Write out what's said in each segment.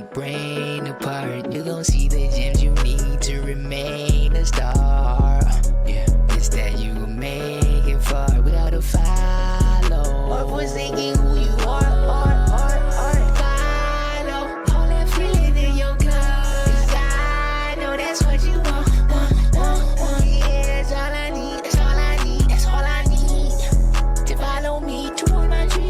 own brain apart. You gon' see the gems you need to remain a star. Yeah, it's that you gon' make it far without a follow. Or forsaking who you are. Follow all that feeling in your gut. 'Cause I know that's what you want. Yeah, it's all I need. That's all I need. That's all I need to follow me toward my dreams.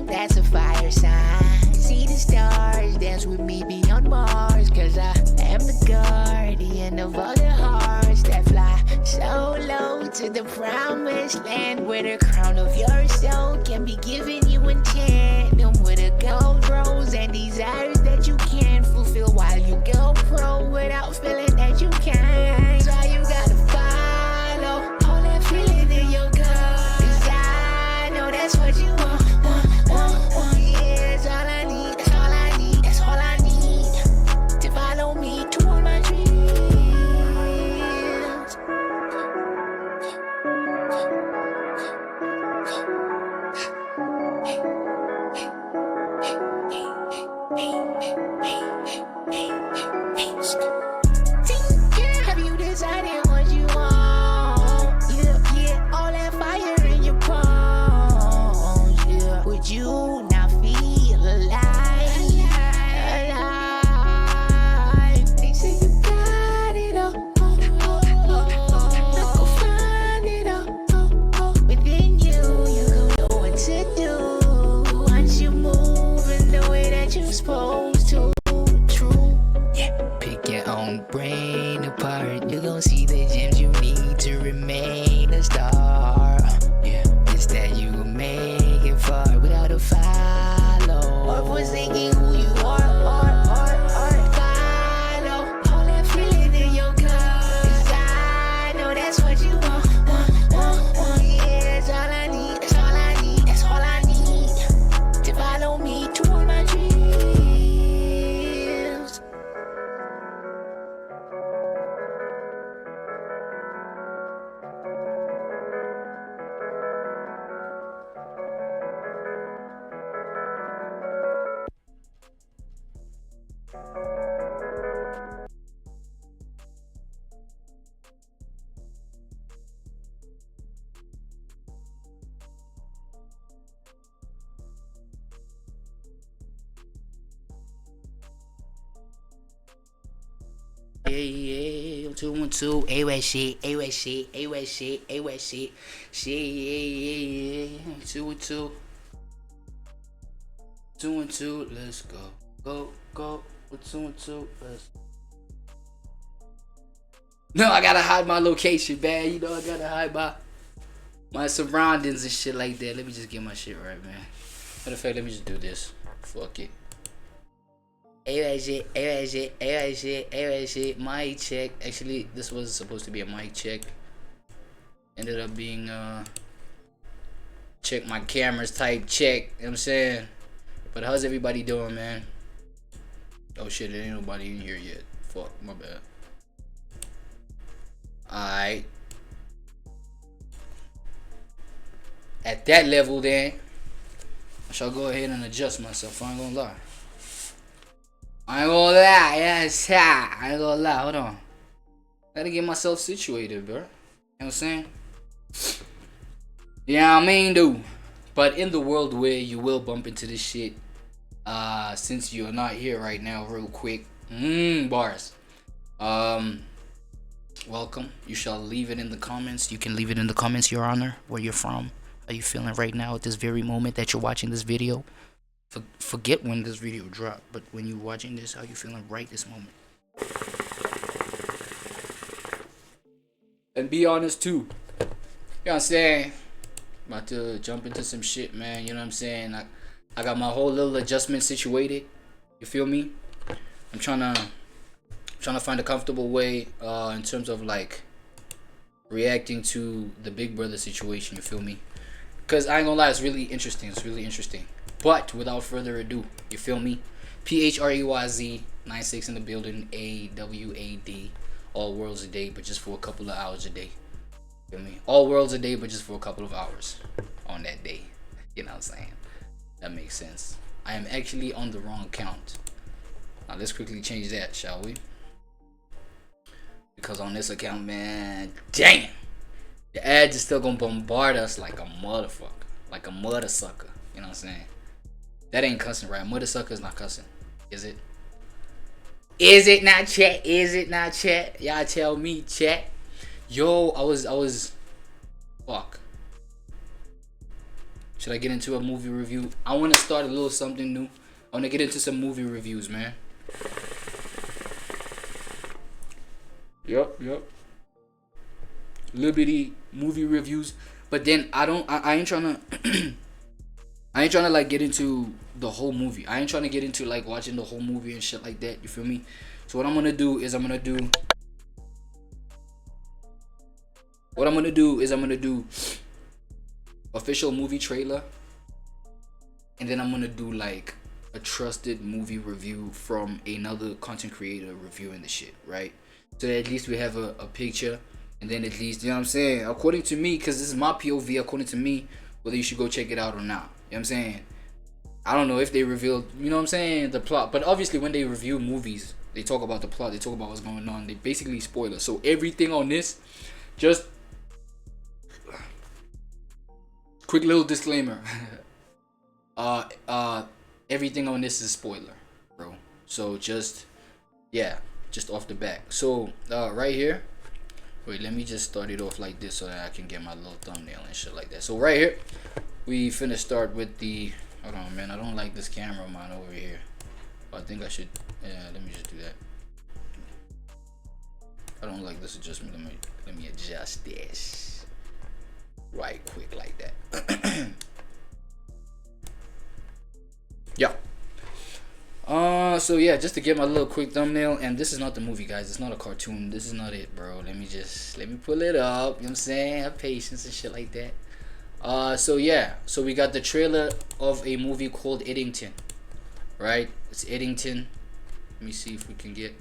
That's a fire sign. See the stars, dance with me beyond Mars. 'Cause I am the guardian of all the hearts that fly so low to the promised land, where the crown of your soul can be given you in tandem with a gold rose and desires that you can't fulfill while you go pro without feeling that you can. So you gotta follow all that feeling in your gut. 'Cause I know that's what you want. Yeah, it's all I need. That's all I need. That's all I need to follow me toward my dreams. Have you decided what you want? Yeah, all that fire in your palms. Yeah, would you now feel alive? They say you got it all. Now go find it all within you. You gon' know what to do once you move in the way that you're supposed to. True. Yeah, pick your own brain apart. You gon' see the gems you need to remain a star. Yeah, it's that you gon' make it far without a follow. Or forsaking who you are. Follow all that feeling in your gut. 'Cause I know that's what you want. Yeah, it's all I need. That's all I need. That's all I need to follow me toward my dreams. Yeah, 212, AWAD shit, AWAD shit, AWAD shit, AWAD shit, yeah, 212, 212, let's go, 212, let's go. No, I gotta hide my location, man. You know, I gotta hide my surroundings and shit like that. Let me just get my shit right, man. Matter of fact, let me just do this. Fuck it. AWAD shit, AWAD shit, AWAD shit, AWAD shit, mic check. Actually, this was supposed to be a mic check. Ended up being check my cameras type check. You know what I'm saying? But how's everybody doing, man? Oh shit, there ain't nobody in here yet. Fuck, my bad. Alright. At that level then, I shall go ahead and adjust myself. I ain't gonna lie. Yes, I ain't gonna lie. Hold on. Gotta get myself situated, bro. You know what I'm saying? Yeah, I mean, dude. But in the world where you will bump into this shit, since you're not here right now, real quick, bars. Welcome. You shall leave it in the comments. You can leave it in the comments, Your Honor, where you're from. How you feeling right now at this very moment that you're watching this video? Forget when this video dropped, but when you're watching this, how you feeling right this moment? And be honest too. You know what I'm saying? About to jump into some shit, man. You know what I'm saying? I got my whole little adjustment situated. You feel me? I'm trying to find a comfortable way in terms of like reacting to the Big Brother situation. You feel me? Because I ain't gonna lie, it's really interesting. It's really interesting. But without further ado, you feel me? PHREYZ96 in the building. AWAD. AllWorldsADay, but just for a couple of hours a day. Feel me? AllWorldsADay, but just for a couple of hours on that day. You know what I'm saying? That makes sense. I am actually on the wrong account. Now let's quickly change that, shall we? Because on this account, man, damn, the ads is still gonna bombard us like a motherfucker, like a mother sucker. You know what I'm saying? That ain't cussing, right? Mother sucker is not cussing, is it? Is it not, chat? Is it not, chat? Y'all tell me, chat. Yo, I was, fuck. Should I get into a movie review? I want to start a little something new. I want to get into some movie reviews, man. Yup. Liberty movie reviews. But then I ain't trying to I ain't trying to like get into the whole movie. I ain't trying to get into like watching the whole movie and shit like that. You feel me? So what I'm gonna do is I'm gonna do official movie trailer, and then I'm gonna do like a trusted movie review from another content creator reviewing the shit, right? So that at least we have a picture, and then at least, you know what I'm saying, according to me, because this is my POV, according to me, whether you should go check it out or not. You know what I'm saying? I don't know if they revealed, you know what I'm saying, the plot. But obviously when they review movies, they talk about the plot, they talk about what's going on. They basically spoil it. So everything on this, just quick little disclaimer. Everything on this is spoiler, bro. So just, yeah, just off the back. So right here, wait, let me just start it off like this so that I can get my little thumbnail and shit like that. So right here, we finna start with the, hold on, man, I don't like this camera, man, over here. I think I should, yeah, let me just do that. I don't like this adjustment. Let me adjust this right quick like that. Yeah. So yeah, just to get my little quick thumbnail, and this is not the movie, guys. It's not a cartoon. This is not it, bro. Let me pull it up. You know what I'm saying? Have patience and shit like that. So yeah, so we got the trailer of a movie called Eddington, right? It's Eddington. Let me see if we can get.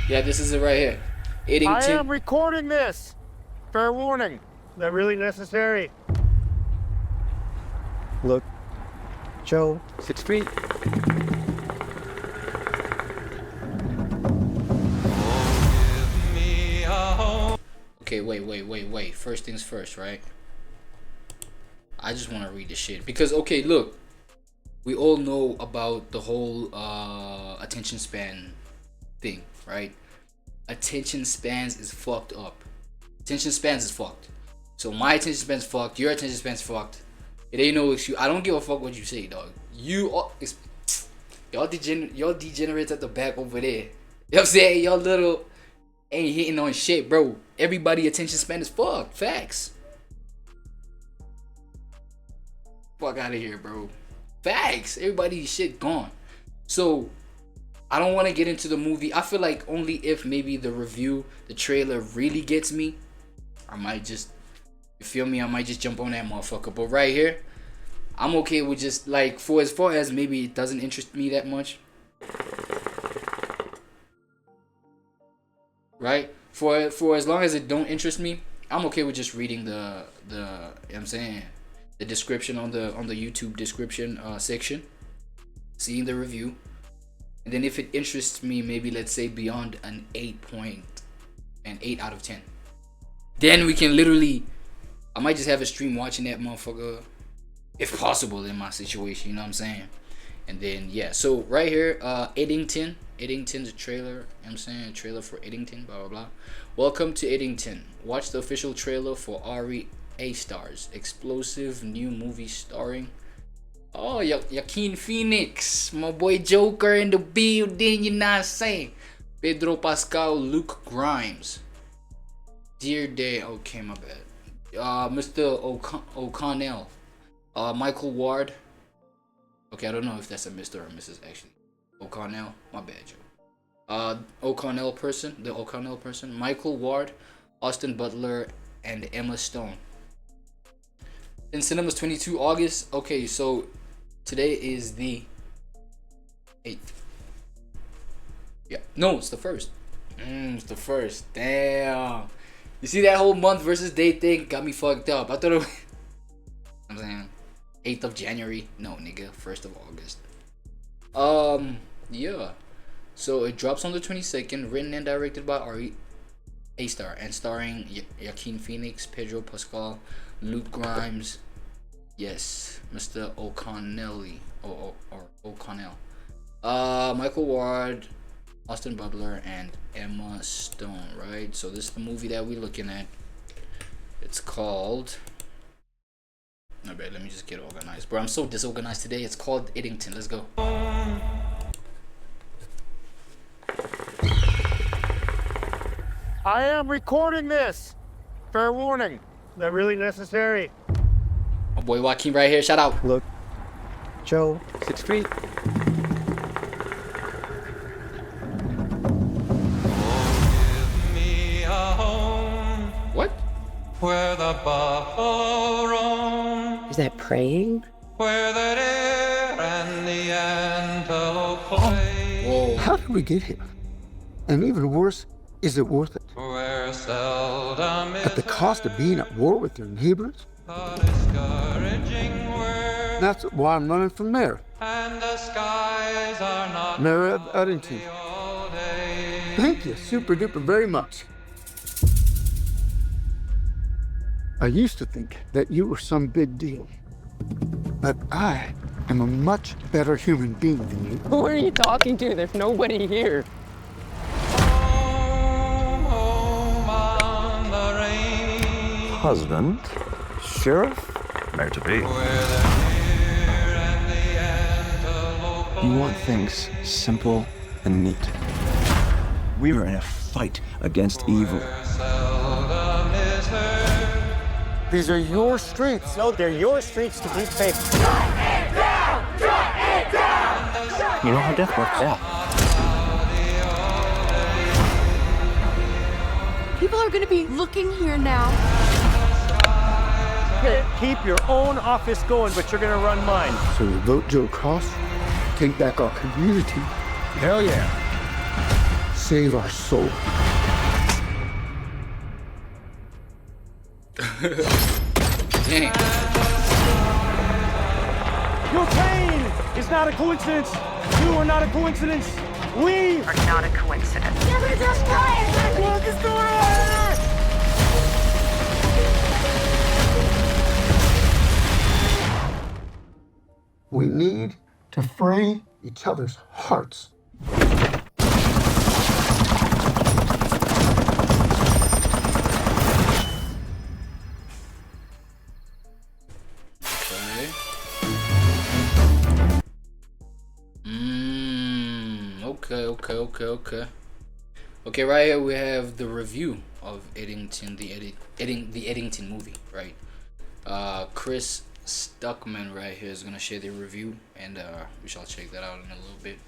Yeah, this is it right here. Eddington. I am recording this. Fair warning. Is that really necessary? Look, Joe, 6 feet. Okay, wait. First things first, right? I just want to read the shit because, okay, look, we all know about the whole attention span thing, right? Attention spans is fucked up. Attention spans is fucked. So my attention span's fucked. Your attention span's fucked. It ain't no excuse. I don't give a fuck what you say, dog. Y'all degenerates at the back over there. You know what I'm saying? Y'all little ain't hitting on shit, bro. Everybody attention span is fucked. Facts. Fuck out of here, bro. Facts. Everybody's shit gone. So I don't want to get into the movie. I feel like only if maybe the review, the trailer really gets me, I might just, you feel me? I might just jump on that motherfucker. But right here, I'm okay with just like, for as far as maybe it doesn't interest me that much, right? For as long as it don't interest me, I'm okay with just reading the you know what I'm saying, the description on the YouTube description section, seeing the review. And then if it interests me, maybe let's say beyond an 8 out of 10, then we can literally, I might just have a stream watching that motherfucker, if possible, in my situation, you know what I'm saying? And then yeah, so right here, Eddington's a trailer, you know what I'm saying, a trailer for Eddington, blah blah blah. Welcome to Eddington. Watch the official trailer for Ari A Stars, explosive new movie starring Joaquin Phoenix, my boy Joker in the building, you know what I'm saying, Pedro Pascal, Luke Grimes, Dear Day, okay, my bad, Mr. O'Connell, Michael Ward, okay, I don't know if that's a Mr. or Mrs. actually, O'Connell, my bad, Joe. The O'Connell person, Michael Ward, Austin Butler, and Emma Stone. In cinemas 22 August. Okay, so today is the 8th. Yeah, no, it's the 1st. It's the 1st. Damn. You see that whole month versus day thing got me fucked up. I thought it was, I'm saying 8th of January. No, nigga, 1st of August. Yeah. So it drops on the 22nd, written and directed by Ari A-Star and starring Joaquin Phoenix, Pedro Pascal, Luke Grimes, yes, Mr. O'Connell, Michael Ward, Austin Butler, and Emma Stone, right? So this is the movie that we're looking at. It's called, no bad, let me just get organized, bro. I'm so disorganized today. It's called Eddington. Let's go. I am recording this. Fair warning. Is that really necessary? My boy Joaquin right here. Shout out. Look, Joe, 6 feet. What? Where the buffalo roam, Is that praying? where the deer and the antelope play, Whoa. How did we get here? And even worse, is it worth it? where seldom At the is cost of being at war with your neighbors? a discouraging word, That's why I'm running for mayor. and the skies are not Mayor of Eddington. all day. Thank you super duper very much. I used to think that you were some big deal. But I am a much better human being than you. Who are you talking to? There's nobody here. Home, home on the rainy, Husband, sheriff, mayor to be. where the deer and the antelope You want things simple and neat. We are in a fight against evil. seldom is heard. These are your streets. No, they're your streets to keep safe. You know how death works out. People are going to be looking here now. Keep your own office going, but you're gonna run mine. So we vote Joe Cross, take back our community. Hell yeah. Save our soul. Dang. Your pain is not a coincidence. You are not a coincidence. We Are not a coincidence. We need to free each other's hearts. Okay. Okay, right here we have the review of Eddington, the Eddington movie, right? Chris Stuckman right here is gonna share the review, and we shall check that out in a little bit.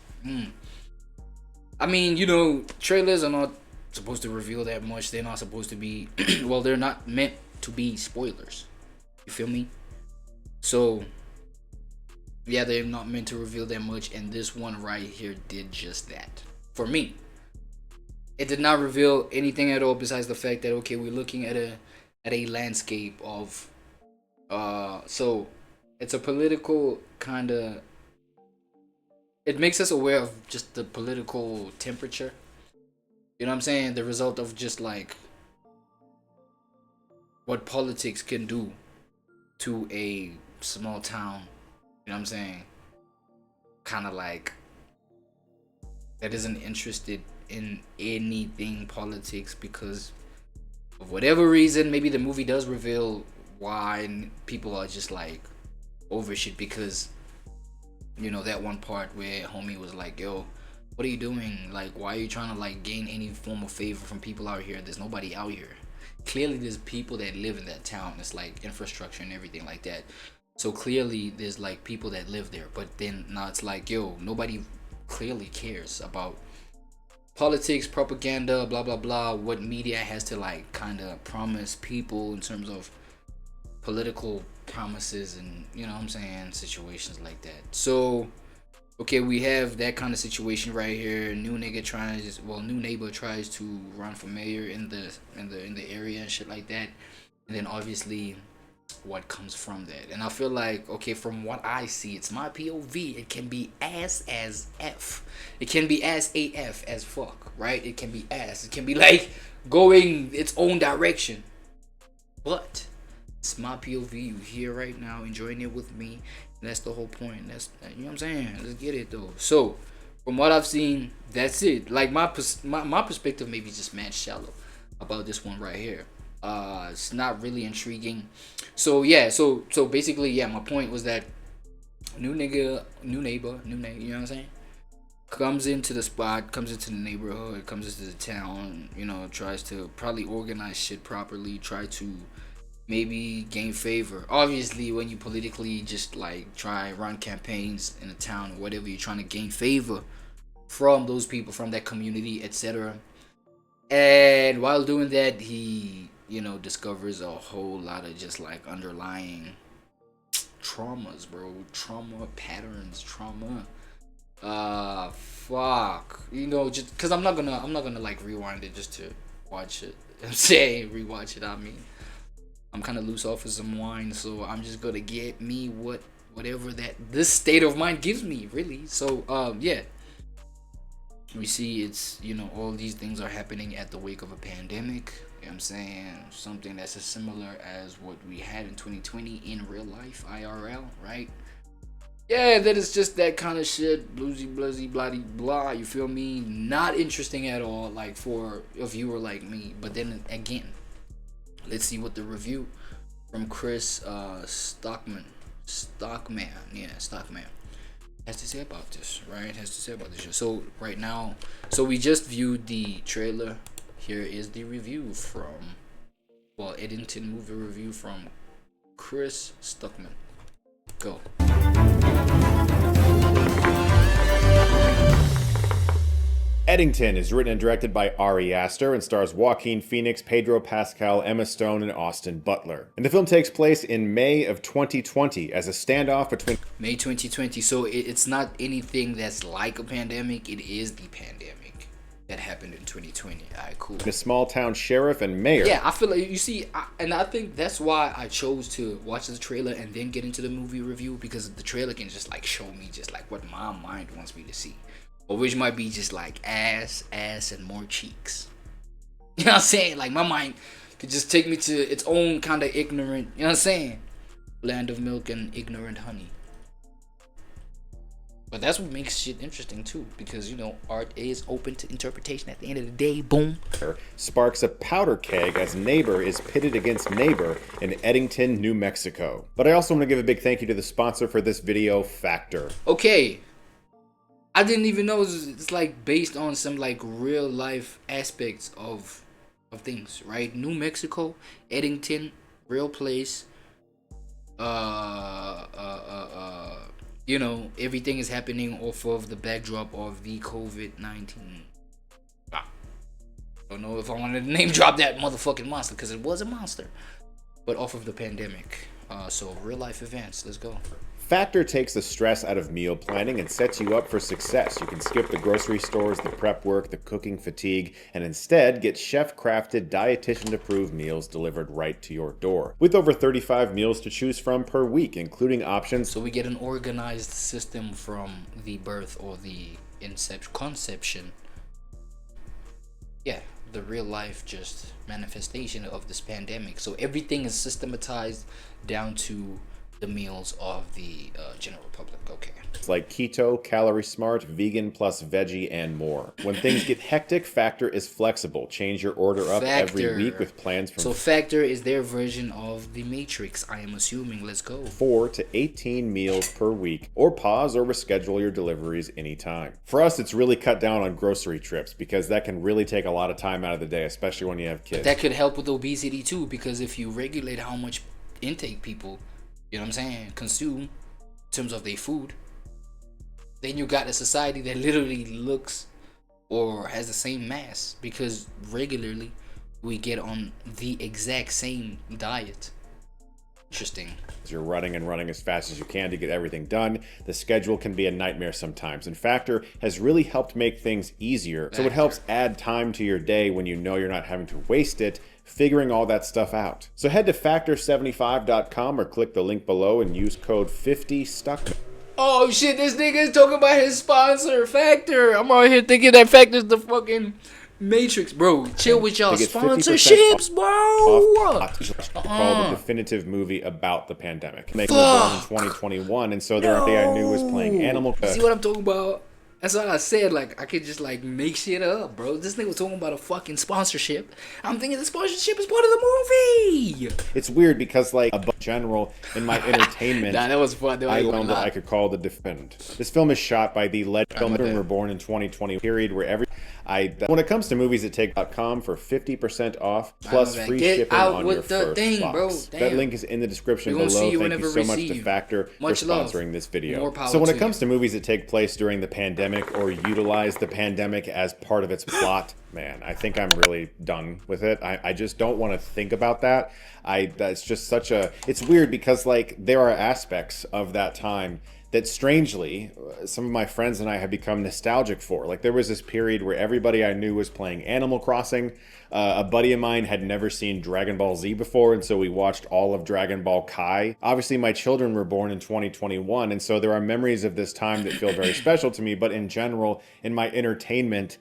I mean, you know, trailers are not supposed to reveal that much. They're not supposed to be well, they're not meant to be spoilers. You feel me? So yeah, they're not meant to reveal that much, and this one right here did just that for me. It did not reveal anything at all besides the fact that, okay, we're looking at a landscape of so it's a political kind of, it makes us aware of just the political temperature. You know what I'm saying? The result of just like what politics can do to a small town. You know what I'm saying? Kind of like that isn't interested in anything politics because of whatever reason. Maybe the movie does reveal why people are just like over shit because, you know, that one part where homie was like, yo, what are you doing? Like, why are you trying to like gain any form of favor from people out here? There's nobody out here. Clearly there's people that live in that town. It's like infrastructure and everything like that. So clearly there's like people that live there. But then now it's like, yo, nobody clearly cares about politics, propaganda, blah blah blah, what media has to like kind of promise people in terms of political promises and, you know what I'm saying, situations like that. So okay, we have that kind of situation right here. New neighbor tries to run for mayor in the area and shit like that. And then obviously what comes from that. And I feel like, okay, from what I see, it's my POV. It can be ass as F. It can be ass AF as fuck, right? It can be ass. It can be like going its own direction. But it's my POV. You here right now, enjoying it with me. And that's the whole point. That's, you know what I'm saying? Let's get it though. So from what I've seen, that's it. Like my perspective maybe just mad shallow about this one right here. It's not really intriguing. So yeah, so basically, yeah, my point was that new neighbor, you know what I'm saying, comes into the spot, comes into the neighborhood, comes into the town, you know, tries to probably organize shit properly, try to maybe gain favor. Obviously, when you politically just like try run campaigns in a town or whatever, you're trying to gain favor from those people, from that community, etc. And while doing that, he, you know, discovers a whole lot of just like underlying traumas, bro. Trauma patterns, fuck, you know, just because I'm not gonna like rewind it just to watch it. I'm saying rewatch it. I mean, I'm kind of loose off of some wine, so I'm just gonna get me whatever that this state of mind gives me, really. So yeah, we see it's, you know, all these things are happening at the wake of a pandemic. You know what I'm saying? Something that's as similar as what we had in 2020 in real life, IRL, right? Yeah, that is just that kind of shit, bluesy, bluzzy, bloody, blah, you feel me? Not interesting at all, like for a viewer like me. But then again, let's see what the review from Chris Stockman has to say about this, right? Has to say about this show. So right now, so we just viewed the trailer. Here is the review from, well, Eddington movie review from Chris Stockman. Go. Eddington is written and directed by Ari Aster and stars Joaquin Phoenix, Pedro Pascal, Emma Stone, and Austin Butler. And the film takes place in May of 2020 as a standoff between... May 2020, so it's not anything that's like a pandemic, it is the pandemic that happened in 2020. Alright, cool. A small town sheriff and mayor. Yeah, I feel like, you see, and I think that's why I chose to watch the trailer and then get into the movie review, because the trailer can just like show me just like what my mind wants me to see. Or which might be just like ass, and more cheeks. You know what I'm saying? Like my mind could just take me to its own kind of ignorant, you know what I'm saying? Land of milk and ignorant honey. But that's what makes shit interesting too, because, you know, art is open to interpretation at the end of the day. Boom. Sparks a powder keg as neighbor is pitted against neighbor in Eddington, New Mexico. But I also want to give a big thank you to the sponsor for this video, Factor. Okay. I didn't even know it's like based on some like real life aspects of things, right? New Mexico, Eddington, real place. You know, everything is happening off of the backdrop of the COVID-19. I don't know if I wanted to name drop that motherfucking monster, because it was a monster, but off of the pandemic. So real life events. Let's go. Factor takes the stress out of meal planning and sets you up for success. You can skip the grocery stores, the prep work, the cooking fatigue, and instead get chef-crafted, dietitian-approved meals delivered right to your door. With over 35 meals to choose from per week, including options. So we get an organized system from the birth or the conception. Yeah, the real life just manifestation of this pandemic. So everything is systematized down to the meals of the general public. Okay. It's like keto, calorie smart, vegan plus veggie, and more. When things get hectic, Factor is flexible. Change your order up every week with plans from... So Factor is their version of the Matrix, I am assuming. Let's go. 4 to 18 meals per week, or pause or reschedule your deliveries anytime. For us, it's really cut down on grocery trips because that can really take a lot of time out of the day, especially when you have kids. But that could help with obesity too, because if you regulate how much intake people, you know what I'm saying, consume in terms of their food, then you got a society that literally looks or has the same mass, because regularly we get on the exact same diet. Interesting. You're running as fast as you can to get everything done. The schedule can be a nightmare sometimes, and Factor has really helped make things easier. So it helps add time to your day when you know you're not having to waste it figuring all that stuff out. So head to factor75.com or click the link below and use code 50STUCK. Oh shit, this nigga is talking about his sponsor, Factor. I'm out here thinking that Factor's the fucking Matrix, bro. Chill with y'all sponsorships, bro. Called the definitive movie about the pandemic. They were born in 2021, and so their I knew was playing Animal. See what I'm talking about? That's all I said. Like, I could just like make shit up, bro. This nigga was talking about a fucking sponsorship. I'm thinking the sponsorship is part of the movie. It's weird because, like, in general, in my entertainment, nah, that was fun. I learned that I could call the defend. This film is shot by the legendary filmmakers were born in 2020 period where when it comes to movies at take.com for 50% off plus free shipping on your first box. Bro. That link is in the description below. Thank you so much to Factor for sponsoring this video. So when it comes to movies that take place during the pandemic or utilize the pandemic as part of its plot, man, I think I'm really done with it. I just don't want to think about that. That's just such a... It's weird because, like, there are aspects of that time that strangely, some of my friends and I have become nostalgic for. Like, there was this period where everybody I knew was playing Animal Crossing. A buddy of mine had never seen Dragon Ball Z before, and so we watched all of Dragon Ball Kai. Obviously, my children were born in 2021, and so there are memories of this time that feel very special to me, but in general, in my entertainment,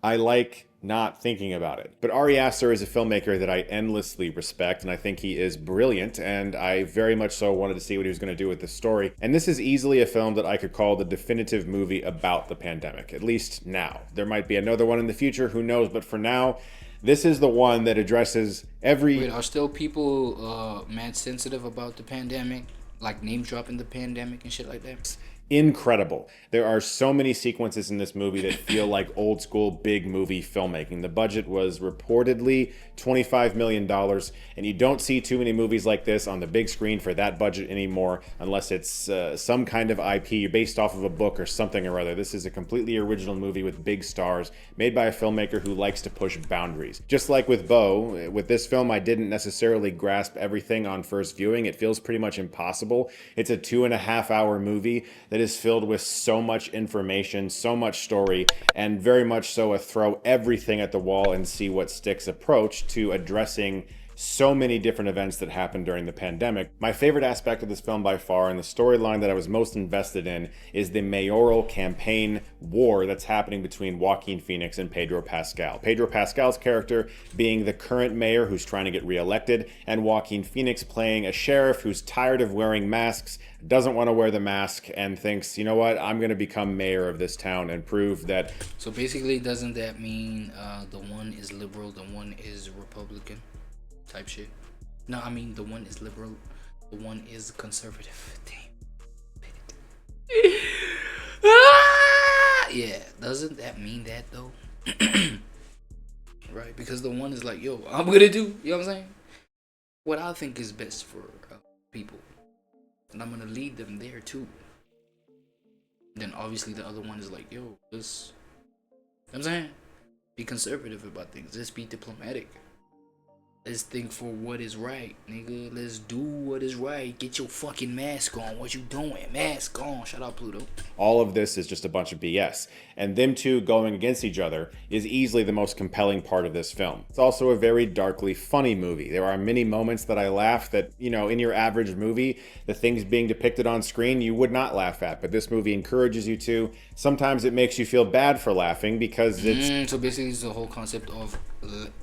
I like not thinking about it. But Ari Aster is a filmmaker that I endlessly respect, and I think he is brilliant, and I very much so wanted to see what he was going to do with this story. And this is easily a film that I could call the definitive movie about the pandemic, at least now. There might be another one in the future, who knows, but for now, this is the one that addresses every... Wait, are still people mad sensitive about the pandemic? Like name dropping the pandemic and shit like that? Incredible. There are so many sequences in this movie that feel like old school big movie filmmaking. The budget was reportedly $25 million, and you don't see too many movies like this on the big screen for that budget anymore unless it's some kind of IP based off of a book or something or other. This is a completely original movie with big stars made by a filmmaker who likes to push boundaries. Just like with Bo, with this film I didn't necessarily grasp everything on first viewing. It feels pretty much impossible. It's a 2.5-hour movie that is filled with so much information, so much story, and very much so a throw everything at the wall and see what sticks approach to addressing so many different events that happened during the pandemic. My favorite aspect of this film by far, and the storyline that I was most invested in, is the mayoral campaign war that's happening between Joaquin Phoenix and Pedro Pascal. Pedro Pascal's character being the current mayor who's trying to get reelected, and Joaquin Phoenix playing a sheriff who's tired of wearing masks, doesn't want to wear the mask, and thinks, you know what, I'm going to become mayor of this town and prove that... So basically, doesn't that mean the one is liberal, the one is Republican? Type shit. No, I mean the one is liberal, the one is conservative. Damn. Yeah, doesn't that mean that though? Right, because the one is like, yo, I'm gonna do, you know what I'm saying? What I think is best for people, and I'm gonna lead them there too. Then obviously the other one is like, yo, this, you know what I'm saying? Be conservative about things. Just be diplomatic. Let's think for what is right, nigga. Let's do what is right. Get your fucking mask on. What you doing? Mask on. Shout out Pluto. All of this is just a bunch of BS. And them two going against each other is easily the most compelling part of this film. It's also a very darkly funny movie. There are many moments that I laugh that, you know, in your average movie, the things being depicted on screen you would not laugh at. But this movie encourages you to. Sometimes it makes you feel bad for laughing because it's... So basically it's the whole concept of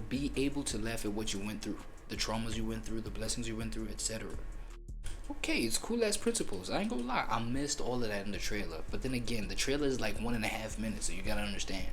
be able to laugh at what you went through. The traumas you went through, the blessings you went through, etc. Okay, it's cool ass principles. I ain't gonna lie, I missed all of that in the trailer. But then again, the trailer is like 1.5 minutes, so you gotta understand.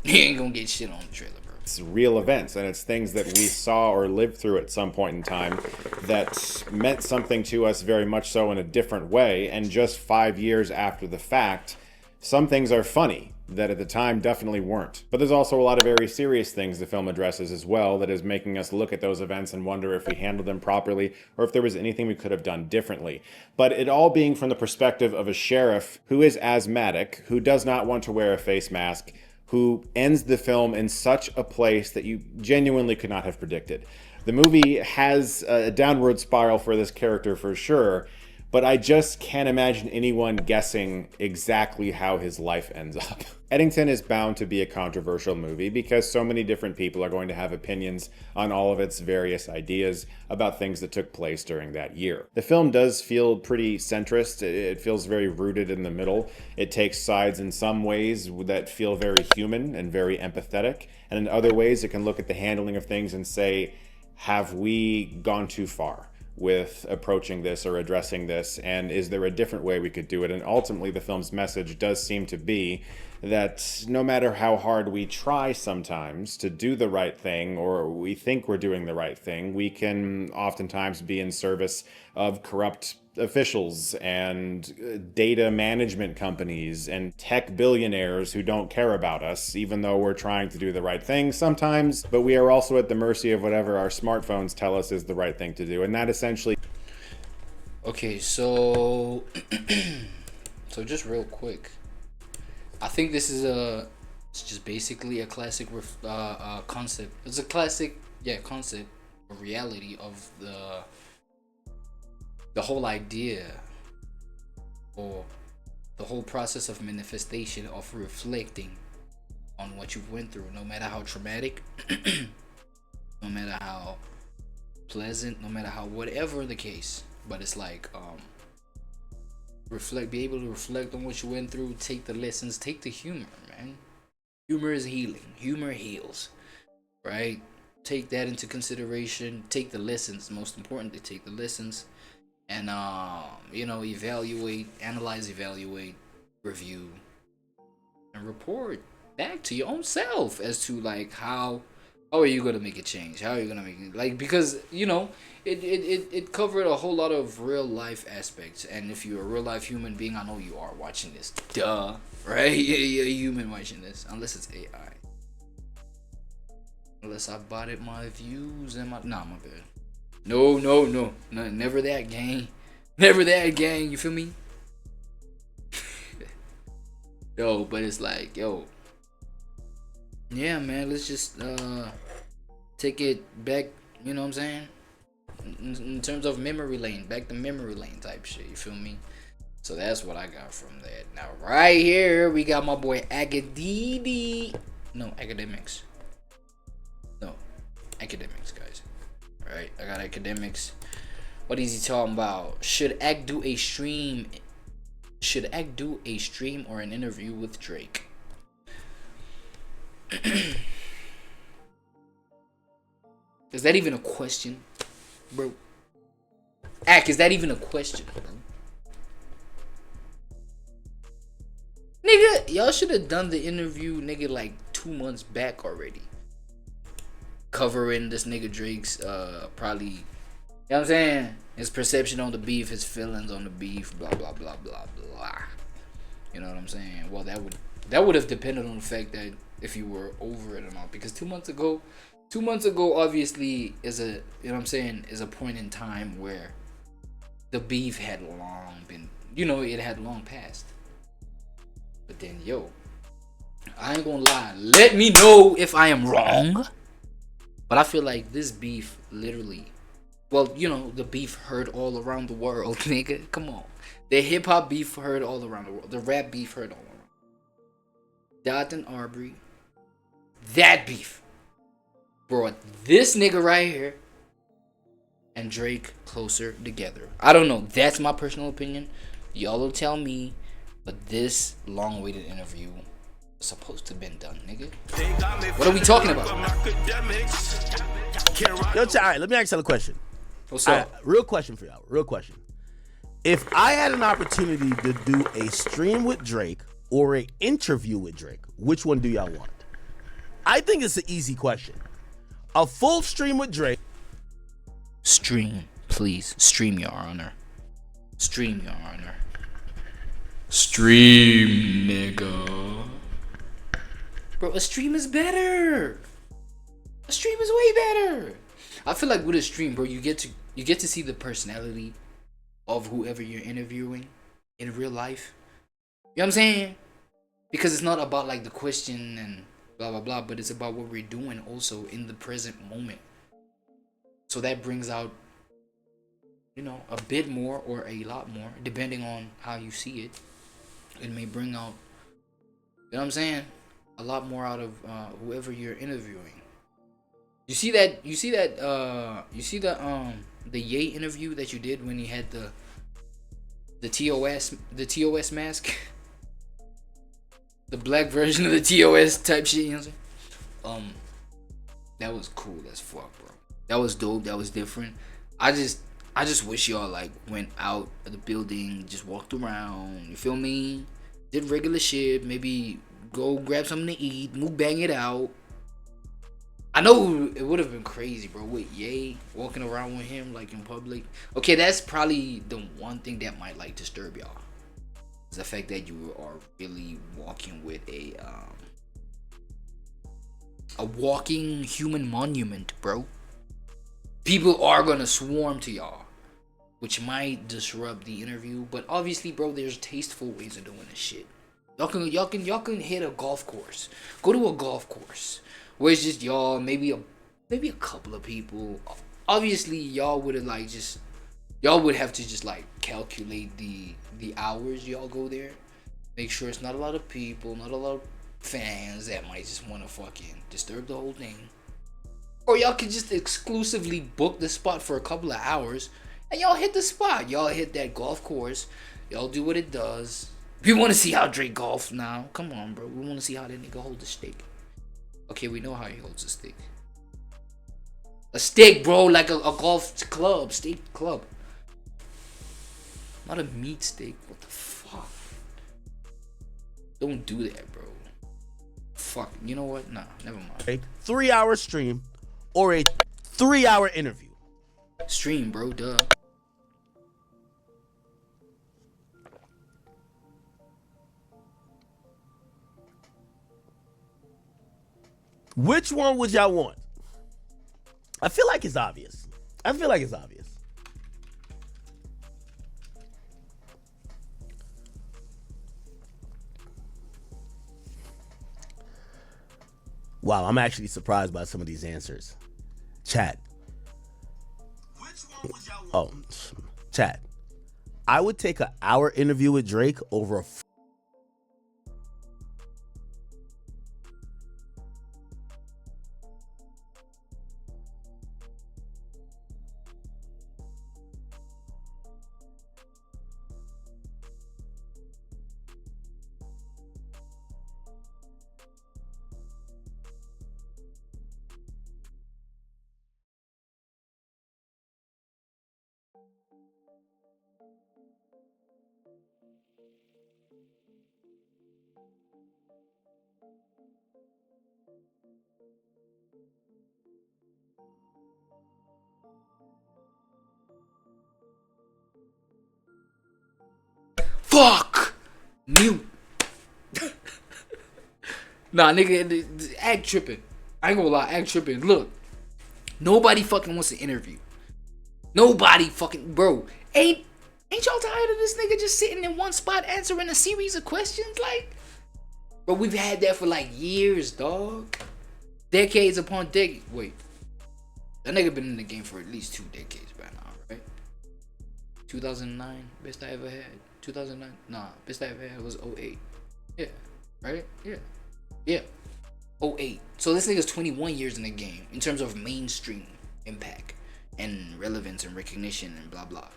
You ain't gonna get shit on the trailer, bro. It's real events, and it's things that we saw or lived through at some point in time that meant something to us very much so in a different way. And just 5 years after the fact, some things are funny that at the time definitely weren't. But there's also a lot of very serious things the film addresses as well that is making us look at those events and wonder if we handled them properly or if there was anything we could have done differently. But it all being from the perspective of a sheriff who is asthmatic, who does not want to wear a face mask, who ends the film in such a place that you genuinely could not have predicted. The movie has a downward spiral for this character for sure, but I just can't imagine anyone guessing exactly how his life ends up. Eddington is bound to be a controversial movie because so many different people are going to have opinions on all of its various ideas about things that took place during that year. The film does feel pretty centrist. It feels very rooted in the middle. It takes sides in some ways that feel very human and very empathetic, and in other ways it can look at the handling of things and say, have we gone too far with approaching this or addressing this, and is there a different way we could do it? And ultimately the film's message does seem to be that no matter how hard we try sometimes to do the right thing, or we think we're doing the right thing, we can oftentimes be in service of corrupt officials and data management companies and tech billionaires who don't care about us, even though we're trying to do the right thing sometimes. But we are also at the mercy of whatever our smartphones tell us is the right thing to do. And that essentially... Okay, so... so just real quick. I think this is it's just basically a classic concept. It's a classic, concept or reality of the whole idea or the whole process of manifestation of reflecting on what you went through, no matter how traumatic, no matter how pleasant, no matter how whatever the case. But it's like be able to reflect on what you went through, take the lessons, take the humor, man. Humor is healing. Humor heals, right? Take that into consideration. Take the lessons. Most importantly, take the lessons, and evaluate, analyze, evaluate, review, and report back to your own self as to like how are you gonna make a change? How are you gonna make it? Like, because it covered a whole lot of real life aspects, and if you're a real life human being, I know you are watching this, duh, right? You're a human watching this, unless it's AI, unless I bought it my views and my my bad. No, never that, gang. Never that, gang. You feel me? Yo, but it's like, yo, yeah, man, let's just take it back, you know what I'm saying? In terms of memory lane, back to memory lane type shit, you feel me? So that's what I got from that. Now, right here, we got my boy Academics, guys. Alright, I got Academics. What is he talking about? Should Act do a stream or an interview with Drake? Is that even a question, bro? Is that even a question, bro? Nigga, y'all should have done the interview, nigga, like 2 months back already. Covering this nigga Drake's probably, you know what I'm saying, his perception on the beef, his feelings on the beef, blah blah blah blah blah. You know what I'm saying? Well, that would have depended on the fact that if you were over it or not, because 2 months ago obviously is a, you know what I'm saying, is a point in time where the beef had long been, it had long passed. But then, yo, I ain't gonna lie, let me know if I am wrong. But I feel like this beef literally, well, you know, the beef heard all around the world, nigga. Come on. The hip hop beef heard all around the world. The rap beef heard all around. Dot and Arbery, that beef brought this nigga right here and Drake closer together. I don't know. That's my personal opinion. Y'all will tell me, but this long-awaited interview was supposed to have been done, nigga. What are we talking about? Yo, alright, let me ask you a question. What's up? Real question for y'all. Real question. If I had an opportunity to do a stream with Drake or an interview with Drake, which one do y'all want? I think it's an easy question. A full stream with Drake. Stream, please. Stream, Your Honor. Stream, Your Honor. Stream, nigga. Bro, a stream is better. A stream is way better. I feel like with a stream, bro, you get to see the personality of whoever you're interviewing in real life. You know what I'm saying? Because it's not about like the question and blah blah blah, but it's about what we're doing also in the present moment. So that brings out, you know, a bit more or a lot more, depending on how you see it. It may bring out, you know what I'm saying, a lot more out of whoever you're interviewing. You see the Ye interview that you did when he had the TOS mask, the black version of the TOS type shit. You know what I'm saying? That was cool as fuck, bro. That was dope. That was different. I just wish y'all like went out of the building, just walked around. You feel me? Did regular shit. Maybe go grab something to eat. Bang it out. I know it would have been crazy, bro, with Ye walking around with him like in public. Okay, that's probably the one thing that might like disturb y'all. Is the fact that you are really walking with a walking human monument, bro. People are gonna swarm to y'all, which might disrupt the interview. But obviously, bro, there's tasteful ways of doing this shit. Y'all can hit a golf course. Go to a golf course where it's just y'all, maybe a couple of people. Obviously, y'all would have to just like calculate the hours y'all go there. Make sure it's not a lot of people, not a lot of fans that might just want to fucking disturb the whole thing. Or y'all could just exclusively book the spot for a couple of hours and y'all hit the spot. Y'all hit that golf course. Y'all do what it does. We want to see how Drake golf now. Come on, bro. We want to see how that nigga hold the stick. Okay, we know how he holds a stick. A stick, bro, like a golf club, stick club. Not a meat stick. What the fuck? Don't do that, bro. Fuck. You know what? Nah, never mind. A 3-hour stream or a 3-hour interview. Stream, bro. Duh. Which one would y'all want? I feel like it's obvious. Wow, I'm actually surprised by some of these answers. Chat. Which one would y'all want? Chat. I would take an hour interview with Drake over a Fuck! Mute. Nah, nigga, act tripping. I ain't gonna lie, act tripping. Look, nobody fucking wants to interview. Nobody fucking, bro. Ain't y'all tired of this nigga just sitting in one spot answering a series of questions? Like, bro, we've had that for like years, dog. Decades upon decades. Wait, That nigga been in the game for at least 2 decades by now, right? 2009, best I ever had. 2009, nah, best I ever had was 08. Yeah, right? Yeah, 08. So this nigga's 21 years in the game in terms of mainstream impact and relevance and recognition and blah blah.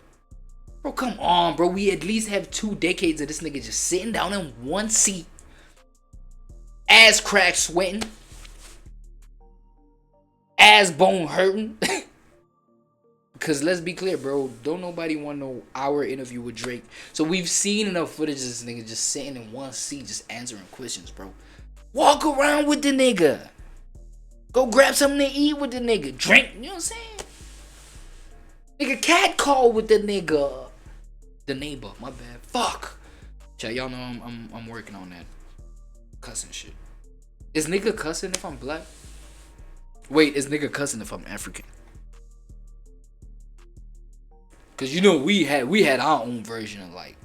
Bro, come on, bro. We at least have 2 decades of this nigga just sitting down in one seat, ass crack sweating, ass bone hurting. Cause let's be clear, bro. Don't nobody want no hour interview with Drake. So we've seen enough footage of this nigga just sitting in one seat, just answering questions, bro. Walk around with the nigga. Go grab something to eat with the nigga. Drink, you know what I'm saying? Nigga cat call with the nigga. The neighbor, my bad. Fuck. Chat, y'all know I'm working on that cussing shit. Is nigga cussing if I'm black? Wait, is nigga cussing if I'm African? Cause you know we had our own version of like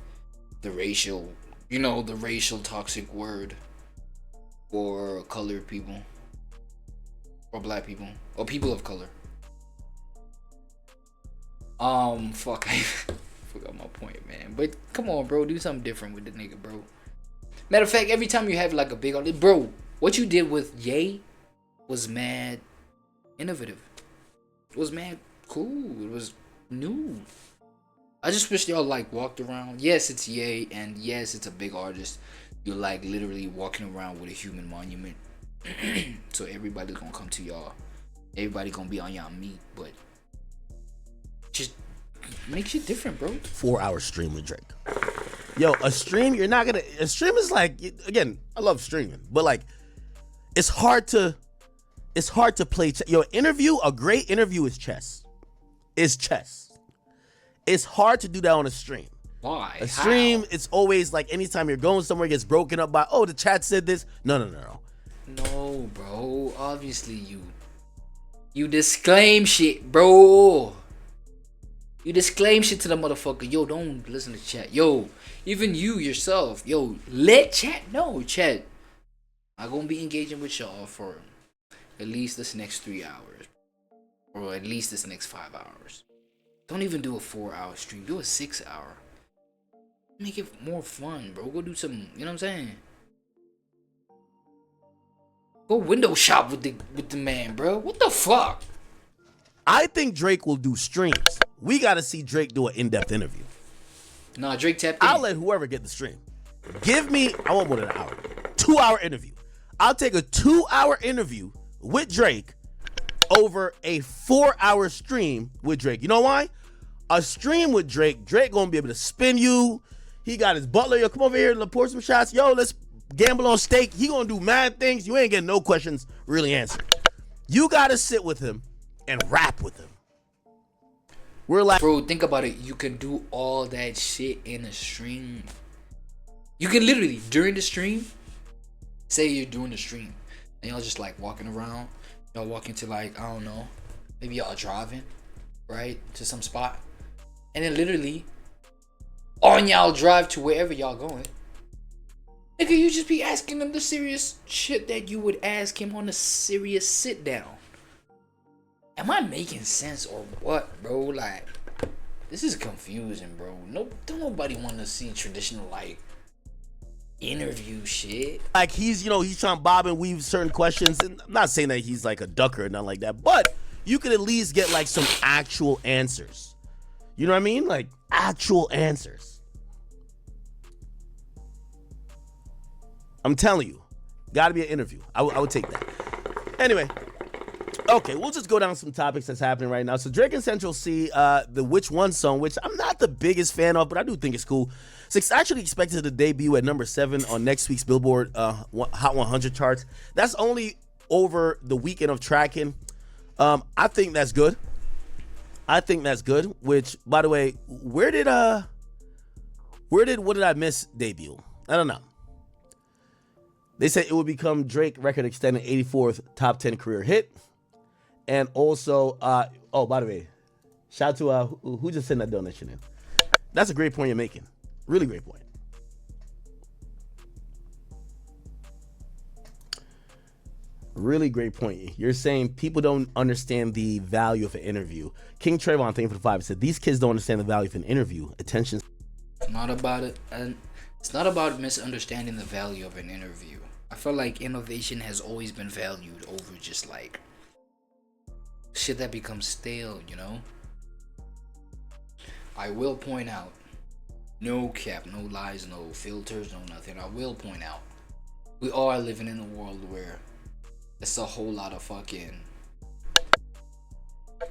the racial, you know, the racial toxic word for colored people or black people or people of color. Fuck, I forgot my point, man. But come on, bro, do something different with the nigga, bro. Matter of fact, every time you have like a big, bro, what you did with Ye was mad innovative. It was mad cool. It was new. I just wish y'all like walked around. Yes, it's Ye, and yes, it's a big artist. You're like literally walking around with a human monument. So everybody's gonna come to y'all. Everybody gonna be on y'all meat, but just make shit different, bro. 4-hour stream with Drake. Yo, a stream, a stream is like, again, I love streaming, but like, it's hard to play. Yo, a great interview is chess. It's chess. It's hard to do that on a stream. Why? A stream, it's always like anytime you're going somewhere, it gets broken up by, oh, the chat said this. No. No, bro. Obviously, you disclaim shit, bro. You disclaim shit to the motherfucker. Yo, don't listen to chat. Yo, even you yourself. Yo, let chat know. Chat, I'm gonna be engaging with y'all for at least this next 3 hours. Or at least this next 5 hours. Don't even do a 4-hour stream. Do a 6-hour. Make it more fun, bro. Go do some, you know what I'm saying? Go window shop with the man, bro. What the fuck? I think Drake will do streams. We gotta see Drake do an in-depth interview. Nah, Drake tapped in. I'll let whoever get the stream. I want more than an hour. 2-hour interview. I'll take a 2-hour interview with Drake over a 4-hour stream with Drake. You know why? A stream with Drake gonna be able to spin you. He got his butler. Yo, come over here, let's pour some shots. Yo, let's gamble on stake. He gonna do mad things. You ain't getting no questions really answered. You gotta sit with him and rap with him. We're like, bro, think about it. You can do all that shit in a stream. You can literally, during the stream, say you're doing the stream and y'all just like walking around. Y'all walking to like, I don't know, maybe y'all driving, right, to some spot. And then literally, on y'all drive to wherever y'all going, nigga, you just be asking him the serious shit that you would ask him on a serious sit down. Am I making sense or what, bro? Like, this is confusing, bro. No, don't nobody want to see traditional like interview shit. Like he's trying to bob and weave certain questions. And I'm not saying that he's like a ducker or nothing like that, but you could at least get like some actual answers. You know what I mean? Like actual answers. I'm telling you, gotta be an interview. I would take that. Anyway. Okay, we'll just go down some topics that's happening right now. So Drake and Central C, the Which One song, which I'm not the biggest fan of, but I do think it's cool. It's actually expected to debut at number 7 on next week's Billboard Hot 100 charts. That's only over the weekend of tracking. I think that's good. Which, by the way, what did I miss debut? I don't know. They said it would become Drake record extended 84th top 10 career hit. And also, by the way, shout out to who just sent that donation in. That's a great point you're making. Really great point. Really great point. You're saying people don't understand the value of an interview. King Trayvon, thank you for the 5, said these kids don't understand the value of an interview. Attention. It's not about it, and it's not about misunderstanding the value of an interview. I feel like innovation has always been valued over just like shit that becomes stale, you know? I will point out, no cap, no lies, no filters, no nothing. I will point out, we are living in a world where it's a whole lot of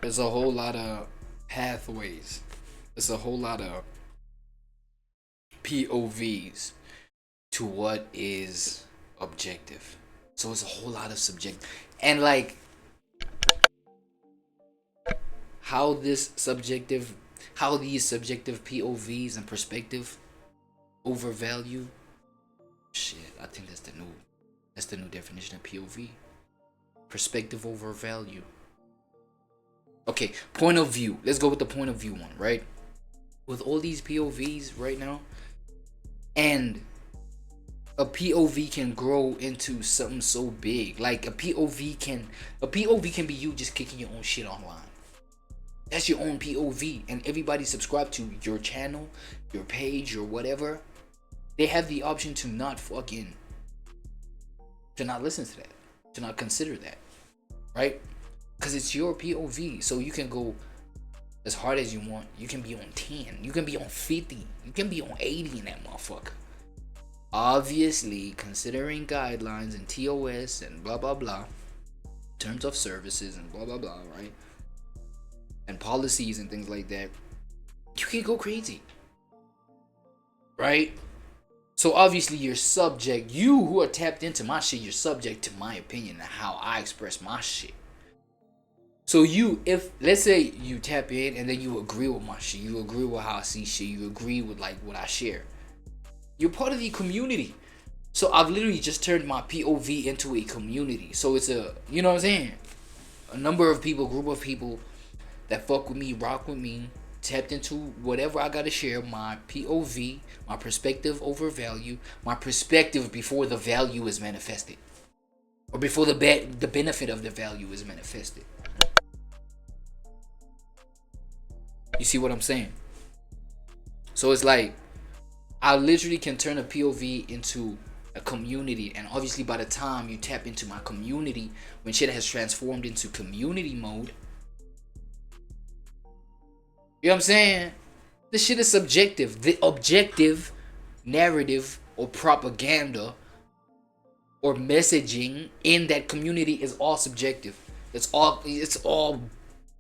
there's a whole lot of pathways. There's a whole lot of POVs to what is objective. So it's a whole lot of subjective. And like how these subjective POVs and perspective overvalue shit. I think that's the new definition of POV. Perspective over value. Okay, point of view. Let's go with the point of view one, right? With all these POVs right now, and a POV can grow into something so big. Like a POV can be you just kicking your own shit online. That's your own POV, and everybody subscribed to your channel, your page, or whatever. They have the option to not listen to that, to not consider that, right? Because it's your POV, so you can go as hard as you want. You can be on 10, you can be on 50, you can be on 80 in that motherfucker. Obviously, considering guidelines and TOS and blah blah blah, terms of services and blah blah blah, right? And policies and things like that, you can go crazy, right? So obviously you're subject, you who are tapped into my shit, you're subject to my opinion and how I express my shit. So if let's say you tap in and then you agree with my shit, you agree with how I see shit, you agree with like what I share, you're part of the community. So I've literally just turned my POV into a community. So it's a, you know what I'm saying, a number of people, group of people that fuck with me, rock with me, tapped into whatever I gotta share, my POV, my perspective over value, my perspective before the value is manifested, or before the benefit of the value is manifested. You see what I'm saying? So it's like I literally can turn a POV into a community, and obviously by the time you tap into my community, when shit has transformed into community mode, you know what I'm saying? This shit is subjective. The objective narrative or propaganda or messaging in that community is all subjective. It's all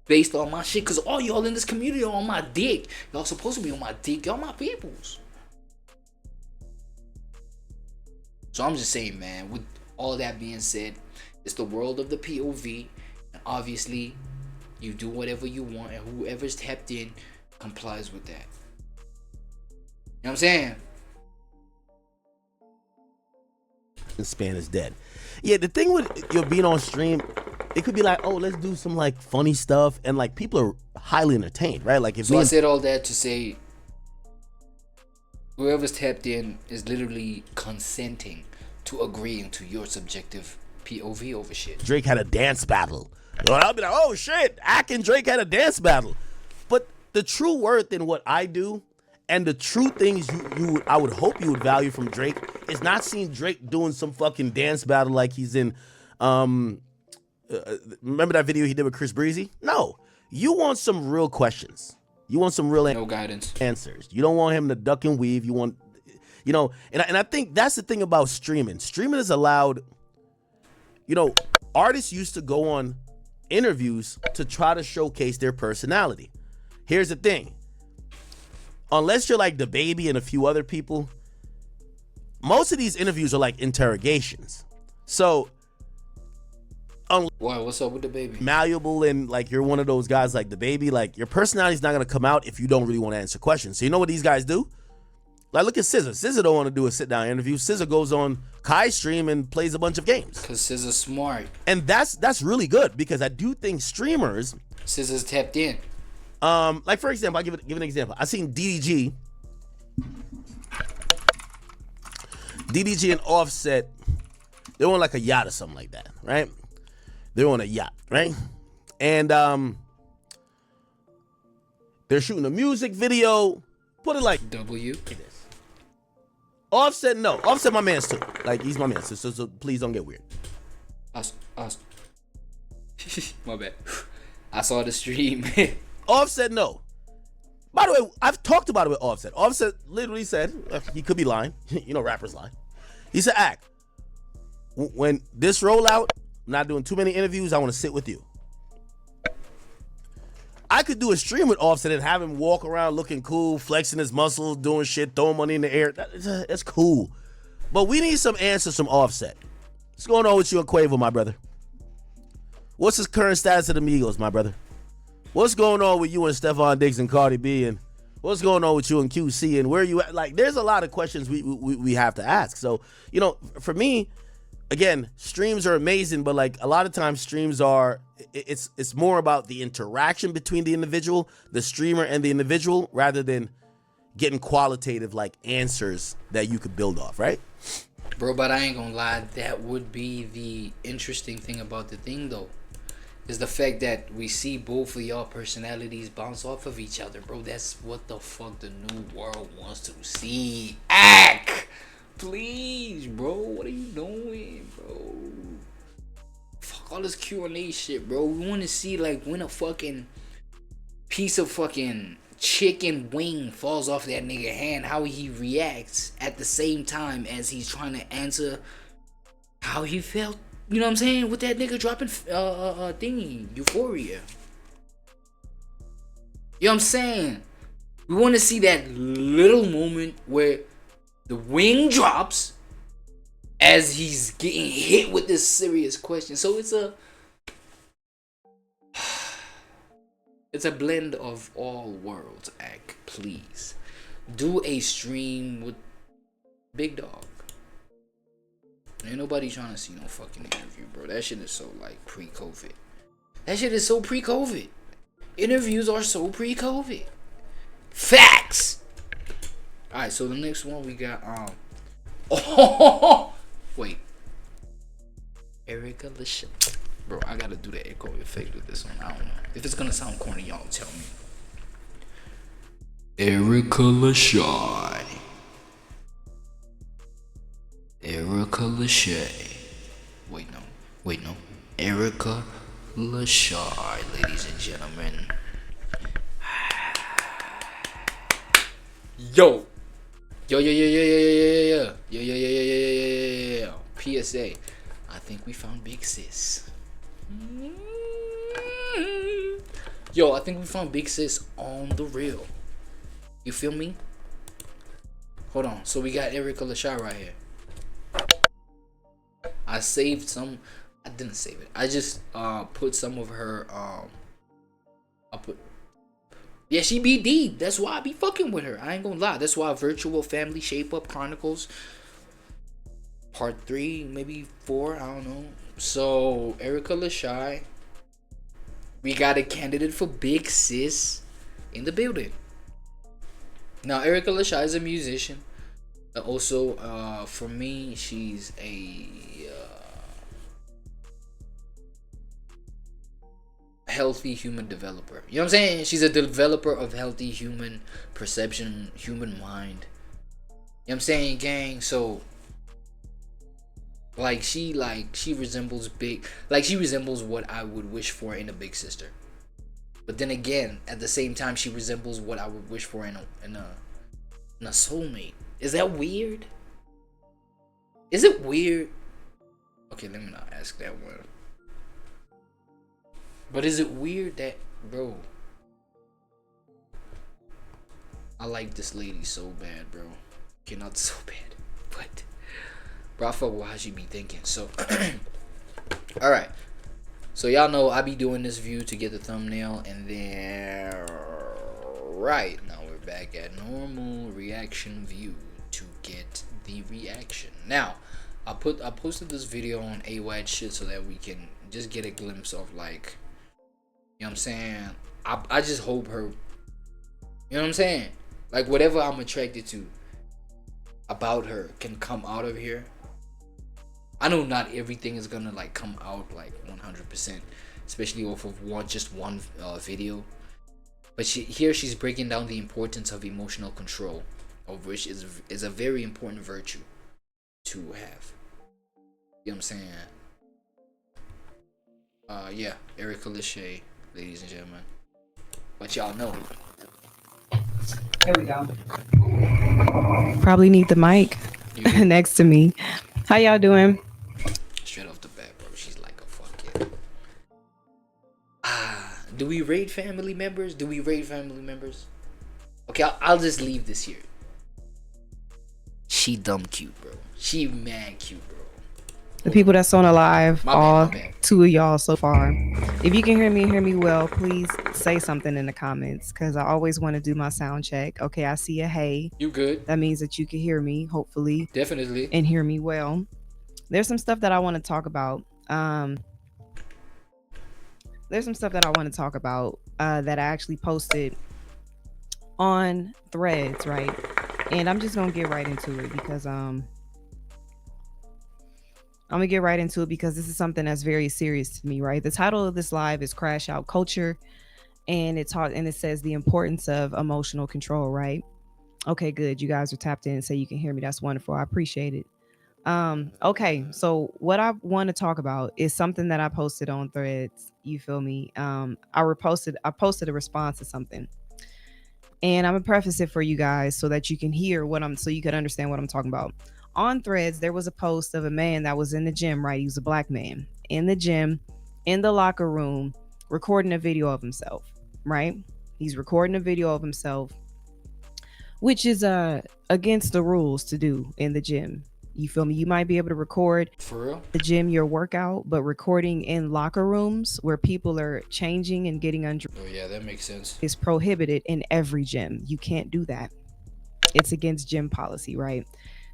based on my shit, because all y'all in this community are on my dick. Y'all supposed to be on my dick. Y'all my peoples. So I'm just saying, man, with all that being said, it's the world of the POV, and obviously you do whatever you want, and whoever's tapped in complies with that. You know what I'm saying? The span is dead. Yeah, the thing with you being on stream, it could be like, oh, let's do some like funny stuff, and like people are highly entertained, right? Like if so I said all that to say, whoever's tapped in is literally consenting to agreeing to your subjective POV over shit. Drake had a dance battle. I'll be like, oh shit, Ack and Drake had a dance battle. But the true worth in what I do, and the true things I would hope you would value from Drake, is not seeing Drake doing some fucking dance battle like he's in remember that video he did with Chris Breezy? No. You want some real questions. You want some real no guidance answers. You don't want him to duck and weave. You want, you know, and I think that's the thing about streaming. Streaming is allowed, you know, artists used to go on interviews to try to showcase their personality. Here's the thing. Unless you're like the Baby and a few other people, most of these interviews are like interrogations. So why? What's up with the Baby? Malleable, and like you're one of those guys like the Baby, like your personality's not gonna come out if you don't really want to answer questions. So you know what these guys do? Like look at SZA. SZA don't want to do a sit down interview. SZA goes on Kai's stream and plays a bunch of games. Cause SZA's smart. And that's really good, because I do think streamers, SZA's tapped in. Like for example, I'll give an example. I seen DDG and Offset They're on like a yacht or something like that, right? They're on a yacht, right? And they're shooting a music video. Put it like W. Offset, no. Offset my man's too. Like, he's my man. So please don't get weird. My bad. I saw the stream. Offset, no. By the way, I've talked about it with Offset. Offset literally said, he could be lying. You know rappers lie. He said, Ack, when this roll out, I'm not doing too many interviews, I want to sit with you. I could do a stream with Offset and have him walk around looking cool, flexing his muscles, doing shit, throwing money in the air. That's cool. But we need some answers from Offset. What's going on with you and Quavo, my brother? What's his current status of the Migos, my brother? What's going on with you and Stephon Diggs and Cardi B? And what's going on with you and QC? And where you at? Like, there's a lot of questions we have to ask. So, you know, for me, again, streams are amazing, but like a lot of times streams are, it's more about the interaction between the individual, the streamer and the individual, rather than getting qualitative like answers that you could build off, right? Bro, but I ain't gonna lie, that would be the interesting thing about the thing though. Is the fact that we see both of y'all personalities bounce off of each other, bro. That's what the fuck the new world wants to see. Ack! Please, bro. What are you doing, bro? Fuck all this Q&A shit, bro. We want to see, like, when a fucking piece of fucking chicken wing falls off that nigga hand, how he reacts at the same time as he's trying to answer how he felt. You know what I'm saying? With that nigga dropping thingy, Euphoria. You know what I'm saying? We want to see that little moment where the wing drops as he's getting hit with this serious question. So it's a blend of all worlds. Act, please do a stream with Big Dog. Ain't nobody trying to see no fucking interview, bro. That shit is so like pre-COVID. That shit is so pre-COVID. Interviews are so pre-COVID. Facts. All right, so the next one we got wait, Erica Lachey. Bro, I gotta do the echo effect with this one. I don't know if it's gonna sound corny. Y'all tell me. Erica Lachey. Erica Lachey. Wait, no. Erica Lachey, ladies and gentlemen. Yo. PSA. I think we found Big Sis. Yo, I think we found Big Sis on the real. You feel me? Hold on. So we got Erica Lachey right here. I saved some. I didn't save it. I just put some of her. Yeah, she be deep. That's why I be fucking with her. I ain't gonna lie. That's why Virtual Family Shape Up Chronicles Part 3, maybe 4. I don't know. So Erica Lachey, we got a candidate for Big Sis in the building. Now Erica Lachey is a musician. Also, for me, she's a healthy human developer. You know what I'm saying? She's a developer of healthy human perception, human mind. You know what I'm saying, gang? So, she resembles she resembles what I would wish for in a big sister. But then again, at the same time, she resembles what I would wish for in a soulmate. Is that weird? Is it weird? Okay, let me not ask that one. But is it weird that, bro, I like this lady so bad, bro. Okay, not so bad, but bro, I fuck with how she be thinking. So, alright. So y'all know I be doing this view to get the thumbnail, and then right now we're back at normal reaction view to get the reaction. Now, I posted this video on AWAD shit so that we can just get a glimpse of like, you know what I'm saying? I just hope her, you know what I'm saying? Like whatever I'm attracted to about her can come out of here. I know not everything is gonna like come out like 100%, especially off of just one video. But she's breaking down the importance of emotional control, of which is a very important virtue to have. You know what I'm saying? Yeah, Erica Lachey, ladies and gentlemen. But y'all know. There we go. Probably need the mic next to me. How y'all doing? Straight off the bat, bro. She's like a fuck yeah. Do we rate family members? Okay, I'll just leave this here. She dumb cute, bro. She mad cute, bro. The people that's on the live, all 2 of y'all so far. If you can hear me well, please say something in the comments, because I always want to do my sound check. Okay, I see a hey. You good? That means that you can hear me, hopefully. Definitely. And hear me well. There's some stuff that I want to talk about. That I actually posted on Threads, right? And I'm just gonna get right into it because this is something that's very serious to me, right? The title of this live is Crash Out Culture, and it says the importance of emotional control, right? Okay, good. You guys are tapped in and say you can hear me. That's wonderful. I appreciate it. Okay, so what I want to talk about is something that I posted on Threads. You feel me? I posted a response to something. And I'm gonna preface it for you guys so that you can hear so you can understand what I'm talking about. On Threads, there was a post of a man that was in the gym, right? He was a black man in the gym, in the locker room, recording a video of himself, right? He's recording a video of himself, which is against the rules to do in the gym. You feel me? You might be able to record for real the gym, your workout, but recording in locker rooms where people are changing and getting undressed. Oh yeah, that makes sense. Is prohibited in every gym. You can't do that. It's against gym policy, right?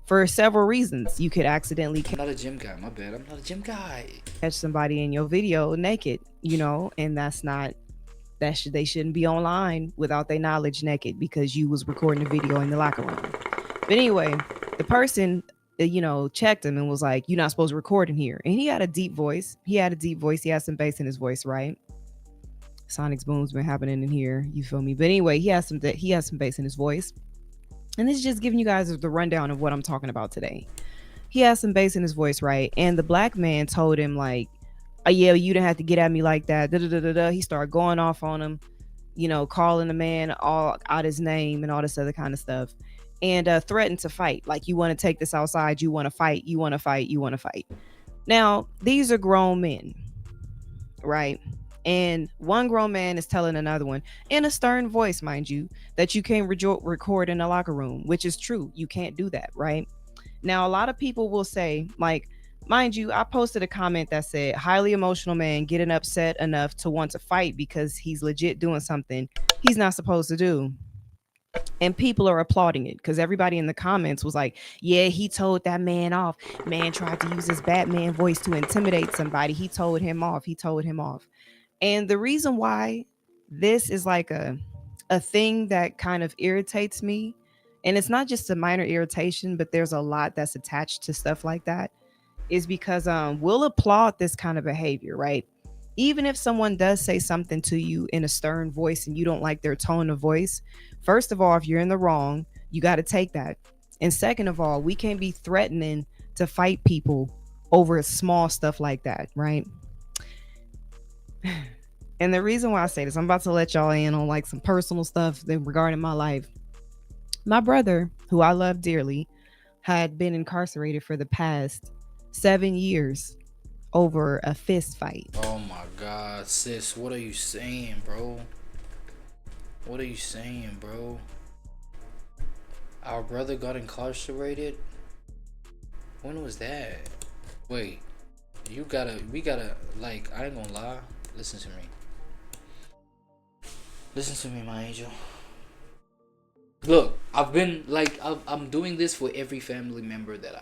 For several reasons. You could accidentally I'm not a gym guy, my bad. I'm not a gym guy. Catch somebody in your video naked, you know, and they shouldn't be online without their knowledge naked because you was recording a video in the locker room. But anyway, the person, checked him and was like, you're not supposed to record in here. And he had a deep voice. He had some bass in his voice, right? Sonic's boom's been happening in here. You feel me? But anyway, he has some bass in his voice. And this is just giving you guys the rundown of what I'm talking about today. He has some bass in his voice, right? And the black man told him like, oh, yeah, you didn't have to get at me like that. He started going off on him, calling the man all out his name and all this other kind of stuff. And threatened to fight. Like, you want to take this outside. You want to fight. You want to fight. You want to fight. Now, these are grown men, right? And one grown man is telling another one in a stern voice, mind you, that you can't record in a locker room, which is true. You can't do that, right? Now, a lot of people will say, like, mind you, I posted a comment that said, highly emotional man getting upset enough to want to fight because he's legit doing something he's not supposed to do. And people are applauding it because everybody in the comments was like, yeah, he told that man off. Man tried to use his Batman voice to intimidate somebody. He told him off. And the reason why this is like a thing that kind of irritates me, and it's not just a minor irritation, but there's a lot that's attached to stuff like that, is because we'll applaud this kind of behavior, right? Even if someone does say something to you in a stern voice and you don't like their tone of voice, first of all, if you're in the wrong, you got to take that. And second of all, we can't be threatening to fight people over small stuff like that, right? And the reason why I say this, I'm about to let y'all in on like some personal stuff regarding my life. My brother, who I love dearly, had been incarcerated for the past 7 years over a fist fight. Oh my God, sis, what are you saying, bro? What are you saying, bro? Our brother got incarcerated? When was that? Wait, we gotta, like, I ain't gonna lie. Listen to me. Listen to me, my angel. Look, I'm doing this for every family member that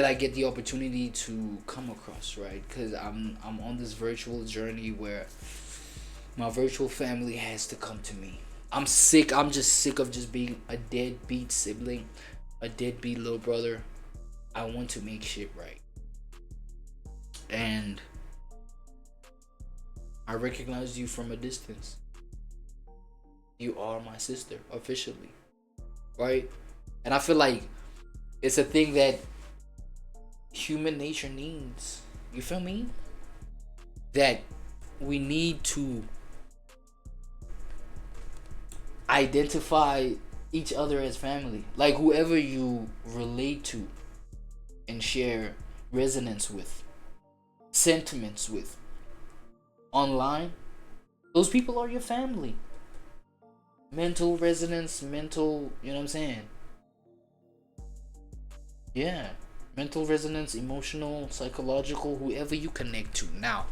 I get the opportunity to come across, right? Because I'm on this virtual journey where my virtual family has to come to me. I'm just sick of just being a deadbeat sibling a deadbeat little brother. I want to make shit right. And I recognize you from a distance. You are my sister, officially. Right? And I feel like it's a thing that human nature needs. You feel me? That we need to identify each other as family. Like whoever you relate to and share resonance with, sentiments with online, those people are your family. Mental resonance, mental, you know what I'm saying? Yeah. Mental resonance, emotional, psychological, whoever you connect to. Now,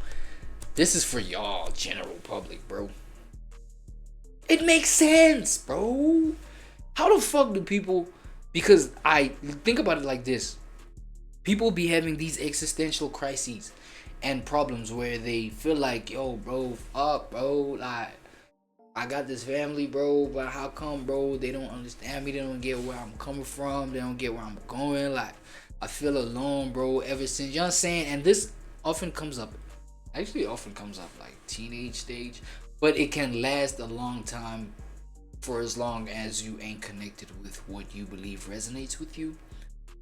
this is for y'all, general public, bro. It makes sense, bro. How the fuck do people, because I think about it like this. People be having these existential crises and problems where they feel like, yo, bro, fuck, bro, like, I got this family, bro, but how come, bro, they don't understand me, they don't get where I'm coming from, they don't get where I'm going, like, I feel alone, bro, ever since, you know what I'm saying? And this often comes up, like teenage stage, but it can last a long time for as long as you ain't connected with what you believe resonates with you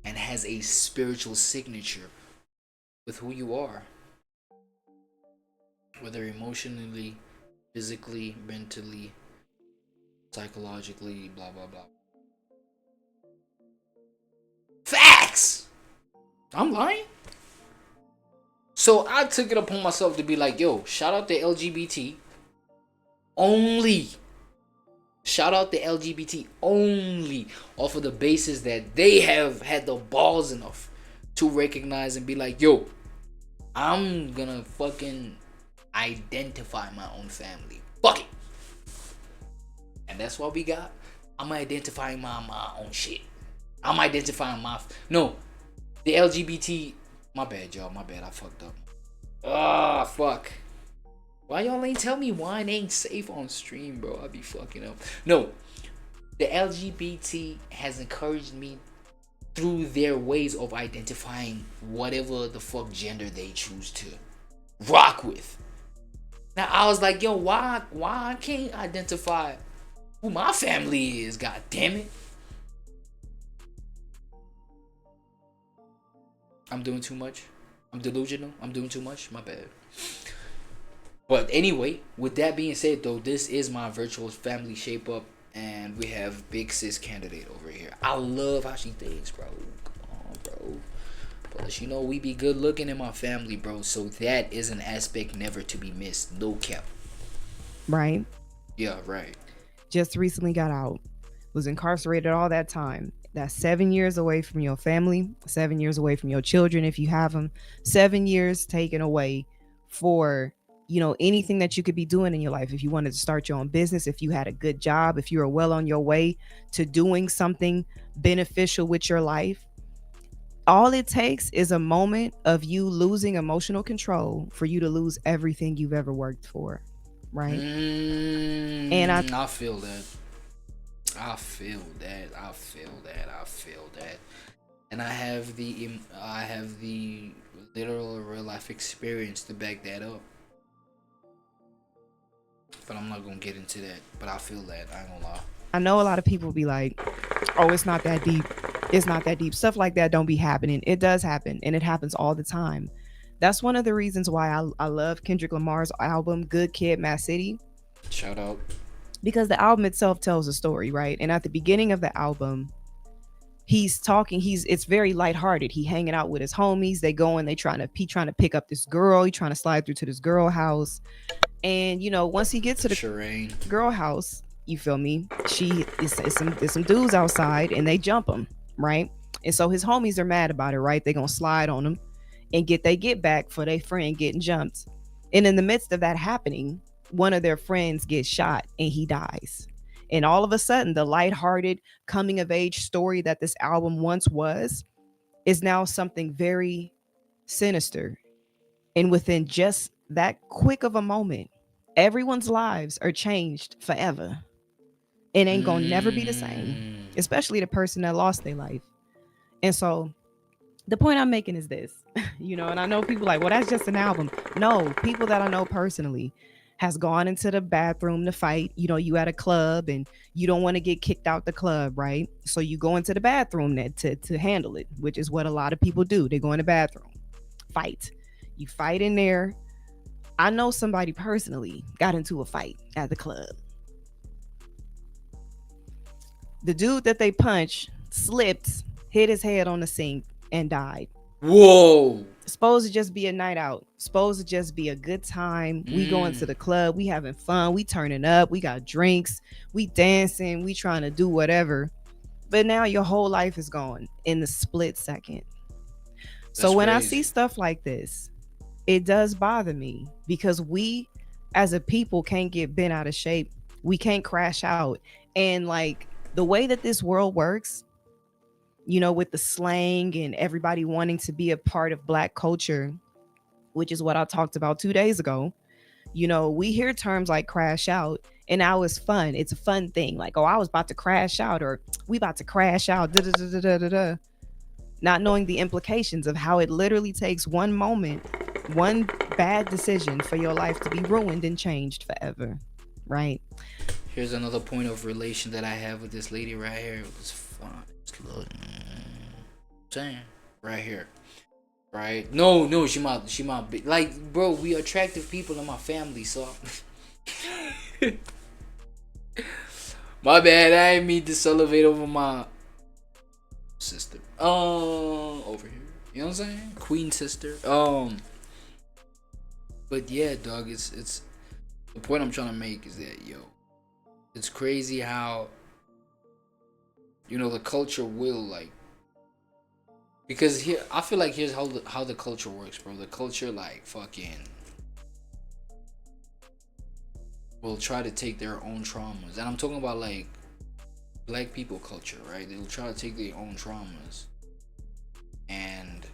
and has a spiritual signature with who you are, whether emotionally, physically, mentally, psychologically, blah blah blah. Facts! I'm lying? So I took it upon myself to be like, yo, shout out to LGBT only. Shout out to LGBT only off of the basis that they have had the balls enough to recognize and be like, yo, I'm gonna fucking identify my own family. Fuck it. And that's what we got. I'm identifying my own shit. I'm identifying the LGBT. My bad, y'all. My bad. I fucked up. Ah, fuck. Why y'all ain't tell me wine ain't safe on stream, bro? I be fucking up. No. The LGBT has encouraged me through their ways of identifying whatever the fuck gender they choose to rock with. Now I was like, yo, why I can't identify who my family is, god damn it. I'm doing too much. I'm delusional. I'm doing too much. My bad. But anyway, with that being said though, this is my virtual family shape up, and we have big sis candidate over here. I love how she thinks, bro. Come on, bro. Plus, you know, we be good looking in my family, bro. So that is an aspect never to be missed. No cap. Right? Yeah, right. Just recently got out. Was incarcerated all that time. That's 7 years away from your family. 7 years away from your children if you have them. 7 years taken away for, you know, anything that you could be doing in your life. If you wanted to start your own business, if you had a good job, if you were well on your way to doing something beneficial with your life. All it takes is a moment of you losing emotional control for you to lose everything you've ever worked for, right? And I feel that. I feel that. And I have the literal real life experience to back that up. But I'm not gonna get into that. But I feel that. I ain't gonna lie. I know a lot of people be like, oh, it's not that deep. It's not that deep. Stuff like that don't be happening. It does happen, and it happens all the time. That's one of the reasons why I love Kendrick Lamar's album, Good Kid, Mad City. Shout out. Because the album itself tells a story, right? And at the beginning of the album, he's talking, it's very lighthearted. He hanging out with his homies. They going, he trying to pick up this girl. He trying to slide through to this girl house. And, you know, once he gets to the girl house, you feel me? There's some dudes outside and they jump him, right? And so his homies are mad about it, right? They gonna slide on him and get back for their friend getting jumped. And in the midst of that happening, one of their friends gets shot and he dies. And all of a sudden, the lighthearted coming of age story that this album once was is now something very sinister. And within just that quick of a moment, everyone's lives are changed forever. It ain't gonna never be the same. especially the person that lost their life. And so the point I'm making is this, you know, and I know people like, well, that's just an album. No, people that I know personally has gone into the bathroom to fight. You know, you at a club and you don't want to get kicked out the club, right? So you go into the bathroom to handle it, which is what a lot of people do. They go in the bathroom, fight. You fight in there. I know somebody personally got into a fight at the club. The dude that they punched slipped, hit his head on the sink, and died. Whoa. Supposed to just be a night out. Supposed to just be a good time. We going to the club. We having fun. We turning up. We got drinks. We dancing. We trying to do whatever. But now your whole life is gone in the split second. So when I see stuff like this, it does bother me because we as a people can't get bent out of shape. We can't crash out. And like the way that this world works, you know, with the slang and everybody wanting to be a part of Black culture, which is what I talked about 2 days ago. You know, we hear terms like crash out and now it's fun. It's a fun thing. Like, oh, I was about to crash out, or we about to crash out. Da, da, da, da, da, da. Not knowing the implications of how it literally takes one moment, one bad decision for your life to be ruined and changed forever. Right? Here's another point of relation that I have with this lady right here. It was fun. Saying right here, right? No, she might be like, bro, we attractive people in my family, so my bad. I didn't mean to salivate over my sister. Over here, you know what I'm saying? Queen sister. But yeah, dog. It's the point I'm trying to make is that it's crazy how, you know, the culture will like, because here I feel like here's how the culture works, bro. The culture like fucking will try to take their own traumas, and I'm talking about like Black people culture, right? They'll try to take their own traumas and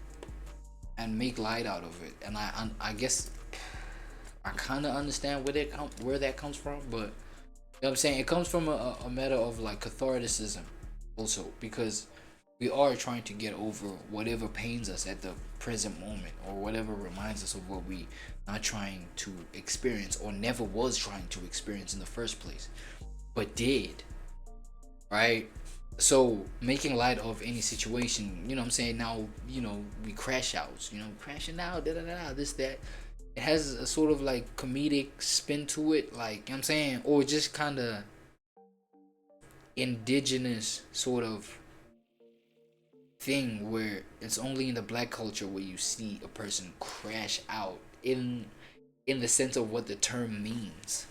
make light out of it. And I guess I kind of understand where that comes from, but you know what I'm saying, it comes from a matter of like catharticism also, because we are trying to get over whatever pains us at the present moment, or whatever reminds us of what we not trying to experience, or never was trying to experience in the first place, but did, right? So making light of any situation, you know what I'm saying, now, you know, we crash outs, you know, crashing out, this, that. It has a sort of like comedic spin to it, like, you know what I'm saying, or just kind of indigenous sort of thing where it's only in the Black culture where you see a person crash out in the sense of what the term means.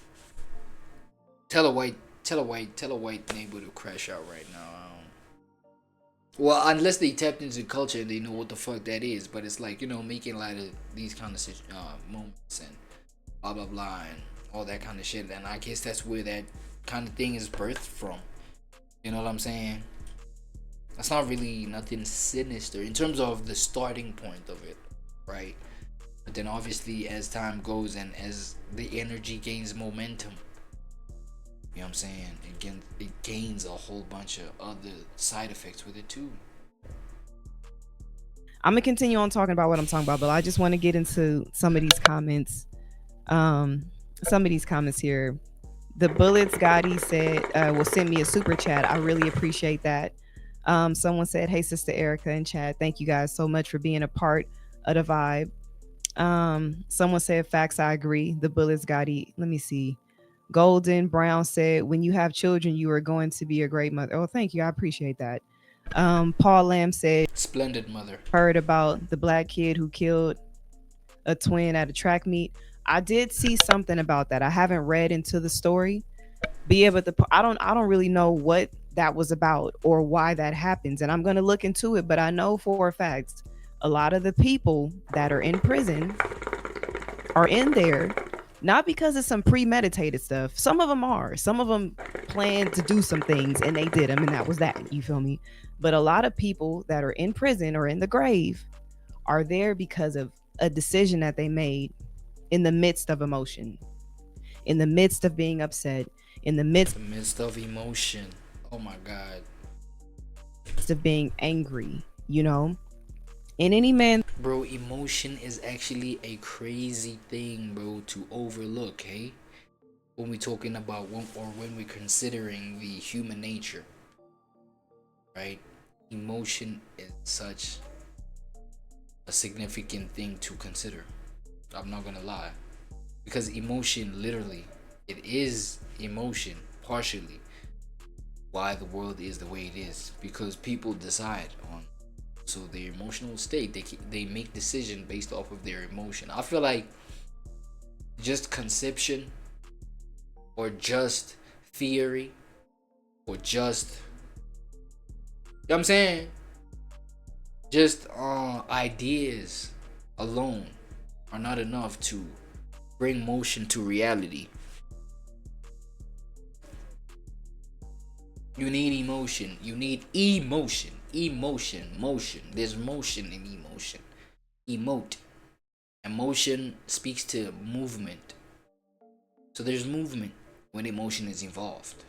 Tell a white neighbor to crash out right now. Well, unless they tapped into the culture and they know what the fuck that is, but it's like, you know, making light of these kind of moments and blah blah blah and all that kind of shit. And I guess that's where that kind of thing is birthed from. You know what I'm saying? That's not really nothing sinister in terms of the starting point of it, right? But then obviously as time goes and as the energy gains momentum, you know what I'm saying, it gains a whole bunch of other side effects with it too. I'm gonna continue on talking about what I'm talking about, but I just want to get into some of these comments. Here. The Bullets Gotti said, will send me a super chat. I really appreciate that. Someone said, hey, Sister Erica and Chad, thank you guys so much for being a part of the vibe. Someone said, facts, I agree. The Bullets Gotti, let me see. Golden Brown said, when you have children, you are going to be a great mother. Oh, thank you. I appreciate that. Paul Lamb said, splendid mother. Heard about the Black kid who killed a twin at a track meet. I did see something about that. I haven't read into the story. But yeah, but I don't really know what that was about or why that happens. And I'm going to look into it. But I know for a fact, a lot of the people that are in prison are in there not because of some premeditated stuff. Some of them are. Some of them planned to do some things and they did them, and that was that. You feel me? But a lot of people that are in prison or in the grave are there because of a decision that they made in the midst of emotion, in the midst of being upset, in the midst of emotion. Oh my God. of being angry, you know. And any man, bro, emotion is actually a crazy thing, bro, to overlook, hey? When we're talking about when we're considering the human nature, right? Emotion is such a significant thing to consider. I'm not gonna lie, because emotion, literally, it is emotion partially why the world is the way it is, because people decide on their emotional state. They make decision based off of their emotion. I feel like just conception or just theory or just, you know what I'm saying, just ideas alone are not enough to bring motion to reality. You need emotion. You need emotion. Motion. There's motion in emotion. Emote. Emotion speaks to movement. So there's movement when emotion is involved.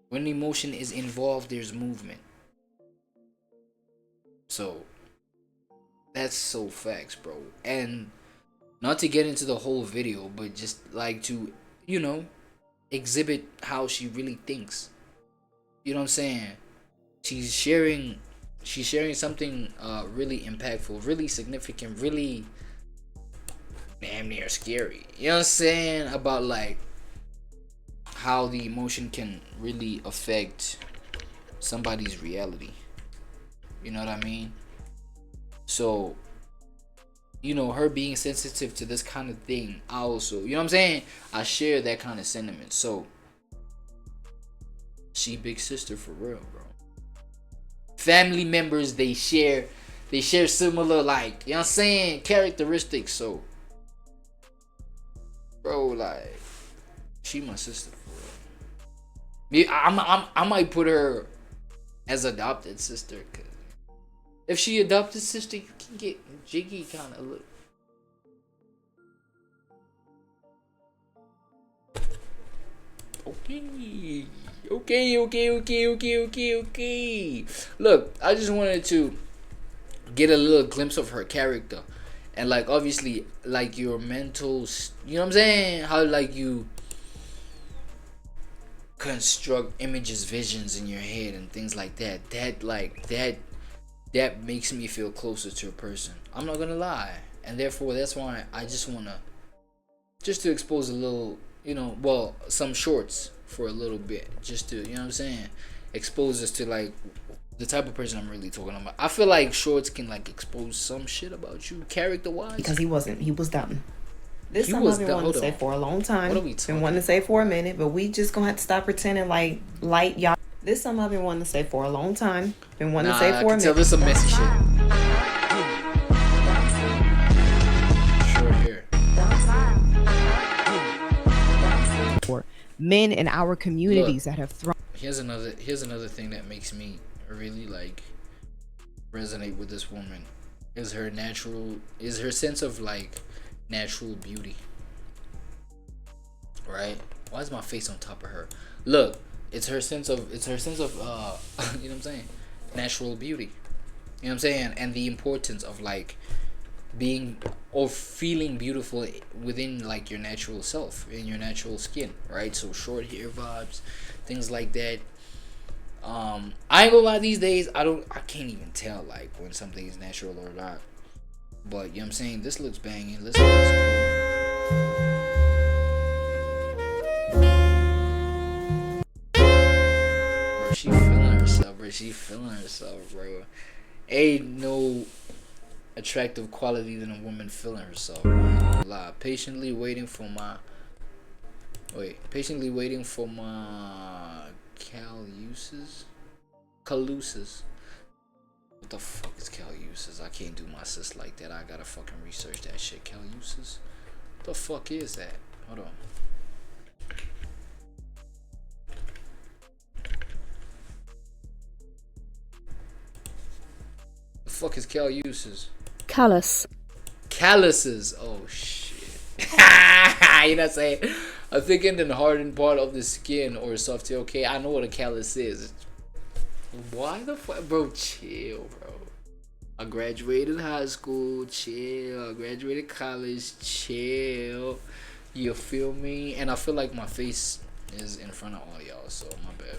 When emotion is involved, there's movement. So that's so facts, bro. And not to get into the whole video, but just like to, you know, exhibit how she really thinks. You know what I'm saying? She's sharing something really impactful, really significant, really damn near scary. You know what I'm saying? About like how the emotion can really affect somebody's reality. You know what I mean? So, you know, her being sensitive to this kind of thing, I also, you know what I'm saying? I share that kind of sentiment. So, she big sister for real, bro. Family members, they share similar, like, you know what I'm saying, characteristics. So, bro, like, she my sister for real. I might put her as adopted sister, cause if she adopted sister, you can get jiggy kind of look. Okay. Look, I just wanted to get a little glimpse of her character. And like, obviously, like your mental, you know what I'm saying? How like you construct images, visions in your head and things like that. That makes me feel closer to a person. I'm not gonna lie. And therefore, that's why I just wanna, just to expose a little, you know, well, some shorts for a little bit, just to, you know what I'm saying, expose us to like the type of person I'm really talking about. I feel like shorts can like expose some shit about you character wise, because he was dumb. This is something I've been wanting to say for a long time. What are we talking been wanting to say for a minute, but we just gonna have to stop pretending like light y'all. This is something I've been wanting to say for a long time. Been wanting to say for a minute. Tell this some messy shit. Sure here. For men in our communities that have thrown. Here's another thing that makes me really like resonate with this woman is her sense of like natural beauty. Right? Why is my face on top of her? Look, it's her sense of you know what I'm saying, natural beauty. You know what I'm saying? And the importance of like being or feeling beautiful within like your natural self, in your natural skin, right? So short hair vibes, things like that. I ain't gonna lie, these days I can't even tell like when something is natural or not. But you know what I'm saying, this looks banging. This looks cool. She feeling herself, bro. Ain't no attractive quality than a woman feeling herself, bro. I ain't gonna lie. Patiently waiting for my caluses. What the fuck is caluses? I can't do my sis like that. I gotta fucking research that shit. Caluses? What the fuck is that? Hold on. Fuck is caluses? Calluses. Oh shit. You know what I'm saying? I'm thinking the hardened part of the skin or soft. Okay, I know what a callus is. Why the fuck, bro? Chill, bro. I graduated high school, chill. I graduated college, chill. You feel me? And I feel like my face is in front of all y'all, so my bad.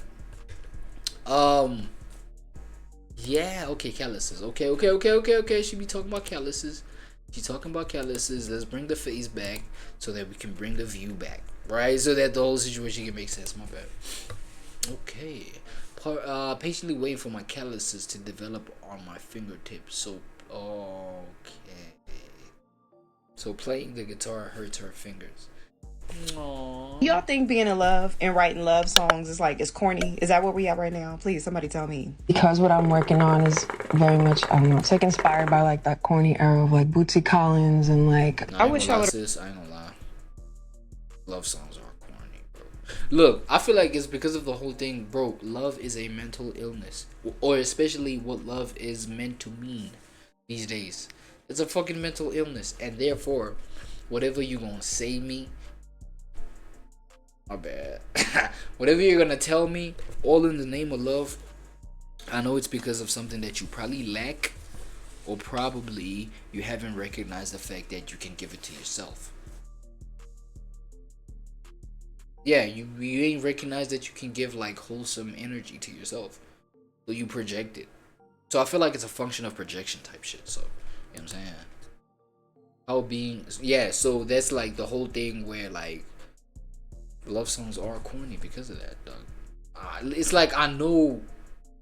Yeah, okay, calluses. Okay. She be talking about calluses. She's talking about calluses. Let's bring the face back so that we can bring the view back, right? So that the whole situation can make sense. My bad. Okay. Patiently waiting for my calluses to develop on my fingertips. So, okay. So playing the guitar hurts her fingers. Aww. Y'all think being in love and writing love songs is like, it's corny? Is that where we at right now? Please, somebody tell me. Because what I'm working on is very much, I don't know, it's like inspired by like that corny era of like Bootsy Collins and like. Nah, I wish I would. I ain't gonna lie. Love songs are corny, bro. Look, I feel like it's because of the whole thing, bro. Love is a mental illness, or especially what love is meant to mean these days. It's a fucking mental illness, and therefore, whatever you gonna say me. My bad. Whatever you're gonna tell me, all in the name of love, I know it's because of something that you probably lack, or probably you haven't recognized the fact that you can give it to yourself. Yeah, you ain't recognized that you can give like wholesome energy to yourself, so you project it. So I feel like it's a function of projection type shit. So you know what I'm saying? So that's like the whole thing where like love songs are corny because of that, dog. It's like I know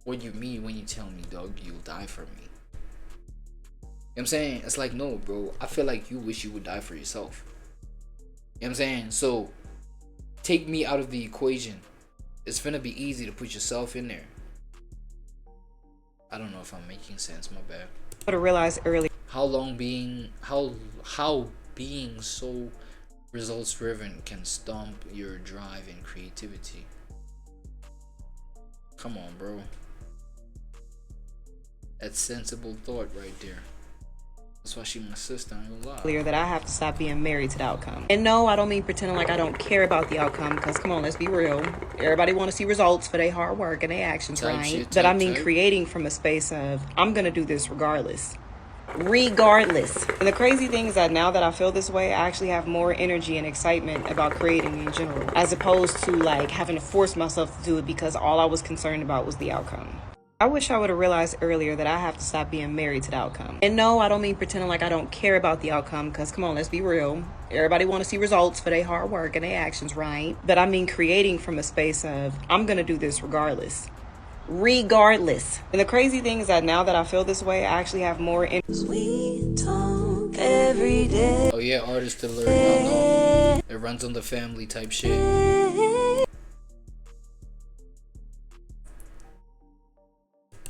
what you mean when you tell me, dog, you'll die for me. You know what I'm saying? It's like, no, bro. I feel like you wish you would die for yourself. You know what I'm saying? So take me out of the equation. It's finna be easy to put yourself in there. I don't know if I'm making sense. My bad. But I realized early. How being so results driven can stomp your drive and creativity. Come on, bro. That's sensible thought right there. That's why she my sister, I ain't gonna lie. Clear that I have to stop being married to the outcome. And no, I don't mean pretending like I don't care about the outcome, because come on, let's be real. Everybody want to see results for their hard work and their actions, right? But I mean creating from a space of, I'm gonna do this regardless. And the crazy thing is that now that I feel this way, I actually have more energy and excitement about creating in general, as opposed to like having to force myself to do it because all I was concerned about was the outcome. I wish I would have realized earlier that I have to stop being married to the outcome. And no, I don't mean pretending like I don't care about the outcome, because come on, let's be real. Everybody want to see results for their hard work and their actions, right? But I mean creating from a space of, I'm gonna do this regardless. And the crazy thing is that now that I feel this way, I actually have more We talk every day. Oh yeah, artists to learn. No. It runs on the family type shit.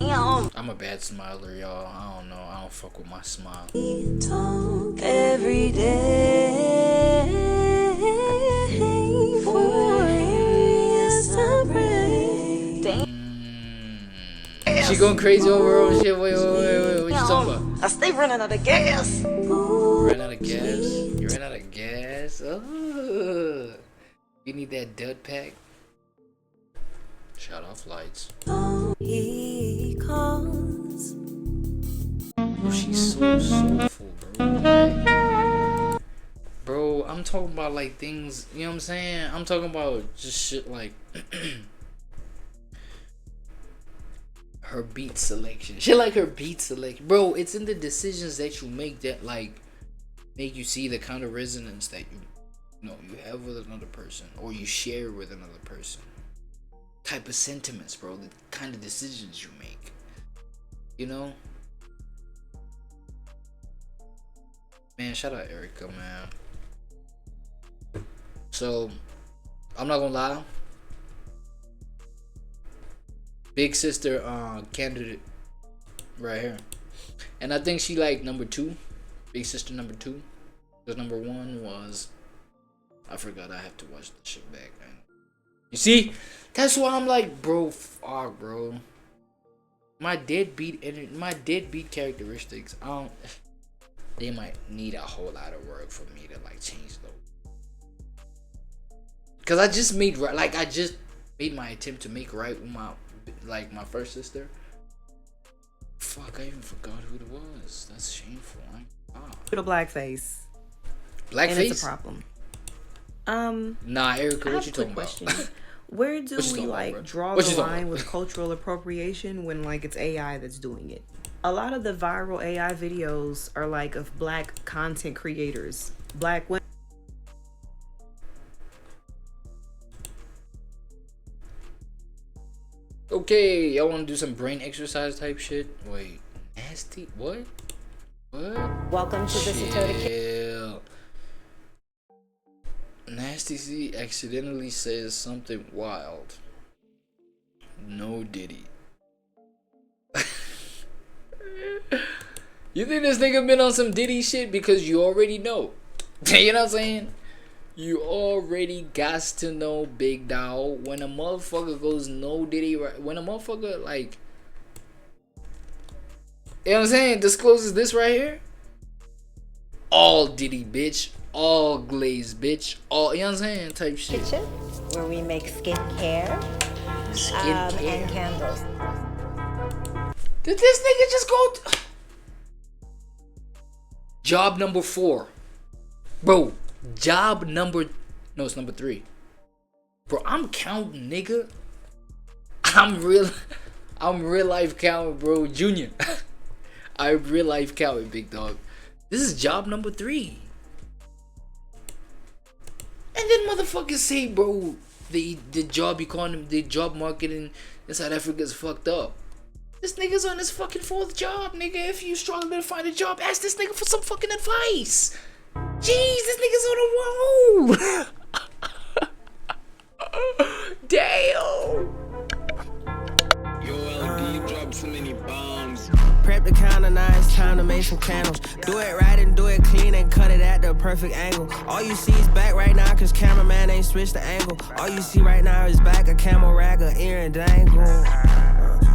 I'm a bad smiler, y'all. I don't know. I don't fuck with my smile. We talk every day. For years I pray. She going crazy over her own shit. Wait. What you talking about? I stay running out of gas. Ran out of gas? You ran out of gas? Oh. You need that dud pack? Shut off lights. He calls. Bro, she's so soulful, bro. Bro, I'm talking about like things, you know what I'm saying? I'm talking about just shit like her beat selection. Shit like her beat selection. Bro, it's in the decisions that you make that like make you see the kind of resonance that you have with another person, or you share with another person. Type of sentiments, bro. The kind of decisions you make. You know? Man, shout out Erica, man. So, I'm not gonna lie. Big sister candidate right here. And I think she like number 2. Big sister number 2. Because number 1 was, I forgot. I have to watch the shit back, man. You see? That's why I'm like, bro, fuck, bro. My deadbeat characteristics, they might need a whole lot of work for me to like change those. Cause I just made my attempt to make right with like my first sister. Fuck, I even forgot who it was. That's shameful. With a blackface. Blackface? And it's a problem. Nah, Erica, what you talking question. about? Where do we like draw the line with about? cultural appropriation when like it's AI that's doing it? A lot of the viral AI videos are like of black content creators, black women. Okay, y'all want to do some brain exercise type shit? Wait, nasty? What? What? Welcome to the Satota. Chill. Nasty C accidentally says something wild. No Diddy. You think this nigga been on some Diddy shit? Because you already know. You know what I'm saying? You already got to know, big dog. When a motherfucker goes no Diddy, when a motherfucker like, you know what I'm saying, discloses this right here, all Diddy, bitch, all glaze, bitch, all, you know what I'm saying, type shit. Kitchen, where we make skincare, and candles. Did this nigga just go? Job number 4, bro. Job number, no, it's number 3. Bro, I'm counting, nigga. I'm real life counting, bro. Junior. I'm real life counting, big dog. This is job number 3. And then motherfuckers say, bro, the job economy, the job market in South Africa is fucked up. This nigga's on his fucking 4th job, nigga. If you struggling to find a job, ask this nigga for some fucking advice. Jeez, this nigga's on a roll. Damn. Yo, LD dropped so many bombs. Prep the counter, now it's time to make some candles. Do it right and do it clean and cut it at the perfect angle. All you see is back right now, cause cameraman ain't switched the angle. All you see right now is back, a camel rag, a ear and dangle.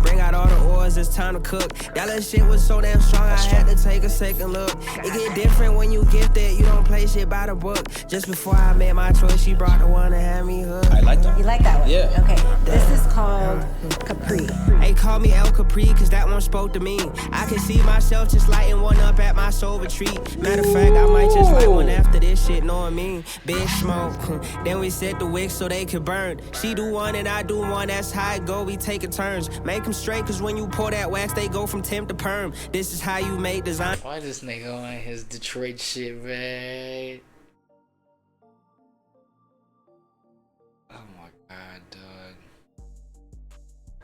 Bring out all the oils, it's time to cook. That little shit was so damn strong, I had to take a second look. It get different when you gifted, you don't play shit by the book. Just before I made my choice, she brought the one that had me hooked. I like that. You like that one? Yeah. Okay, this is called Capri. They call me El Capri, cause that one spoke to me. I can see myself just lighting one up at my soul retreat. Matter of fact, I might just light one after this shit, knowing me. Big smoke, then we set the wick so they could burn. She do one and I do one, that's how it go, we taking turns. Make them straight, cause when you pour that wax, they go from temp to perm. This is how you make design. Why this nigga on his Detroit shit, man? Oh my god, dog.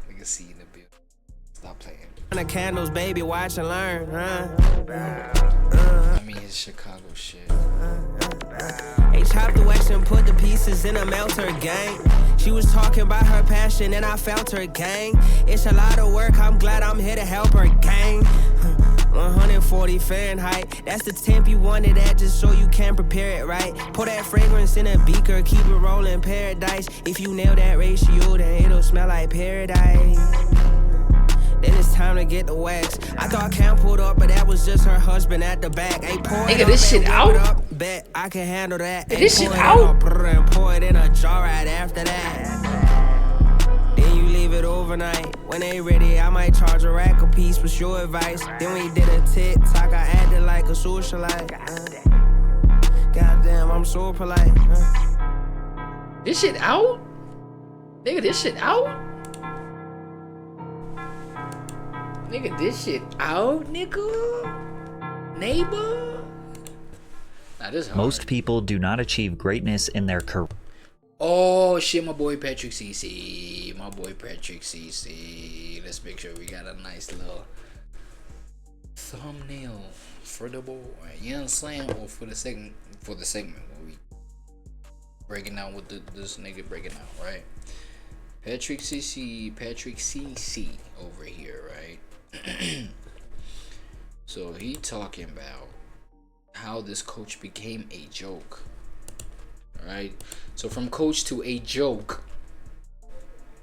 Nigga see in the building. Stop playing. The candles, baby, watch and learn, I mean, it's Chicago shit. They chopped the wax and put the pieces in a melter, gang. She was talking about her passion and I felt her, gang. It's a lot of work, I'm glad I'm here to help her, gang. 140 Fahrenheit, that's the temp you wanted at, just so you can prepare it right. Pour that fragrance in a beaker, keep it rolling paradise. If you nail that ratio, then it'll smell like paradise. Then it's time to get the wax. I thought Cam pulled up, but that was just her husband at the back. Hey, pour it nigga, this shit out? Bet I can handle that. This shit out? And pour it in a jar right after that. Then you leave it overnight. When they ready, I might charge a rack a piece with your advice. Then we did a TikTok, I acted like a socialite. Goddamn, I'm so polite. This shit out? Nigga, this shit out? Nigga, this shit out, nigga? Neighbor? Nah, this hard. Most people do not achieve greatness in their career. Oh shit, my boy Patrick CC. My boy Patrick CC. Let's make sure we got a nice little thumbnail for the boy. You know what I'm saying? Or for the segment where we breaking down what this nigga breaking out, right? Patrick CC over here, right? So he talking about how this coach became a joke. Right? So from coach to a joke.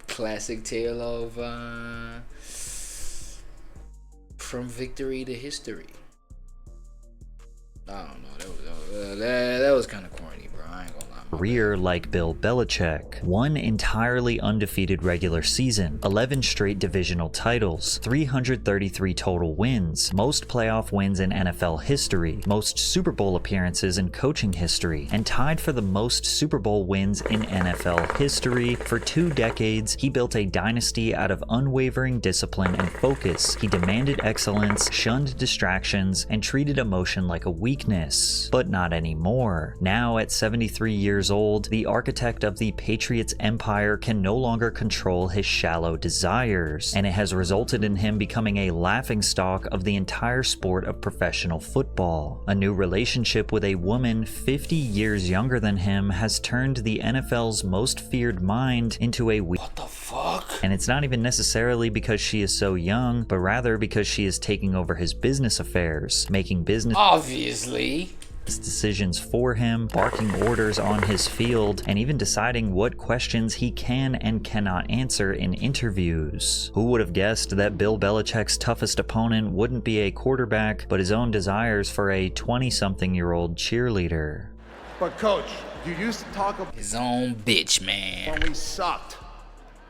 Classic tale of from victory to history. I don't know. That was kind of corny, bro. I ain't gonna lie. career like Bill Belichick. One entirely undefeated regular season, 11 straight divisional titles, 333 total wins, most playoff wins in NFL history, most Super Bowl appearances in coaching history, and tied for the most Super Bowl wins in NFL history. For 2 decades, he built a dynasty out of unwavering discipline and focus. He demanded excellence, shunned distractions, and treated emotion like a weakness. But not anymore. Now, at 73 years old, the architect of the Patriots empire can no longer control his shallow desires, and it has resulted in him becoming a laughingstock of the entire sport of professional football. A new relationship with a woman 50 years younger than him has turned the NFL's most feared mind into a What the fuck? And it's not even necessarily because she is so young, but rather because she is taking over his business affairs, making business Obviously decisions for him, barking orders on his field, and even deciding what questions he can and cannot answer in interviews. Who would have guessed that Bill Belichick's toughest opponent wouldn't be a quarterback, but his own desires for a 20-something-year-old cheerleader? But coach, you used to talk about his own bitch, man. When we sucked.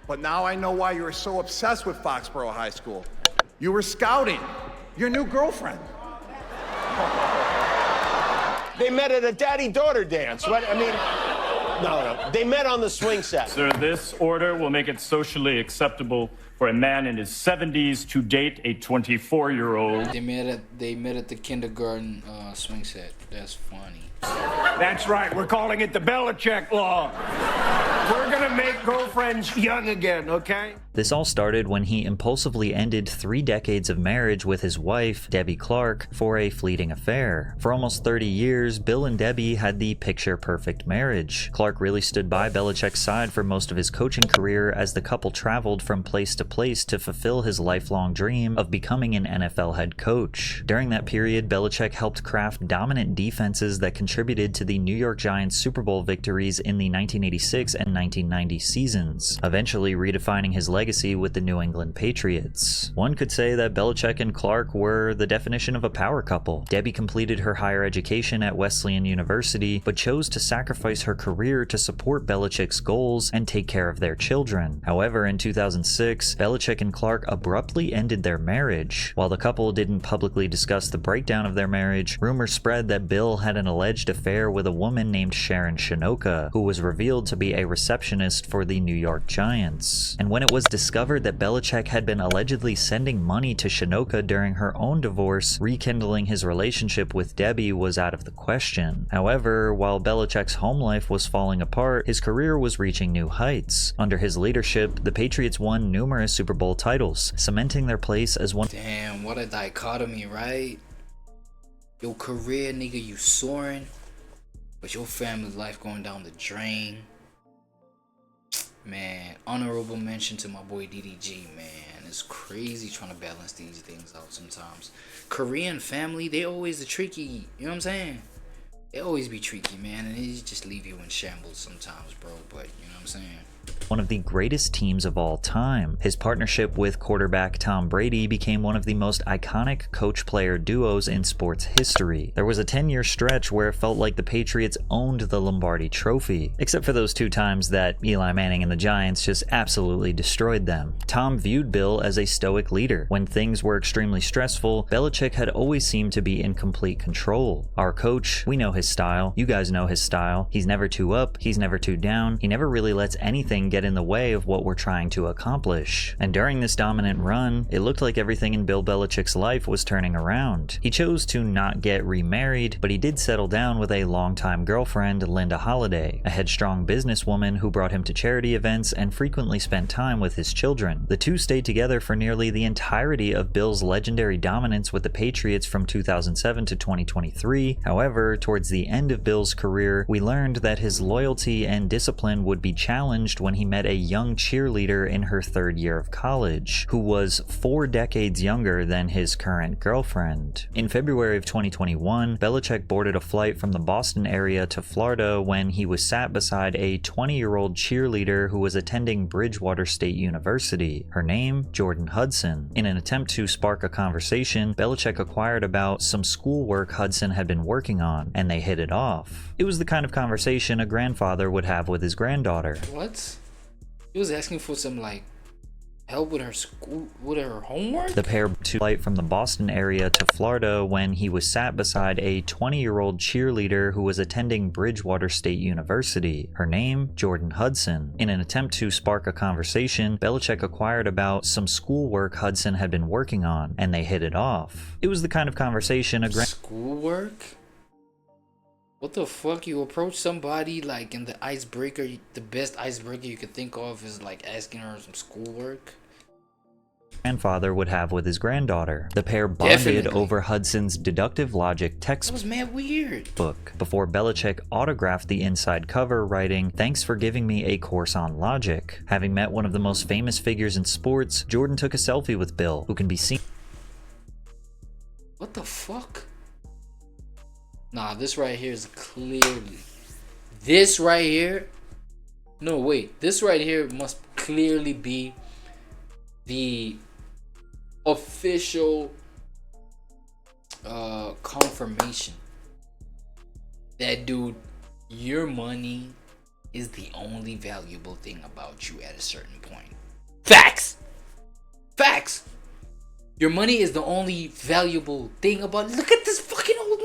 But now I know why you were so obsessed with Foxborough High School. You were scouting your new girlfriend. They met at a daddy-daughter dance, right? I mean, no. They met on the swing set. Sir, this order will make it socially acceptable for a man in his 70s to date a 24-year-old. They met at the kindergarten swing set. That's funny. That's right. We're calling it the Belichick Law. We're gonna make girlfriends young again, okay? This all started when he impulsively ended 3 decades of marriage with his wife, Debbie Clark, for a fleeting affair. For almost 30 years, Bill and Debbie had the picture-perfect marriage. Clark really stood by Belichick's side for most of his coaching career as the couple traveled from place to place to fulfill his lifelong dream of becoming an NFL head coach. During that period, Belichick helped craft dominant defenses that contributed to the New York Giants Super Bowl victories in the 1986 and 1990 seasons, eventually redefining his legacy with the New England Patriots. One could say that Belichick and Clark were the definition of a power couple. Debbie completed her higher education at Wesleyan University, but chose to sacrifice her career to support Belichick's goals and take care of their children. However, in 2006, Belichick and Clark abruptly ended their marriage. While the couple didn't publicly discuss the breakdown of their marriage, rumors spread that Bill had an alleged affair with a woman named Sharon Shinoka, who was revealed to be a receptionist for the New York Giants. And when it was discovered that Belichick had been allegedly sending money to Shinoka during her own divorce, rekindling his relationship with Debbie was out of the question. However, while Belichick's home life was falling apart, his career was reaching new heights. Under his leadership, the Patriots won numerous Super Bowl titles, cementing their place as one— Damn, what a dichotomy, right? Your career, nigga, you soaring, but your family life going down the drain. Man, honorable mention to my boy DDG, man. It's crazy trying to balance these things out sometimes. Korean family, they always the tricky, you know what I'm saying? They always be tricky, man, and they just leave you in shambles sometimes, bro, but you know what I'm saying? one of the greatest teams of all time. His partnership with quarterback Tom Brady became one of the most iconic coach-player duos in sports history. There was a 10-year stretch where it felt like the Patriots owned the Lombardi Trophy, except for those 2 times that Eli Manning and the Giants just absolutely destroyed them. Tom viewed Bill as a stoic leader. When things were extremely stressful, Belichick had always seemed to be in complete control. Our coach, we know his style. You guys know his style. He's never too up. He's never too down. He never really lets anything get in the way of what we're trying to accomplish. And during this dominant run, it looked like everything in Bill Belichick's life was turning around. He chose to not get remarried, but he did settle down with a longtime girlfriend, Linda Holliday, a headstrong businesswoman who brought him to charity events and frequently spent time with his children. The two stayed together for nearly the entirety of Bill's legendary dominance with the Patriots from 2007 to 2023. However, towards the end of Bill's career, we learned that his loyalty and discipline would be challenged when when he met a young cheerleader in her 3rd year of college, who was 4 decades younger than his current girlfriend. In February of 2021, Belichick boarded a flight from the Boston area to Florida when he was sat beside a 20-year-old cheerleader who was attending Bridgewater State University. Her name, Jordan Hudson. In an attempt to spark a conversation, Belichick inquired about some schoolwork Hudson had been working on, and they hit it off. It was the kind of conversation a grandfather would have with his granddaughter. What? He was asking for some, like, help with her school, with her homework? The pair to flight from the Boston area to Florida when he was sat beside a 20-year-old cheerleader who was attending Bridgewater State University. Her name, Jordan Hudson. In an attempt to spark a conversation, Belichick inquired about some schoolwork Hudson had been working on, and they hit it off. It was the kind of conversation a Schoolwork? What the fuck? You approach somebody like in the icebreaker, the best icebreaker you could think of is like asking her some schoolwork? Grandfather would have with his granddaughter. The pair bonded over Hudson's deductive logic textbook. That was mad weird. Before Belichick autographed the inside cover, writing, "Thanks for giving me a course on logic." Having met one of the most famous figures in sports, Jordan took a selfie with Bill, who can be seen. What the fuck? Nah, this right here is clearly. This right here. No, wait. This right here must clearly be the official confirmation that, dude, your money is the only valuable thing about you at a certain point. Facts. Facts. Your money is the only valuable thing about. Look at this fucking old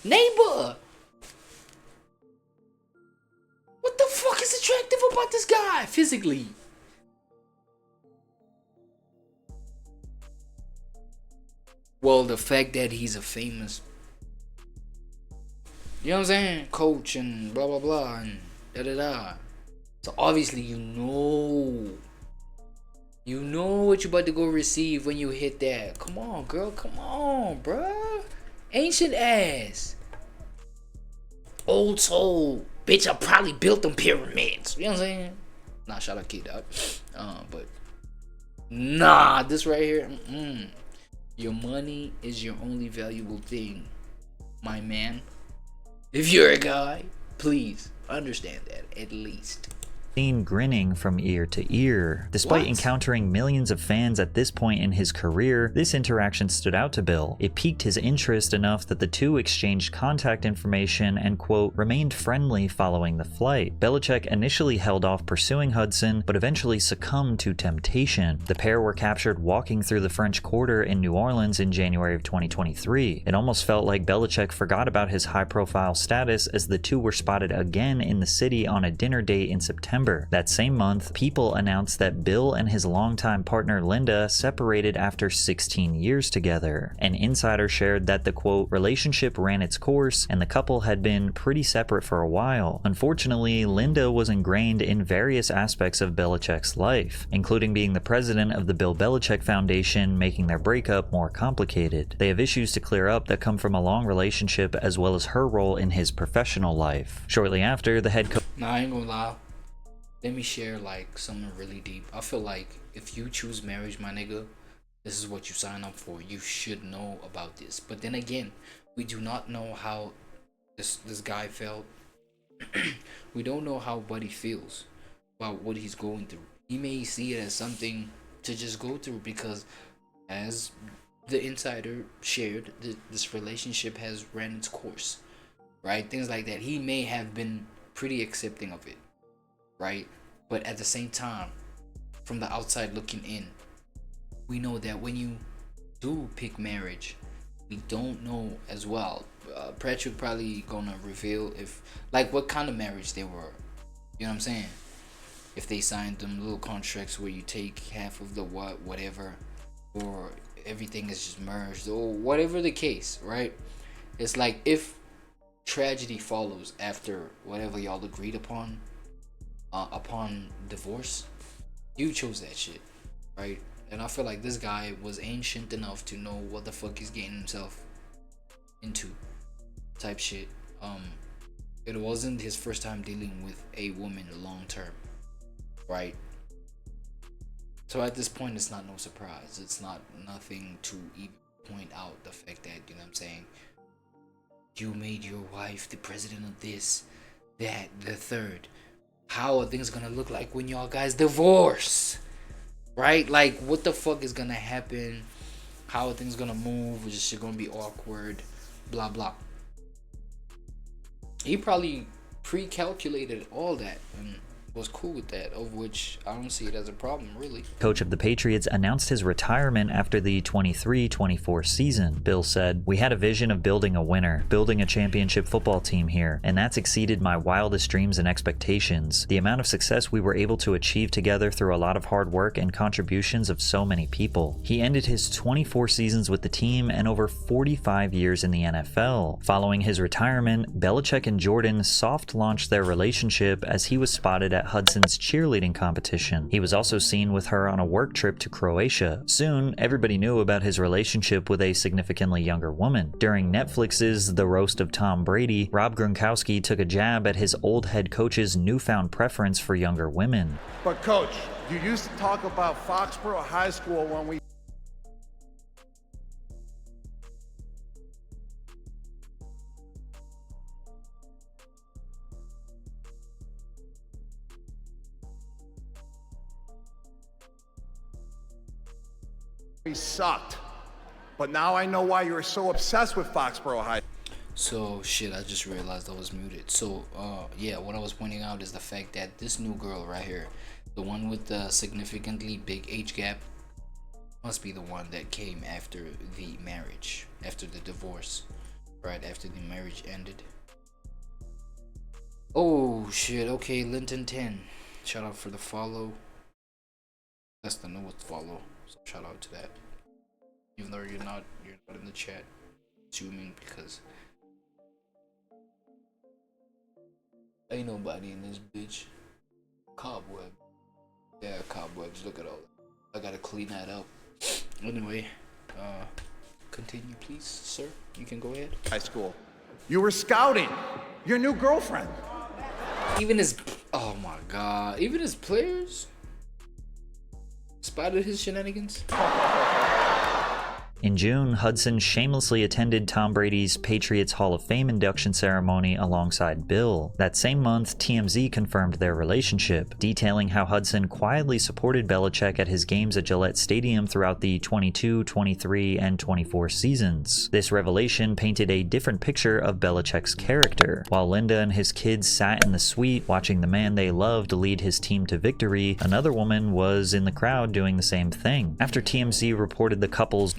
neighbor. What the fuck is attractive about this guy physically? Well, the fact that he's a famous, you know what I'm saying, coach and blah blah blah and da da da. So obviously you know what you about to go receive when you hit that. Come on, girl, come on, bruh. Ancient ass, old soul, bitch. I probably built them pyramids. You know what I'm saying? Nah, shout out Kid Dog. But nah, this right here. Your money is your only valuable thing, my man. If you're a guy, please understand that at least. Seen grinning from ear to ear. Despite encountering millions of fans at this point in his career, this interaction stood out to Bill. It piqued his interest enough that the two exchanged contact information and, quote, remained friendly following the flight. Belichick initially held off pursuing Hudson, but eventually succumbed to temptation. The pair were captured walking through the French Quarter in New Orleans in January of 2023. It almost felt like Belichick forgot about his high-profile status as the two were spotted again in the city on a dinner date in September. That same month, People announced that Bill and his longtime partner Linda separated after 16 years together. An insider shared that the, quote, relationship ran its course and the couple had been pretty separate for a while. Unfortunately, Linda was ingrained in various aspects of Belichick's life, including being the president of the Bill Belichick Foundation, making their breakup more complicated. They have issues to clear up that come from a long relationship as well as her role in his professional life. Shortly after, the head coach. Nah, I ain't gonna lie. Let me share like something really deep. I feel like if you choose marriage, my nigga, this is what you sign up for. You should know about this. But then again, we do not know how this guy felt. We don't know how Buddy feels about what he's going through. He may see it as something to just go through because, as the insider shared, this relationship has ran its course, right? Things like that. He may have been pretty accepting of it, right? But at the same time, from the outside looking in, we know that when you do pick marriage, we don't know as well. Patrick probably gonna reveal if, like, what kind of marriage they were. You know what I'm saying? If they signed them little contracts where you take half of the whatever, or everything is just merged, or whatever the case, right? It's like if tragedy follows after whatever y'all agreed upon divorce, you chose that shit, right? And I feel like this guy was ancient enough to know what the fuck he's getting himself into, type shit. It wasn't his first time dealing with a woman long term, right? So at this point, it's not no surprise. It's not nothing to even point out the fact that, you know what I'm saying, you made your wife the president of this, that, the third. How are things gonna look like when y'all guys divorce? Right? Like, what the fuck is gonna happen? How are things gonna move? Is this shit gonna be awkward? Blah, blah. He probably pre-calculated all that and was cool with that, of which I don't see it as a problem, really. Coach of the Patriots announced his retirement after the 23-24 season. Bill said, "We had a vision of building a winner, building a championship football team here, and that's exceeded my wildest dreams and expectations. The amount of success we were able to achieve together through a lot of hard work and contributions of so many people." He ended his 24 seasons with the team and over 45 years in the NFL. Following his retirement, Belichick and Jordan soft launched their relationship as he was spotted at Hudson's cheerleading competition. He was also seen with her on a work trip to Croatia. Soon, everybody knew about his relationship with a significantly younger woman. During Netflix's The Roast of Tom Brady, Rob Gronkowski took a jab at his old head coach's newfound preference for younger women. But Coach, you used to talk about Foxborough High School when we sucked. But now I know why you were so obsessed with Foxborough High. So shit, I just realized I was muted. So yeah, what I was pointing out is the fact that this new girl right here, the one with the significantly big age gap, must be the one that came after the marriage, after the divorce, right after the marriage ended. Oh shit, okay, Linton 10, shout out for the follow. That's the newest follow, so shout out to that. Even though you're not in the chat, assuming, because ain't nobody in this bitch. Cobweb. Yeah, cobwebs, look at all that. I gotta clean that up. Anyway, continue please, sir. You can go ahead. High school. You were scouting your new girlfriend. Even his, oh my god, even his players spotted his shenanigans. In June, Hudson shamelessly attended Tom Brady's Patriots Hall of Fame induction ceremony alongside Bill. That same month, TMZ confirmed their relationship, detailing how Hudson quietly supported Belichick at his games at Gillette Stadium throughout the 22, 23, and 24 seasons. This revelation painted a different picture of Belichick's character. While Linda and his kids sat in the suite watching the man they loved lead his team to victory, another woman was in the crowd doing the same thing. After TMZ reported the couple's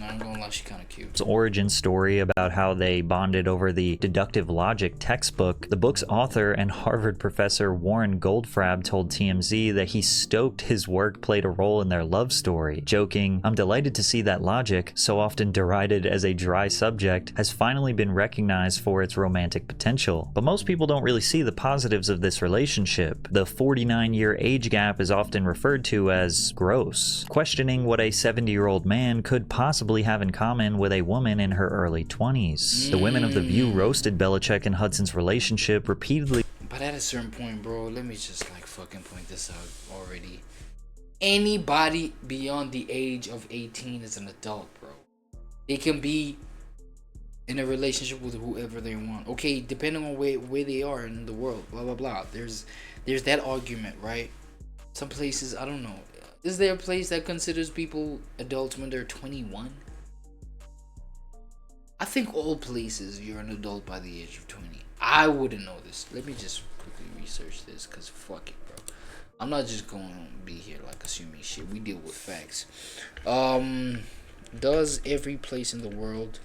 She kind of cute. origin story about how they bonded over the deductive logic textbook, the book's author and Harvard professor Warren Goldfrapp told TMZ that he stoked his work played a role in their love story, joking, "I'm delighted to see that logic, so often derided as a dry subject, has finally been recognized for its romantic potential." But most people don't really see the positives of this relationship. The 49-year age gap is often referred to as gross, questioning what a 70-year-old man could possibly have in common with a woman in her early 20s. The women of The View roasted Belichick and Hudson's relationship repeatedly. But at a certain point, bro, let me just like fucking point this out already. Anybody beyond the age of 18 is an adult, bro. They can be in a relationship with whoever they want. Okay, depending on where they are in the world, blah blah blah. There's that argument, right? Some places, I don't know. Is there a place that considers people adults when they're 21? I think all places you're an adult by the age of 20. I wouldn't know this. Let me just quickly research this, because fuck it, bro. I'm not just going to be here like assuming shit. We deal with facts. Does every place in the world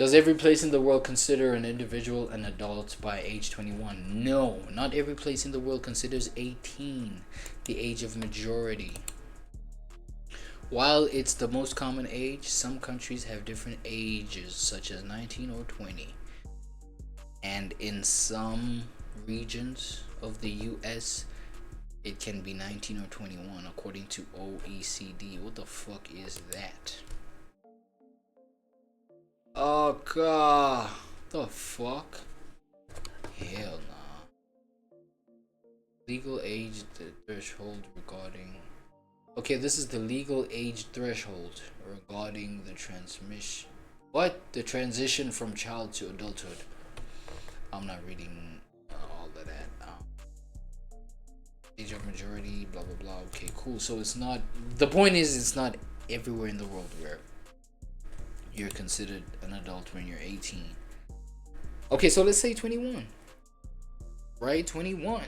Does every place in the world consider an individual an adult by age 21? No, not every place in the world considers 18 the age of majority. While it's the most common age, some countries have different ages, such as 19 or 20. And in some regions of the US, it can be 19 or 21, according to OECD. What the fuck is that? Oh god, the fuck? Hell nah. Legal age threshold regarding. Okay, this is the legal age threshold regarding the transmission. What? The transition from child to adulthood. I'm not reading all of that. Age of majority, blah blah blah. Okay, cool. So it's not. The point is, it's not everywhere in the world where you're considered an adult when you're 18. Okay, so let's say 21. Right? 21. You know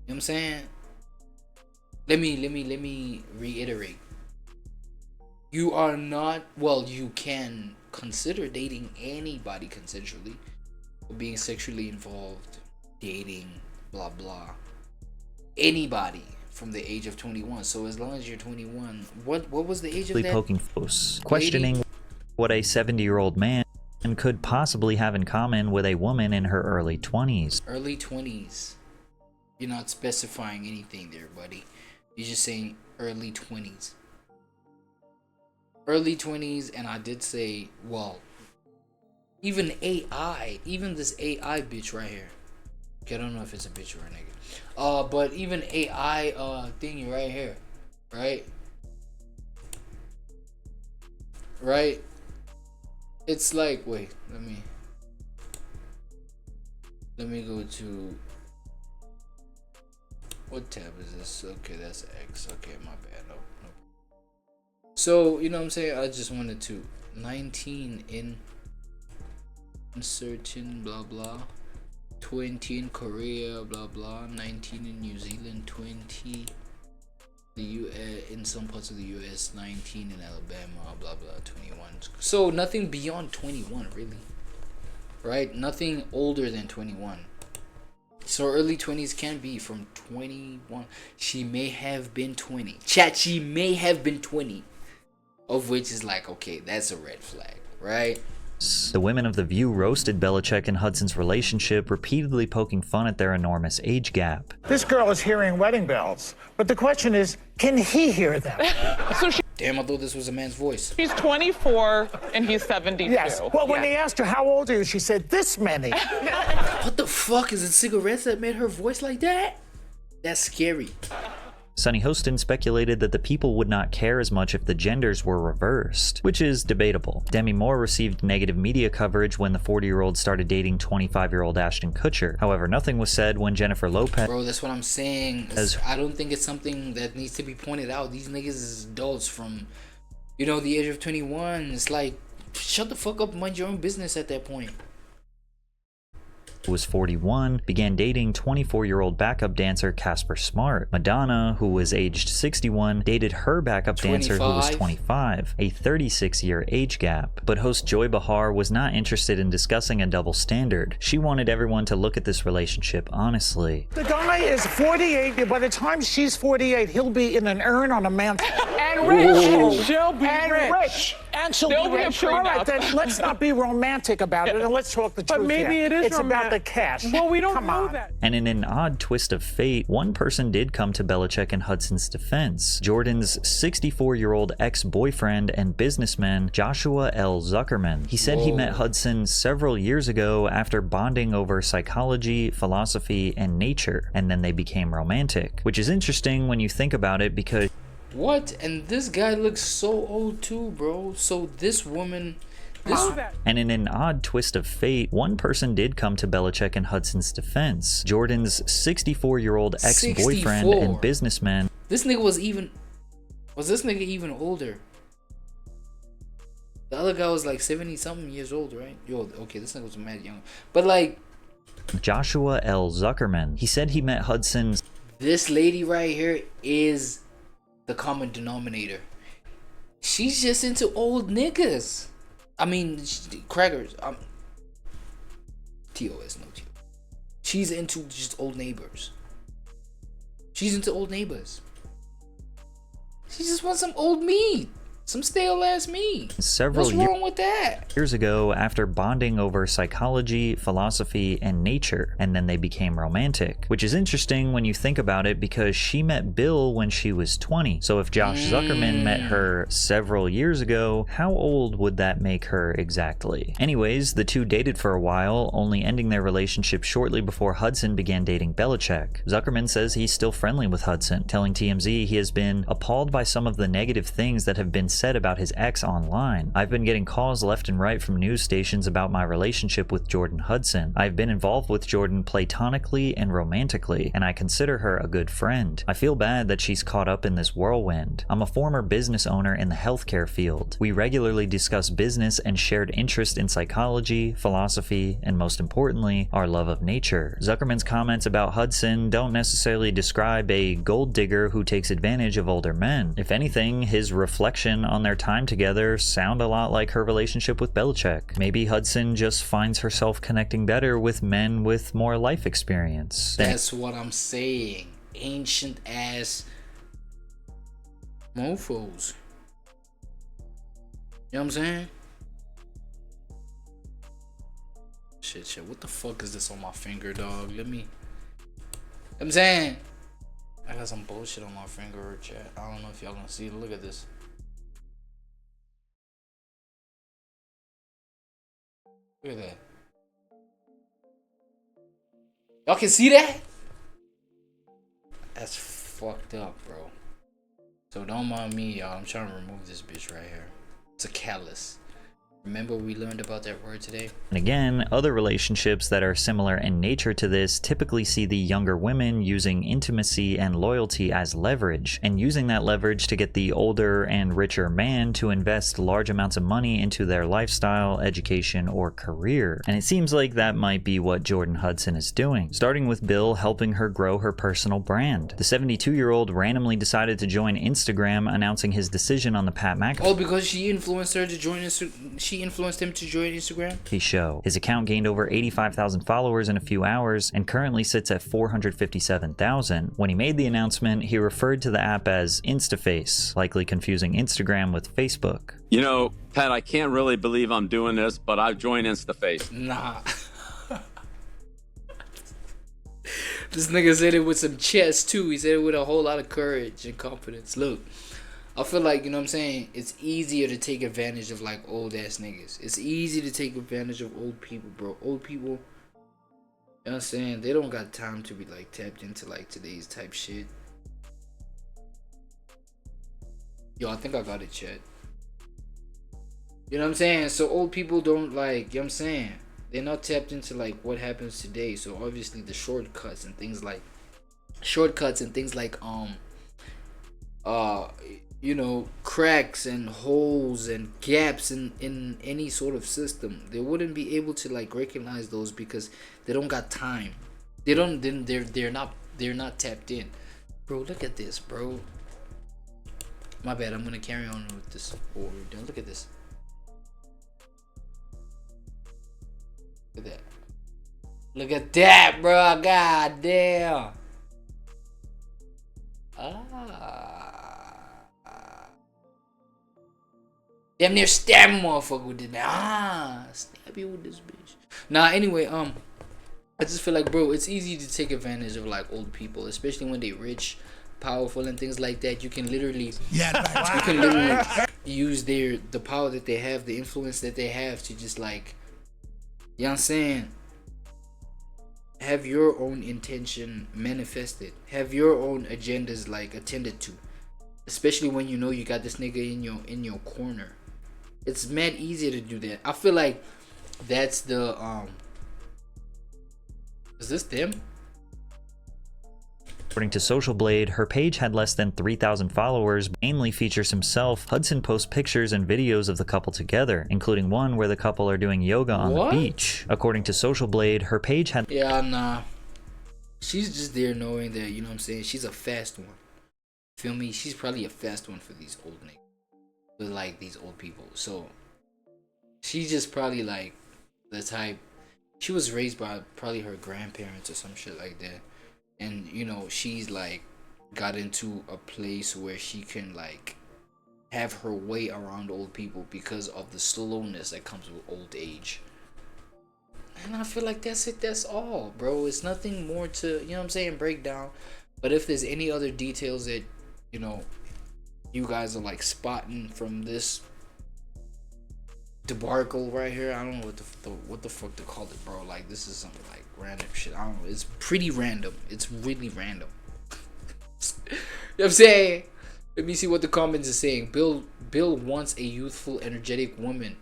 what I'm saying? Let me reiterate. You are not, well, you can consider dating anybody consensually, or being sexually involved, dating, blah blah. Anybody from the age of 21. So as long as you're 21, what was the age of that? Poking focus, questioning what a 70-year-old man could possibly have in common with a woman in her early 20s. Early 20s. You're not specifying anything there, buddy. You're just saying early 20s. Early 20s, and I did say, well, even AI, even this AI bitch right here. Okay, I don't know if it's a bitch or a nigga. But even AI thingy right here, right? Right? It's like, wait, let me go to, what tab is this? Okay, that's X. Okay, my bad. No. So, you know what I'm saying? I just wanted to 19 in certain blah blah, 20 in Korea, blah blah, 19 in New Zealand, 20 the US, in some parts of the US, 19 in Alabama, blah blah, 21. So nothing beyond 21 really, right? Nothing older than 21. So early 20s can be from 21. She may have been 20. Chat, she may have been 20. Of which is like, okay, that's a red flag, right? The women of The View roasted Belichick and Hudson's relationship, repeatedly poking fun at their enormous age gap. This girl is hearing wedding bells, but the question is, can he hear them? Damn, I thought this was a man's voice. She's 24 and he's 72. Yes. Well, when they asked her, how old are you? She said, this many. What the fuck? Is it cigarettes that made her voice like that? That's scary. Sonny Hostin speculated that the people would not care as much if the genders were reversed, which is debatable. Demi Moore received negative media coverage when the 40-year-old started dating 25-year-old Ashton Kutcher. However, nothing was said when Jennifer Lopez... Bro, that's what I'm saying. I don't think it's something that needs to be pointed out. These niggas is adults from, you know, the age of 21. It's like, shut the fuck up and mind your own business at that point. Was 41, began dating 24-year-old backup dancer Casper Smart. Madonna, who was aged 61, dated her backup dancer who was 25, a 36-year age gap. But host Joy Behar was not interested in discussing a double standard. She wanted everyone to look at this relationship honestly. The guy is 48. By the time she's 48, he'll be in an urn on a mantle. And rich. She'll be rich. And she'll be rich. All right, then let's not be romantic about it, and let's talk the truth. But maybe here. it is It's romantic. about the cash. Well, we don't know that. And in an odd twist of fate, one person did come to Belichick and Hudson's defense. Jordan's 64-year-old ex-boyfriend and businessman, Joshua L. Zuckerman. He said he met Hudson several years ago after bonding over psychology, philosophy, and nature, and then they became romantic. Which is interesting when you think about it because... What? And this guy looks so old too, bro. So this woman... And in an odd twist of fate, one person did come to Belichick and Hudson's defense. Jordan's 64-year-old ex-boyfriend and businessman. This nigga was this nigga even older? The other guy was like 70-something years old, right? Yo, okay, this nigga was mad young. But like... Joshua L. Zuckerman. He said he met Hudson's... This lady right here is the common denominator. She's just into old niggas. I mean, crackers. TOS, no TOS. She's into just old neighbors. She's into old neighbors. She just wants some old meat. Some stale ass meat. Several What's wrong with that? years ago after bonding over psychology, philosophy, and nature, and then they became romantic. Which is interesting when you think about it because she met Bill when she was 20. So if Josh Zuckerman met her several years ago, how old would that make her exactly? Anyways, the two dated for a while, only ending their relationship shortly before Hudson began dating Belichick. Zuckerman says he's still friendly with Hudson, telling TMZ he has been appalled by some of the negative things that have been said about his ex online. I've been getting calls left and right from news stations about my relationship with Jordan Hudson. I've been involved with Jordan platonically and romantically, and I consider her a good friend. I feel bad that she's caught up in this whirlwind. I'm a former business owner in the healthcare field. We regularly discuss business and shared interest in psychology, philosophy, and most importantly, our love of nature. Zuckerman's comments about Hudson don't necessarily describe a gold digger who takes advantage of older men. If anything, his reflection on their time together sound a lot like her relationship with Belichick. Maybe Hudson just finds herself connecting better with men with more life experience. That's what I'm saying. Ancient ass mofos. You know what I'm saying? Shit. What the fuck is this on my finger, dog? Let me. I'm saying. I got some bullshit on my finger, chat. I don't know if y'all gonna see it. Look at this. Look at that. Y'all can see that? That's fucked up, bro. So don't mind me, y'all. I'm trying to remove this bitch right here. It's a callus. Remember we learned about that word today? And again, other relationships that are similar in nature to this typically see the younger women using intimacy and loyalty as leverage, and using that leverage to get the older and richer man to invest large amounts of money into their lifestyle, education, or career. And it seems like that might be what Jordan Hudson is doing, starting with Bill helping her grow her personal brand. The 72-year-old randomly decided to join Instagram, announcing his decision on the Pat McAfee. Oh, because she influenced her to join she influenced him to join Instagram? Show. His account gained over 85,000 followers in a few hours and currently sits at 457,000. When he made the announcement, he referred to the app as InstaFace, likely confusing Instagram with Facebook. You know, Pat, I can't really believe I'm doing this, but I've joined InstaFace. Nah. This nigga said it with some chest too. He said it with a whole lot of courage and confidence. Look, I feel like, you know what I'm saying, it's easier to take advantage of like old ass niggas. It's easy to take advantage of old people, bro. Old people, you know what I'm saying, they don't got time to be like tapped into like today's type shit. Yo, I think I got it, chat. You know what I'm saying? So old people don't like, you know what I'm saying, they're not tapped into like what happens today. So obviously the shortcuts and things like you know, cracks and holes and gaps in any sort of system, they wouldn't be able to like recognize those because they don't got time. They're not tapped in. Bro, look at this, bro. My bad, I'm gonna carry on with this forward. Look at this. Look at that. Look at that, bro. God damn. Damn near stab a motherfucker with it. Stab you with this bitch. Nah, anyway, I just feel like, bro, it's easy to take advantage of like old people, especially when they rich, powerful, and things like that. You can literally, use the power that they have, the influence that they have to just like, you know what I'm saying, have your own intention manifested, have your own agendas like attended to, especially when you know you got this nigga in your corner. It's mad easier to do that. I feel like that's the is this them? According to Social Blade, her page had less than 3,000 followers, mainly features himself. Hudson posts pictures and videos of the couple together, including one where the couple are doing yoga on the beach. According to Social Blade, her page had... Yeah, nah. She's just there knowing that, you know what I'm saying, she's a fast one. Feel me? She's probably a fast one for these old niggas. With like these old people. So she's just probably like the type, she was raised by probably her grandparents or some shit like that. And you know, she's like got into a place where she can like have her way around old people because of the slowness that comes with old age. And I feel like that's it, that's all, bro. It's nothing more to, you know what I'm saying, break down. But if there's any other details that, you know, you guys are like spotting from this debacle right here, I don't know what the fuck to call it, bro. Like, this is some like random shit. I don't know. It's pretty random. It's really random. You know what I'm saying? Let me see what the comments are saying. Bill wants a youthful, energetic woman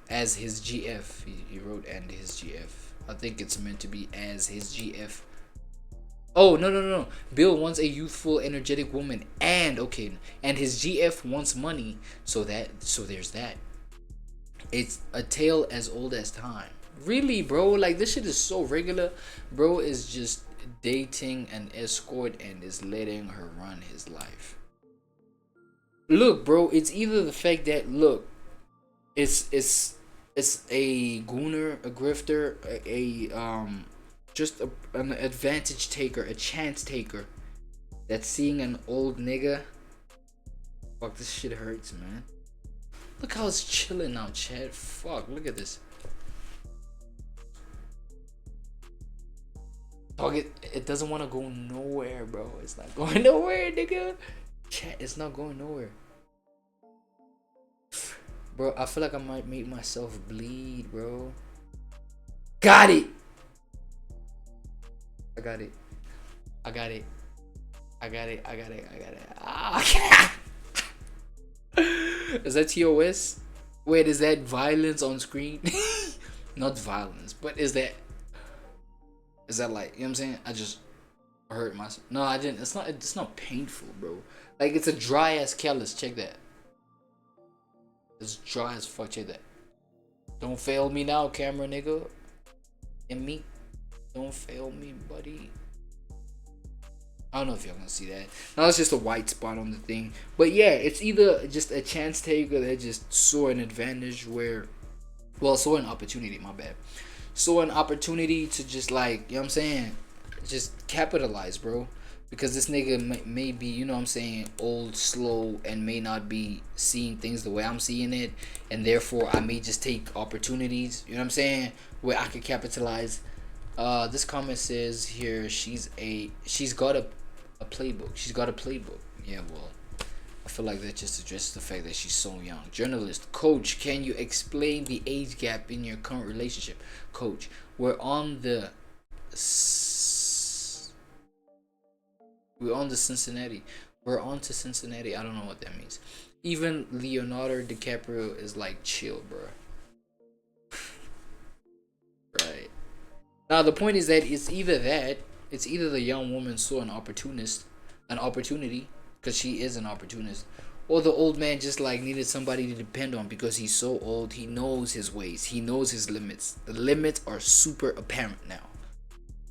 as his GF. He wrote and his GF. I think it's meant to be as his GF. Oh, no. Bill wants a youthful, energetic woman and his GF wants money. So there's that. It's a tale as old as time. Really, bro? Like, this shit is so regular. Bro is just dating an escort and is letting her run his life. Look, bro, it's either the fact that, look, it's a gooner, a grifter, just an advantage taker, a chance taker that's seeing an old nigga. Fuck, this shit hurts, man. Look how it's chilling now, Chad. Fuck, look at this. Dog, it doesn't want to go nowhere, bro. It's not going nowhere, nigga. Chat, it's not going nowhere. Bro, I feel like I might make myself bleed, bro. Got it. I got it. Ah, is that TOS? Wait, is that violence on screen? Not violence, but is that like, you know what I'm saying? I just hurt myself. No, I didn't. It's not painful, bro. Like, it's a dry ass callus. Check that. It's dry as fuck. Check that. Don't fail me now, camera nigga. And me. Don't fail me, buddy. I don't know if y'all gonna see that. No, it's just a white spot on the thing. But yeah, it's either just a chance taker that just saw an advantage where, well, saw an opportunity, my bad. Saw an opportunity to just, like, you know what I'm saying, just capitalize, bro. Because this nigga may be, you know what I'm saying, old, slow, and may not be seeing things the way I'm seeing it. And therefore, I may just take opportunities, you know what I'm saying, where I could capitalize. This comment says here, she's got a playbook. She's got a playbook. Yeah, well, I feel like that just addresses the fact that she's so young. Journalist, coach, can you explain the age gap in your current relationship? Coach, we're on the Cincinnati. We're on to Cincinnati. I don't know what that means. Even Leonardo DiCaprio is like, chill, bro. Right. Now the point is that it's either the young woman saw an opportunity, because she is an opportunist, or the old man just like needed somebody to depend on because he's so old. He knows his ways. He knows his limits. The limits are super apparent now.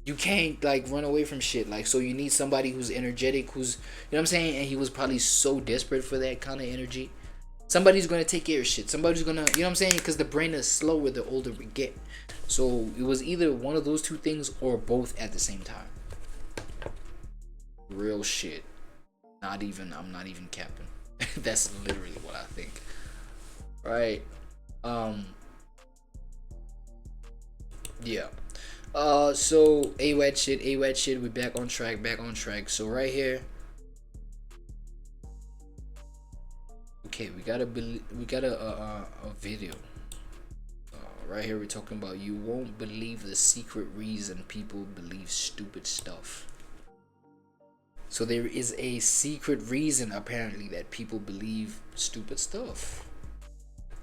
You can't like run away from shit. Like, so you need somebody who's energetic, who's, you know what I'm saying, and he was probably so desperate for that kind of energy. Somebody's gonna take care of shit. Somebody's gonna, you know what I'm saying, because the brain is slower the older we get. So it was either one of those two things or both at the same time. Real shit. I'm not even capping. That's literally what I think. Right. Yeah. So AWAD shit, we back on track. So right here, okay, we got a video. Right here we're talking about, you won't believe the secret reason people believe stupid stuff. So there is a secret reason apparently that people believe stupid stuff.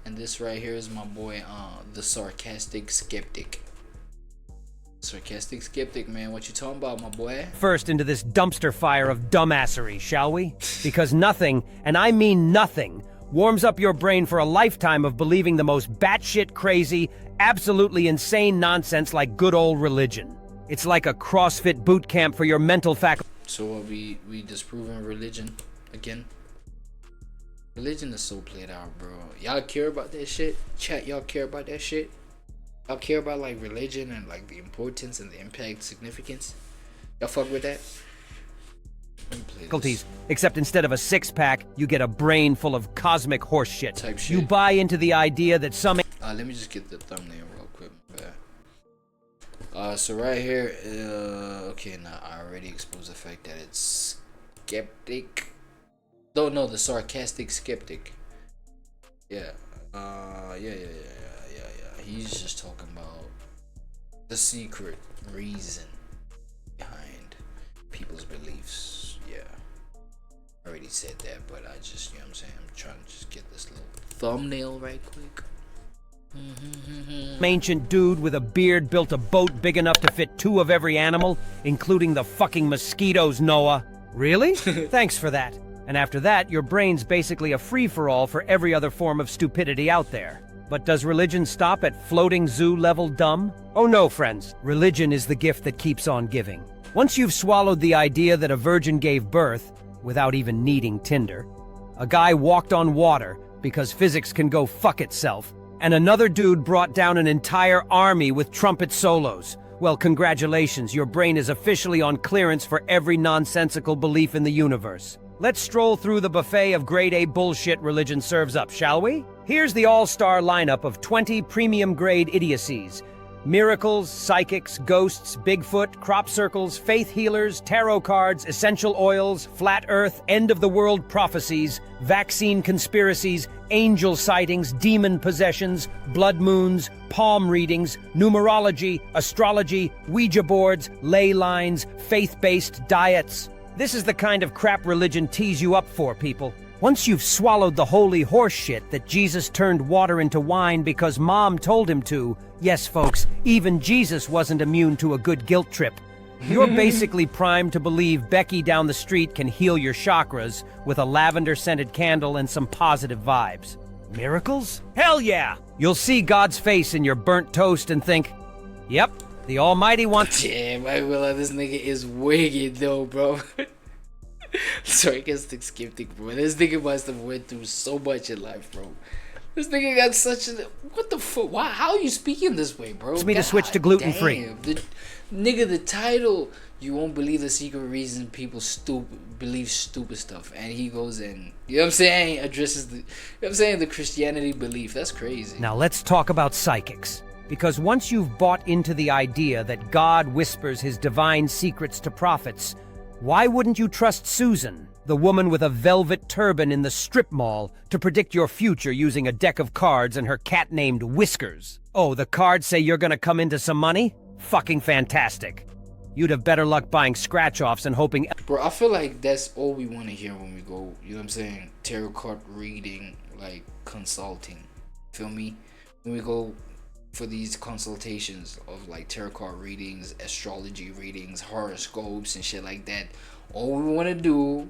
And this right here is my boy, the sarcastic skeptic. Sarcastic skeptic, man, what you talking about, my boy? First into this dumpster fire of dumbassery, shall we? Because nothing, and I mean nothing, warms up your brain for a lifetime of believing the most batshit crazy, absolutely insane nonsense like good old religion. It's like a CrossFit boot camp for your mental faculty. So we disproving religion again. Religion is so played out, bro. Y'all care about that shit? Chat, y'all care about that shit? Y'all care about like religion and like the importance and the impact, significance? Y'all fuck with that? Difficulties, except instead of a six-pack, you get a brain full of cosmic horseshit. Type shit. You buy into the idea that some... Let me just get the thumbnail real quick. So right here, okay, now I already exposed the fact that it's skeptic. No, the sarcastic skeptic. Yeah, yeah. He's just talking about the secret reason behind people's beliefs. Yeah, I already said that, but I just, you know what I'm saying, I'm trying to just get this little thumbnail right quick. Ancient dude with a beard built a boat big enough to fit 2 of every animal, including the fucking mosquitoes, Noah. Really? Thanks for that. And after that, your brain's basically a free-for-all for every other form of stupidity out there. But does religion stop at floating zoo-level dumb? Oh no, friends. Religion is the gift that keeps on giving. Once you've swallowed the idea that a virgin gave birth, without even needing Tinder, a guy walked on water because physics can go fuck itself, and another dude brought down an entire army with trumpet solos. Well, congratulations, your brain is officially on clearance for every nonsensical belief in the universe. Let's stroll through the buffet of grade A bullshit religion serves up, shall we? Here's the all-star lineup of 20 premium-grade idiocies. Miracles, psychics, ghosts, Bigfoot, crop circles, faith healers, tarot cards, essential oils, flat earth, end-of-the-world prophecies, vaccine conspiracies, angel sightings, demon possessions, blood moons, palm readings, numerology, astrology, Ouija boards, ley lines, faith-based diets. This is the kind of crap religion tees you up for, people. Once you've swallowed the holy horse shit that Jesus turned water into wine because Mom told him to, yes, folks, even Jesus wasn't immune to a good guilt trip. You're basically primed to believe Becky down the street can heal your chakras with a lavender-scented candle and some positive vibes. Miracles? Hell yeah! You'll see God's face in your burnt toast and think, yep, the Almighty wants... Damn, I realize this nigga is wicked though, bro. Sarcastic skeptic, bro. This nigga must have went through so much in life, bro. This nigga got such a... What the fuck? Why? How are you speaking this way, bro? It's me to switch to gluten-free. Nigga, the title, you won't believe the secret reason people believe stupid stuff. And he goes and, you know what I'm saying, addresses the, you know what I'm saying, the Christianity belief. That's crazy. Now let's talk about psychics. Because once you've bought into the idea that God whispers his divine secrets to prophets, why wouldn't you trust Susan, the woman with a velvet turban in the strip mall, to predict your future using a deck of cards and her cat named Whiskers? Oh, the cards say you're gonna come into some money? Fucking fantastic. You'd have better luck buying scratch-offs and hoping... Bro, I feel like that's all we want to hear when we go, you know what I'm saying, tarot card reading, like consulting. Feel me? When we go for these consultations of like tarot card readings, astrology readings, horoscopes and shit like that, all we want to do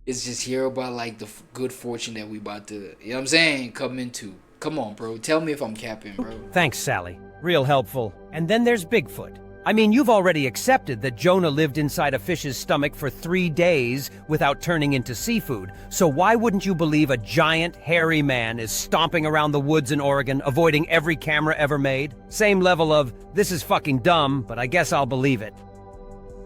is just hear about like the good fortune that we about to, you know what I'm saying, come into. Come on, bro. Tell me if I'm capping, bro. Thanks, Sally. Real helpful. And then there's Bigfoot. I mean, you've already accepted that Jonah lived inside a fish's stomach for 3 days without turning into seafood. So why wouldn't you believe a giant, hairy man is stomping around the woods in Oregon, avoiding every camera ever made? Same level of, this is fucking dumb, but I guess I'll believe it.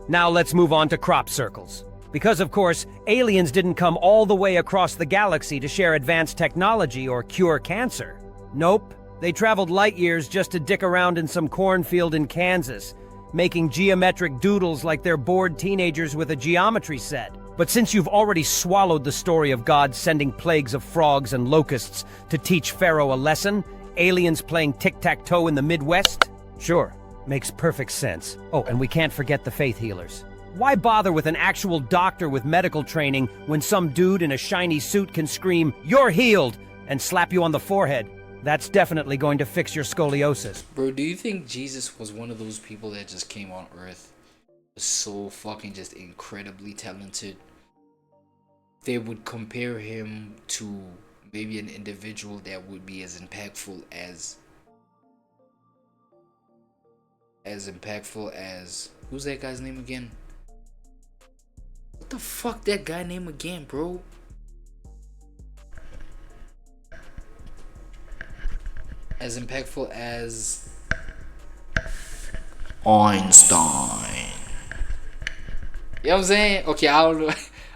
Now let's move on to crop circles. Because, of course, aliens didn't come all the way across the galaxy to share advanced technology or cure cancer. Nope. They traveled light years just to dick around in some cornfield in Kansas, making geometric doodles like they're bored teenagers with a geometry set. But since you've already swallowed the story of God sending plagues of frogs and locusts to teach Pharaoh a lesson, aliens playing tic-tac-toe in the Midwest? Sure, makes perfect sense. Oh, and we can't forget the faith healers. Why bother with an actual doctor with medical training when some dude in a shiny suit can scream, "You're healed!" and slap you on the forehead? That's definitely going to fix your scoliosis. Bro, do you think Jesus was one of those people that just came on earth, was so fucking just incredibly talented? They would compare him to maybe an individual that would be as impactful as who's that guy's name again? What the fuck that guy name again, bro? As impactful as Einstein. You know what I'm saying? Okay, I don't know.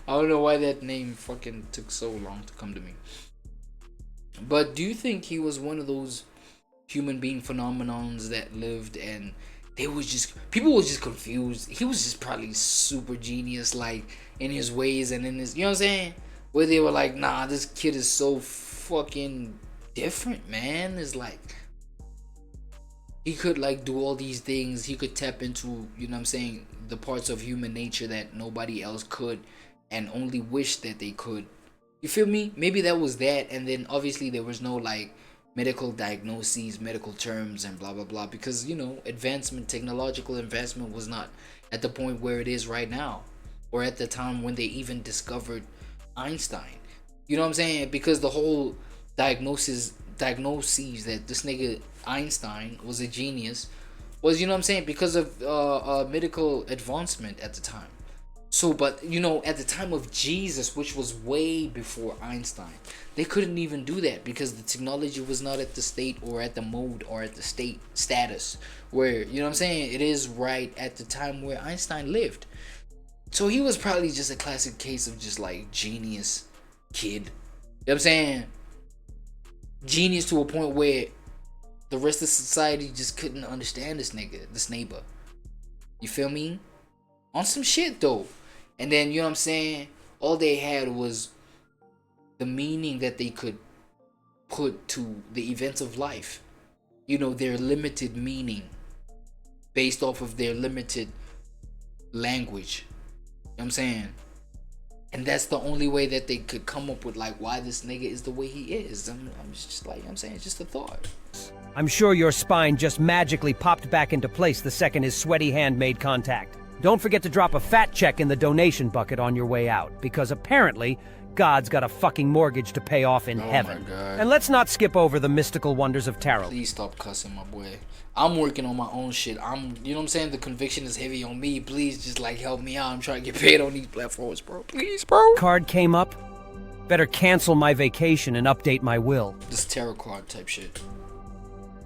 I don't know why that name fucking took so long to come to me. But do you think he was one of those human being phenomenons that lived and they was just, people was just confused? He was just probably super genius, like in his ways and in his, you know what I'm saying? Where they were like, nah, this kid is so fucking different, man. It's like he could like do all these things. He could tap into, you know what I'm saying, the parts of human nature that nobody else could and only wish that they could. You feel me? Maybe that was that, and then obviously there was no like medical diagnoses, medical terms, and blah blah blah, because you know, advancement, technological advancement was not at the point where it is right now, or at the time when they even discovered Einstein. You know what I'm saying? Because the whole diagnoses that this nigga Einstein was a genius was, you know what I'm saying, because of medical advancement at the time. So, but you know, at the time of Jesus, which was way before Einstein, they couldn't even do that because the technology was not at the state or at the mode or at the state status where, you know what I'm saying, it is right at the time where Einstein lived. So he was probably just a classic case of just like genius kid. You know what I'm saying? Genius to a point where the rest of society just couldn't understand this nigga, this neighbor. You feel me? On some shit though. And then, you know what I'm saying, all they had was the meaning that they could put to the events of life. You know, their limited meaning based off of their limited language. You know what I'm saying? And that's the only way that they could come up with like why this nigga is the way he is. I'm just like, you know what I'm saying, it's just a thought. I'm sure your spine just magically popped back into place the second his sweaty hand made contact. Don't forget to drop a fat check in the donation bucket on your way out, because apparently God's got a fucking mortgage to pay off in heaven. My God. And let's not skip over the mystical wonders of tarot. Please stop cussing, my boy. I'm working on my own shit. You know what I'm saying? The conviction is heavy on me. Please just like help me out. I'm trying to get paid on these platforms, bro. Please, bro. Card came up. Better cancel my vacation and update my will. This tarot card type shit.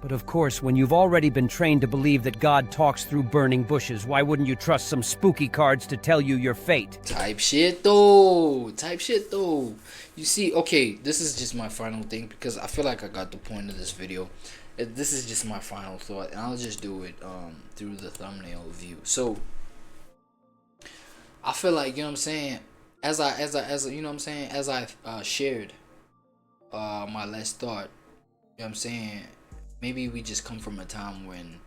But of course, when you've already been trained to believe that God talks through burning bushes, why wouldn't you trust some spooky cards to tell you your fate? Type shit though. Type shit though. You see, okay, this is just my final thing because I feel like I got the point of this video. This is just my final thought, and I'll just do it through the thumbnail view. So I feel like, you know what I'm saying, as I you know what I'm saying, as I shared my last thought, you know what I'm saying, maybe we just come from a time when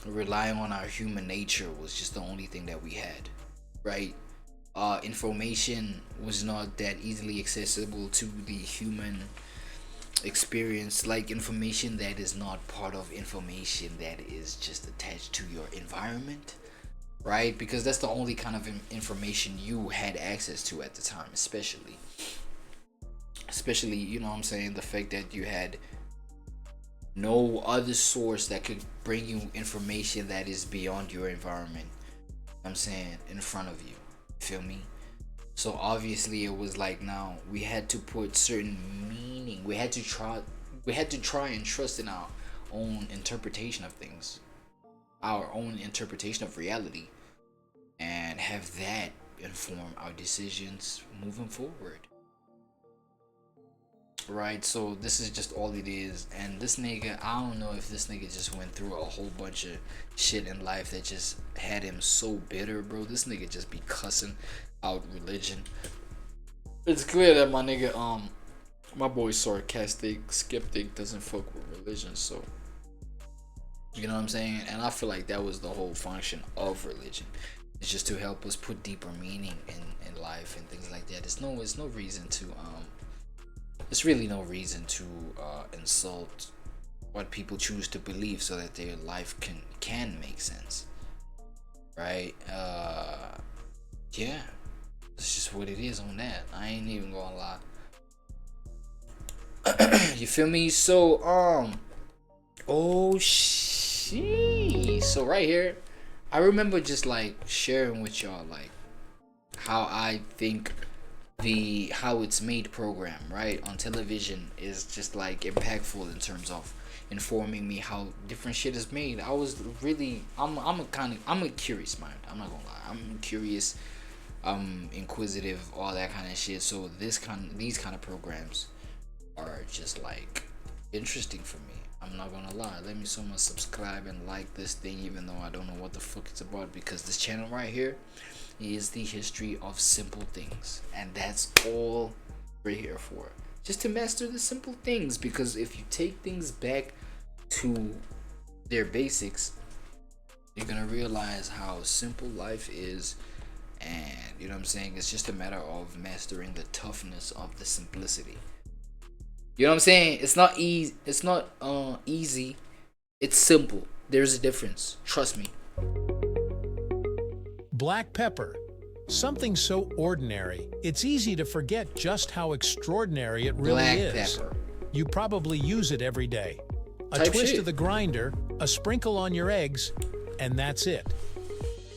relying on our human nature was just the only thing that we had, right? Information was not that easily accessible to the human experience, like information that is not part of information that is just attached to your environment, right? Because that's the only kind of information you had access to at the time, especially, you know what I'm saying, the fact that you had no other source that could bring you information that is beyond your environment, you know what I'm saying, in front of you. Feel me? So obviously it was like, now we had to put certain meaning, we had to try and trust in our own interpretation of things, our own interpretation of reality, and have that inform our decisions moving forward. Right, so this is just all it is. And this nigga, I don't know if this nigga just went through a whole bunch of shit in life that just had him so bitter, bro. This nigga just be cussing out religion. It's clear that my nigga, my boy sarcastic, skeptic, doesn't fuck with religion, so you know what I'm saying? And I feel like that was the whole function of religion. It's just to help us put deeper meaning in life and things like that. It's no reason to there's really no reason to insult what people choose to believe so that their life can make sense, right? Yeah, it's just what it is on that. I ain't even gonna lie. You feel me? So oh shit. So right here, I remember just like sharing with y'all like how I think how it's made program, right, on television is just like impactful in terms of informing me how different shit is made. I was really, I'm a curious mind. I'm not gonna lie. I'm curious, inquisitive, all that kind of shit. So these kind of programs are just like interesting for me. I'm not gonna lie. Let me so much subscribe and like this thing, even though I don't know what the fuck it's about, because this channel right here is the history of simple things, and that's all we're here for. Just to master the simple things, because if you take things back to their basics, you're gonna realize how simple life is. And you know what I'm saying, it's just a matter of mastering the toughness of the simplicity. You know what I'm saying? It's not easy. It's not easy. It's simple. There's a difference. Trust me. Black pepper. Something so ordinary, it's easy to forget just how extraordinary it really is. Black pepper. You probably use it every day. A twist of the grinder, a sprinkle on your eggs, and that's it.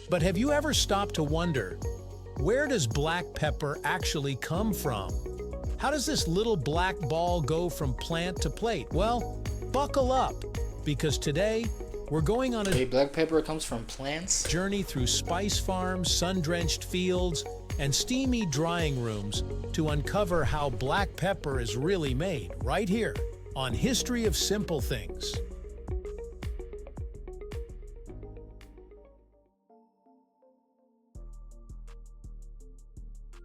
But have you ever stopped to wonder, where does black pepper actually come from? How does this little black ball go from plant to plate? Well, buckle up, because today we're going on a black pepper comes from plants journey through spice farms, sun-drenched fields, and steamy drying rooms to uncover how black pepper is really made, right here on History of Simple Things.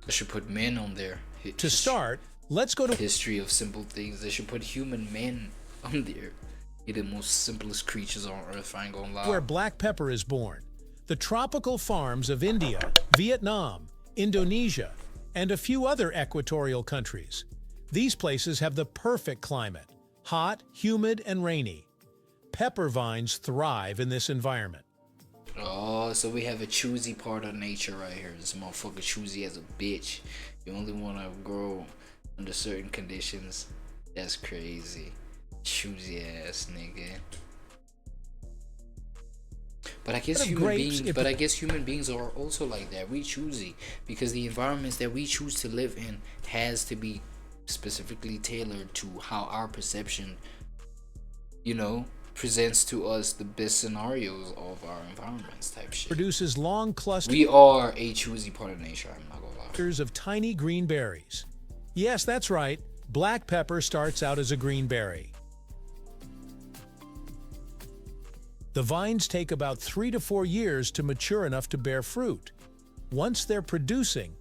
I should put men on there. To start, let's go to History of Simple Things. They should put human men on there. You're the most simplest creatures on earth, I ain't gonna lie. Where black pepper is born. The tropical farms of India, Vietnam, Indonesia, and a few other equatorial countries. These places have the perfect climate, hot, humid, and rainy. Pepper vines thrive in this environment. Oh, so we have a choosy part of nature right here. This motherfucker choosy as a bitch. You only want to grow under certain conditions. That's crazy. Choosy ass nigga. But I guess human beings are also like that. We choosy because the environments that we choose to live in has to be specifically tailored to how our perception, you know, presents to us the best scenarios of our environments type shit. Produces long clusters. We are a choosy part of nature, I'm not gonna lie. Of tiny green berries. Yes, that's right. Black pepper starts out as a green berry. The vines take about 3 to 4 years to mature enough to bear fruit. Once they're producing,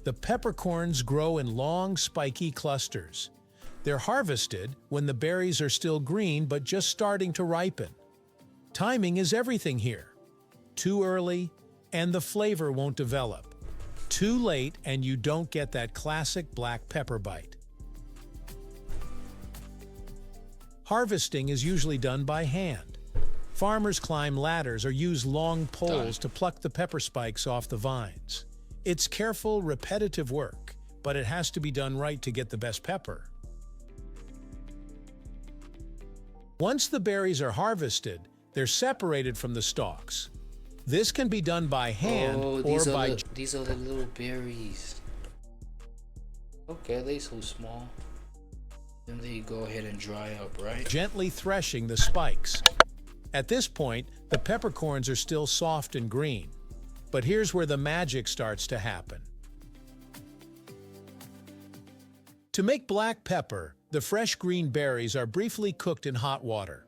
the peppercorns grow in long, spiky clusters. They're harvested when the berries are still green but just starting to ripen. Timing is everything here. Too early, and the flavor won't develop. Too late, and you don't get that classic black pepper bite. Harvesting is usually done by hand. Farmers climb ladders or use long poles to pluck the pepper spikes off the vines. It's careful, repetitive work, but it has to be done right to get the best pepper. Once the berries are harvested, they're separated from the stalks. This can be done by hand these are the little berries. Okay, they so small. Then they go ahead and dry up, right? Gently threshing the spikes. At this point, the peppercorns are still soft and green. But here's where the magic starts to happen. To make black pepper, the fresh green berries are briefly cooked in hot water.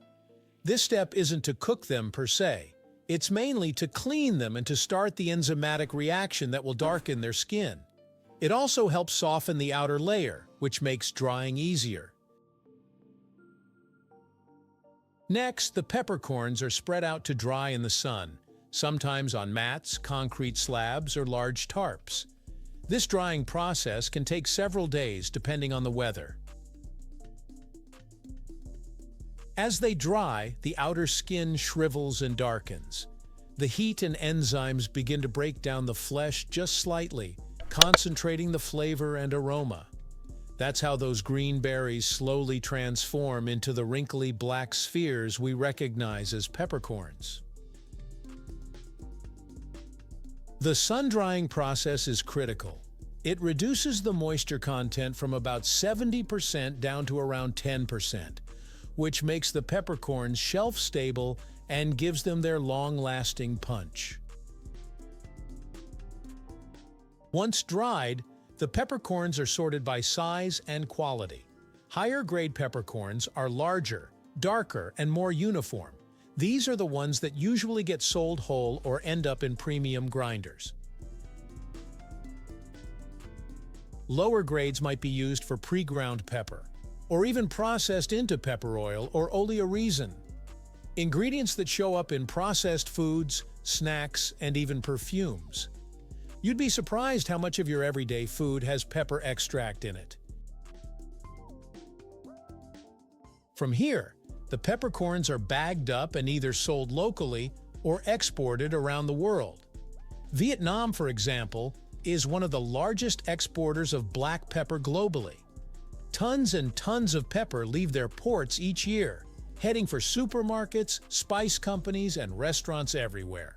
This step isn't to cook them per se. It's mainly to clean them and to start the enzymatic reaction that will darken their skin. It also helps soften the outer layer, which makes drying easier. Next, the peppercorns are spread out to dry in the sun, sometimes on mats, concrete slabs, or large tarps. This drying process can take several days depending on the weather. As they dry, the outer skin shrivels and darkens. The heat and enzymes begin to break down the flesh just slightly, concentrating the flavor and aroma. That's how those green berries slowly transform into the wrinkly black spheres we recognize as peppercorns. The sun-drying process is critical. It reduces the moisture content from about 70% down to around 10%. which makes the peppercorns shelf-stable and gives them their long-lasting punch. Once dried, the peppercorns are sorted by size and quality. Higher-grade peppercorns are larger, darker, and more uniform. These are the ones that usually get sold whole or end up in premium grinders. Lower grades might be used for pre-ground pepper, or even processed into pepper oil or oleoresin. Ingredients that show up in processed foods, snacks, and even perfumes. You'd be surprised how much of your everyday food has pepper extract in it. From here, the peppercorns are bagged up and either sold locally or exported around the world. Vietnam, for example, is one of the largest exporters of black pepper globally. Tons and tons of pepper leave their ports each year, heading for supermarkets, spice companies, and restaurants everywhere.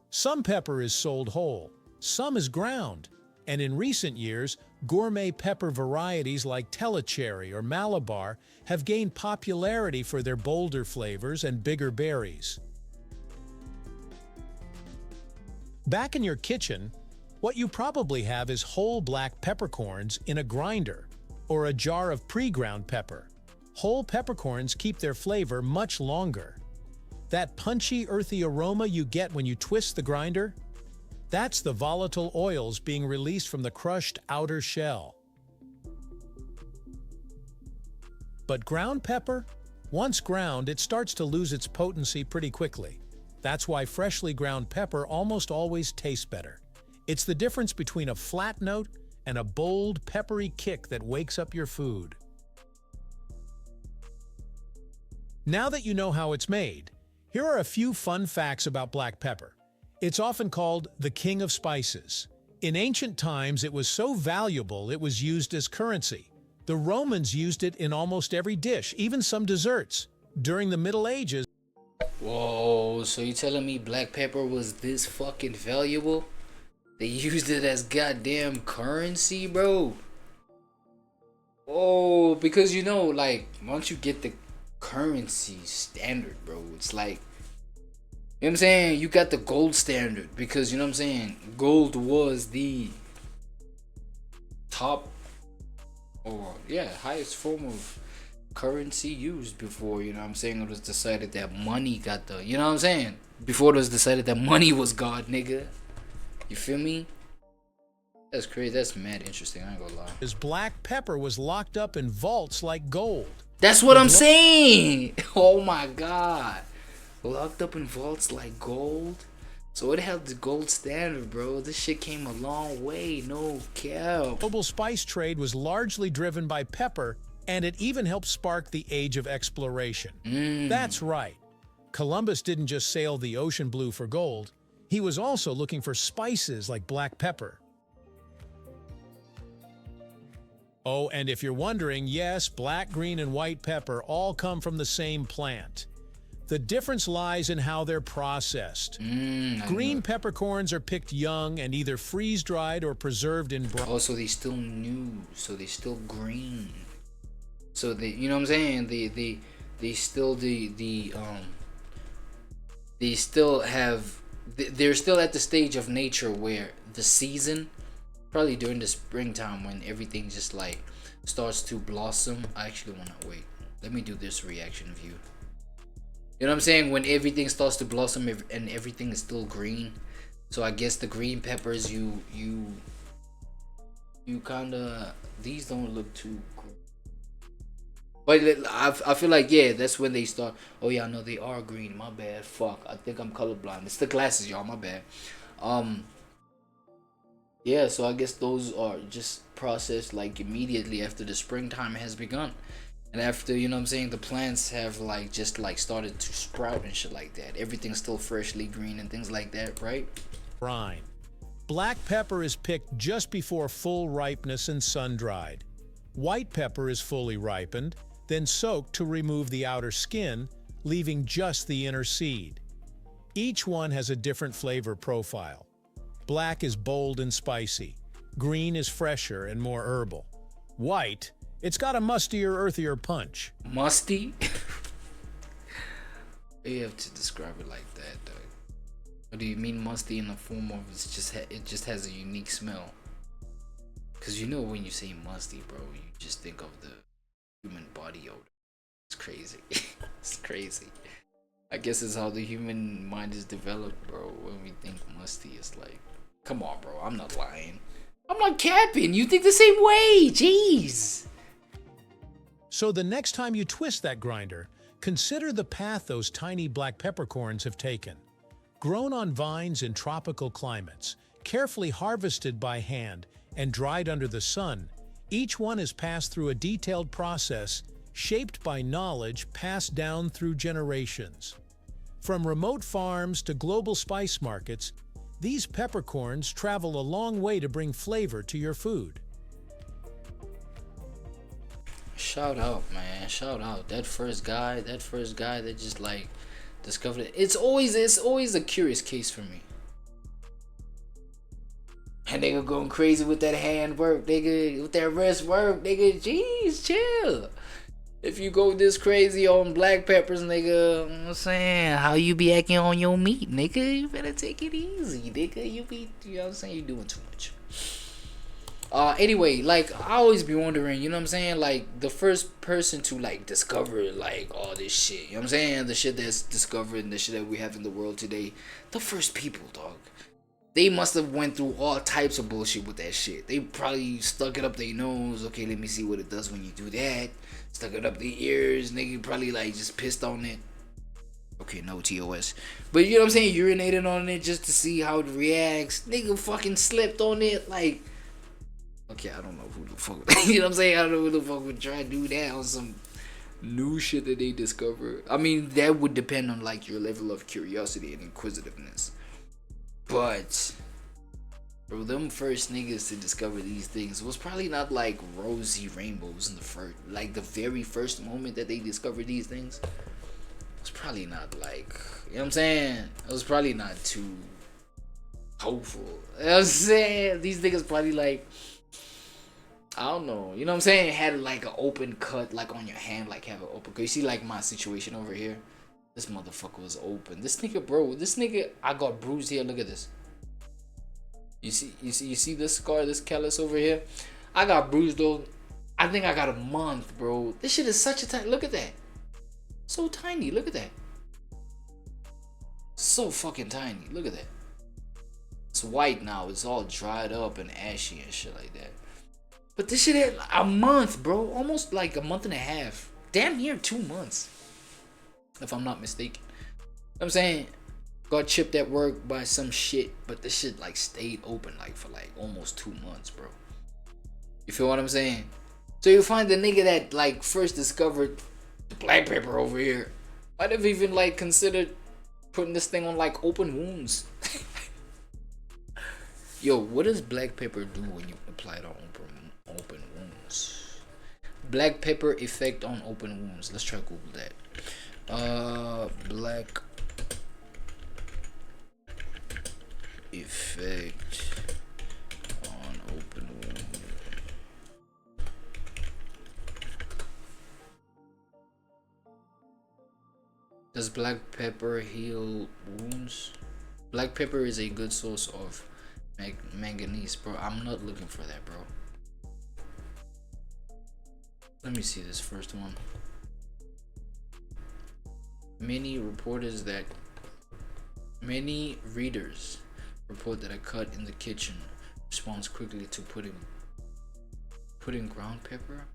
Some pepper is sold whole, some is ground, and in recent years, gourmet pepper varieties like Telecherry or Malabar have gained popularity for their bolder flavors and bigger berries. Back in your kitchen, what you probably have is whole black peppercorns in a grinder or a jar of pre-ground pepper. Whole peppercorns keep their flavor much longer. That punchy, earthy aroma you get when you twist the grinder, that's the volatile oils being released from the crushed outer shell. But ground pepper? Once ground, it starts to lose its potency pretty quickly. That's why freshly ground pepper almost always tastes better. It's the difference between a flat note and a bold, peppery kick that wakes up your food. Now that you know how it's made, here are a few fun facts about black pepper. It's often called the king of spices. In ancient times, it was so valuable it was used as currency. The Romans used it in almost every dish, even some desserts. During the Middle Ages... Whoa, so you telling me black pepper was this fucking valuable? They used it as goddamn currency, bro? Oh, because you know, like, once you get the currency standard, bro, it's like, you know what I'm saying, you got the gold standard, because you know what I'm saying, gold was the top, or yeah, highest form of currency used before, you know what I'm saying, it was decided that money got the, you know what I'm saying, before it was decided that money was God, nigga. You feel me? That's crazy. That's mad interesting. I ain't gonna lie. His black pepper was locked up in vaults like gold. That's what I'm saying. Oh my God. Locked up in vaults like gold. So it held the gold standard, bro. This shit came a long way. No cap. Global spice trade was largely driven by pepper, and it even helped spark the age of exploration. That's right. Columbus didn't just sail the ocean blue for gold. He was also looking for spices like black pepper. Oh, and if you're wondering, yes, black, green, and white pepper all come from the same plant. The difference lies in how they're processed. Green peppercorns are picked young and either freeze-dried or preserved in brine. Oh, so they still new, so they still green. So they, you know what I'm saying? They still have. They're still at the stage of nature where the season, probably during the springtime when everything just like starts to blossom. I actually want to wait. Let me do this reaction view. You know what I'm saying? When everything starts to blossom and everything is still green. So I guess the green peppers, you kind of, these don't look too green. But I feel like, yeah, that's when they start. Oh yeah, no, they are green. My bad. Fuck. I think I'm colorblind. It's the glasses, y'all. My bad. Yeah, so I guess those are just processed like immediately after the springtime has begun. And after, you know what I'm saying, the plants have like just like started to sprout and shit like that. Everything's still freshly green and things like that, right? Brine. Black pepper is picked just before full ripeness and sun-dried. White pepper is fully ripened, then soaked to remove the outer skin, leaving just the inner seed. Each one has a different flavor profile. Black is bold and spicy. Green is fresher and more herbal. White It's got a mustier, earthier punch. Musty? You have to describe it like that, dog. Or do you mean musty in the form of it just has a unique smell? Cause you know when you say musty, bro, you just think of the human body odor. It's crazy. It's crazy. I guess it's how the human mind is developed, bro. When we think musty, it's like, come on, bro. I'm not lying. I'm not capping. You think the same way. Jeez. So the next time you twist that grinder, consider the path those tiny black peppercorns have taken. Grown on vines in tropical climates, carefully harvested by hand, and dried under the sun, each one has passed through a detailed process shaped by knowledge passed down through generations. From remote farms to global spice markets, these peppercorns travel a long way to bring flavor to your food. Shout out, man. Shout out. That first guy that just like discovered it. It's always a curious case for me. And nigga going crazy with that hand work, nigga, with that wrist work, nigga. Jeez, chill. If you go this crazy on black peppers, nigga, you know what I'm saying, how you be acting on your meat, nigga? You better take it easy, nigga. You know what I'm saying, you doing too much. Anyway, like, I always be wondering, you know what I'm saying, like, the first person to, like, discover, like, all this shit, you know what I'm saying, the shit that's discovered and the shit that we have in the world today, the first people, dog. They must have went through all types of bullshit with that shit. They probably stuck it up their nose. Okay, let me see what it does when you do that. Stuck it up their ears. Nigga probably like just pissed on it. Okay, no TOS. But you know what I'm saying? Urinated on it just to see how it reacts. Nigga fucking slept on it. Like, okay, I don't know who the fuck. You know what I'm saying? I don't know who the fuck would try to do that on some new shit that they discover. I mean, that would depend on like your level of curiosity and inquisitiveness. But bro, them first niggas to discover these things was probably not like rosy rainbows in the first, like the very first moment that they discovered these things. It was probably not like, you know what I'm saying? It was probably not too hopeful. You know what I'm saying? These niggas probably like, I don't know, you know what I'm saying? Had like an open cut, like on your hand, like have an open cut. You see like my situation over here? This motherfucker was open. This nigga, I got bruised here. Look at this. You see this scar, this callus over here? I got bruised though. I think I got a month, bro. This shit is such a tiny. Look at that. So tiny. Look at that. So fucking tiny. Look at that. It's white now. It's all dried up and ashy and shit like that. But this shit had a month, bro. Almost like a month and a half. Damn near 2 months. If I'm not mistaken. You know what I'm saying? Got chipped at work by some shit, but this shit like stayed open like for like almost 2 months, bro. You feel what I'm saying? So you find the nigga that like first discovered the black pepper over here might have even like considered putting this thing on like open wounds. Yo, what does black pepper do when you apply it on open wounds? Black pepper effect on open wounds. Let's try to Google that. Black effect on open wound. Does black pepper heal wounds? Black pepper is a good source of manganese, bro. I'm not looking for that, bro. Let me see this first one. Many readers report that a cut in the kitchen responds quickly to putting ground pepper.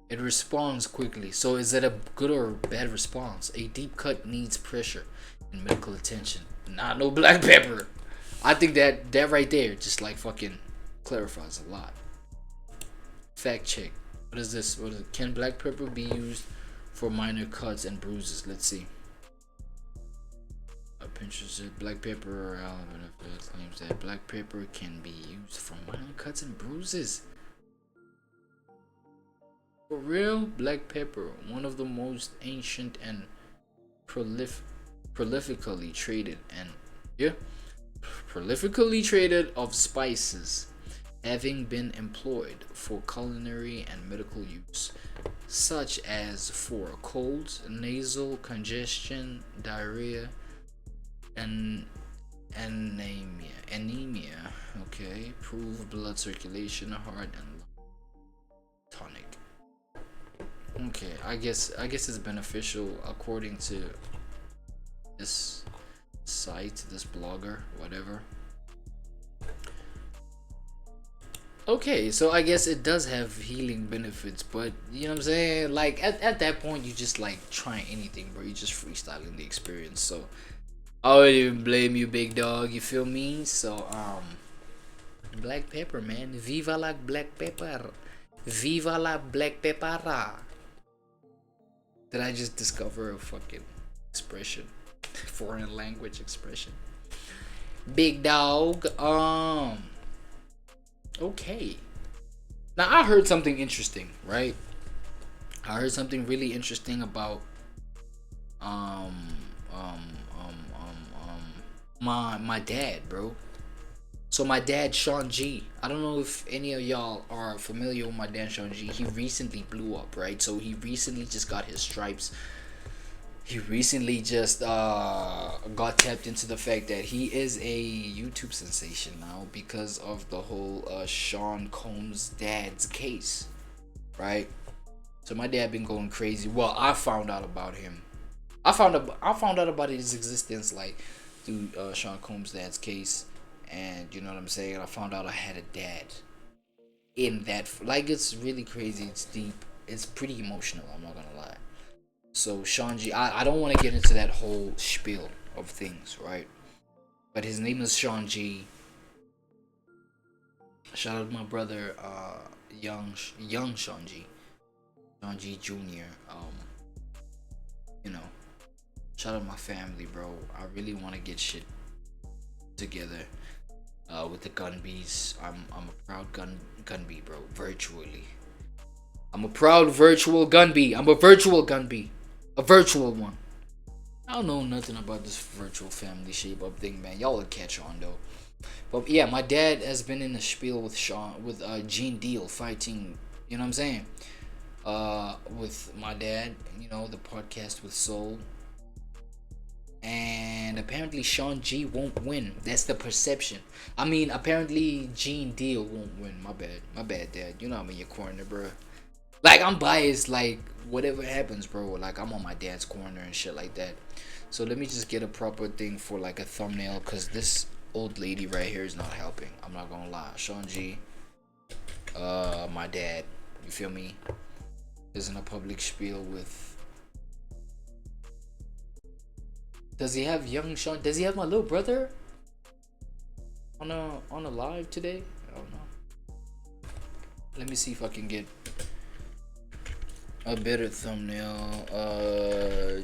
It responds quickly. So is that a good or bad response? A deep cut needs pressure and medical attention. Not no black pepper. I think that right there just like fucking clarifies a lot. Fact check. What is this? Can black pepper be used for minor cuts and bruises? Let's see. Pinterest said black pepper claims that black pepper can be used for minor cuts and bruises. For real? Black pepper, one of the most ancient and prolifically traded of spices, having been employed for culinary and medical use, such as for colds, nasal congestion, diarrhea, and anemia. Okay, improve blood circulation, heart and tonic. Okay, I guess it's beneficial according to this site, this blogger, whatever. Okay, so I guess it does have healing benefits, but you know what I'm saying? Like at that point, you just like trying anything, bro. You just freestyling the experience. So I wouldn't even blame you, big dog. You feel me? So black pepper, man. Viva la black pepper. Viva la black pepper. Did I just discover a fucking expression? Foreign language expression. Big dog. Okay. Now I heard something interesting, right? I heard something really interesting about my dad, bro. So my dad, Sean G. I don't know if any of y'all are familiar with my dad, Sean G. He recently blew up, right? So he recently just got his stripes. He recently just got tapped into the fact that he is a YouTube sensation now because of the whole Sean Combs' dad's case, right? So my dad been going crazy. Well, I found out about him. I found out about his existence like through Sean Combs' dad's case, and you know what I'm saying. I found out I had a dad in that. Like, it's really crazy. It's deep. It's pretty emotional. I'm not gonna lie. So Sean G, I don't want to get into that whole spiel of things, right? But his name is Sean G. Shout out to my brother, young Sean G, Sean G Jr. You know, shout out to my family, bro. I really want to get shit together with the gun bees. I'm a proud gun bee, bro. Virtually, I'm a proud virtual gun bee. I'm a virtual gun bee. A virtual one. I don't know nothing about this virtual family shape up thing, man. Y'all will catch on though. But yeah, my dad has been in the spiel with Gene Deal fighting. You know what I'm saying? With my dad, you know, the podcast with Soul. And apparently Sean G won't win. That's the perception. I mean, apparently Gene Deal won't win. My bad, Dad. You know I'm in your corner, bro. Like, I'm biased, like, whatever happens, bro. Like, I'm on my dad's corner and shit like that. So let me just get a proper thing for, like, a thumbnail, because this old lady right here is not helping. I'm not gonna lie. Sean G, my dad, you feel me, is in a public spiel with... Does he have young Sean? Does he have my little brother on a live today? I don't know. Let me see if I can get a better thumbnail.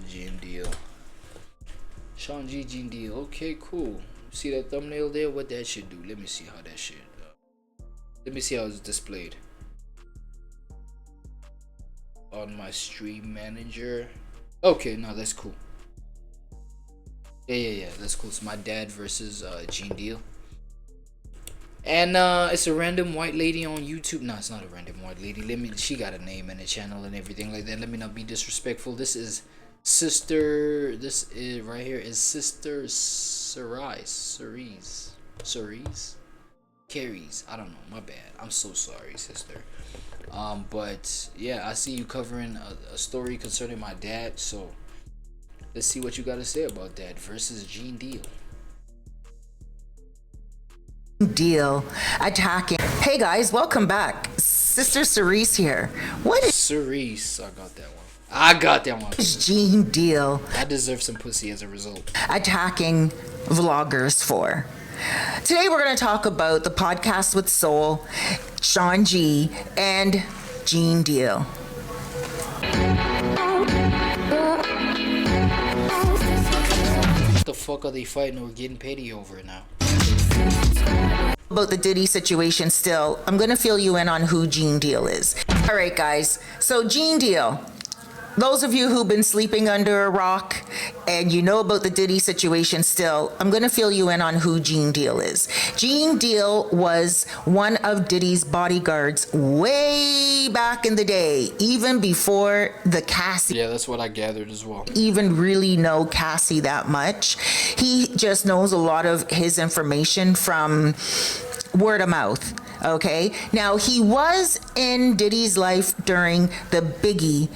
Gene Deal. Sean G, Gene Deal. Okay, cool. See that thumbnail there? What that should do? Let me see how that shit. Let me see how it's displayed on my stream manager. Okay, no, that's cool. Yeah, that's cool. It's my dad versus Gene Deal. And it's a random white lady on YouTube. No, it's not a random white lady. She got a name and a channel and everything like that. Let me not be disrespectful. This is Sister. This is right here is Sister Cerise. Carries. I don't know. My bad. I'm so sorry, sister. But yeah, I see you covering a story concerning my dad. So let's see what you got to say about that versus Gene Deal. Deal attacking. Hey guys, welcome back. Sister Cerise here. What is Cerise? I got that one. Gene Deal? I deserve some pussy as a result. Attacking vloggers for. Today we're going to talk about the podcast with Soul, Sean G, and Gene Deal. What the fuck are they fighting or getting petty over now? About the Diddy situation still, I'm going to fill you in on who Gene Deal is. All right, guys. So Gene Deal, those of you who've been sleeping under a rock and you know about the Diddy situation still, I'm going to fill you in on who Gene Deal is. Gene Deal was one of Diddy's bodyguards way back in the day, even before the Cassie. Yeah, that's what I gathered as well. Even really know Cassie that much. He just knows a lot of his information from word of mouth. Okay. Now, he was in Diddy's life during the Biggie,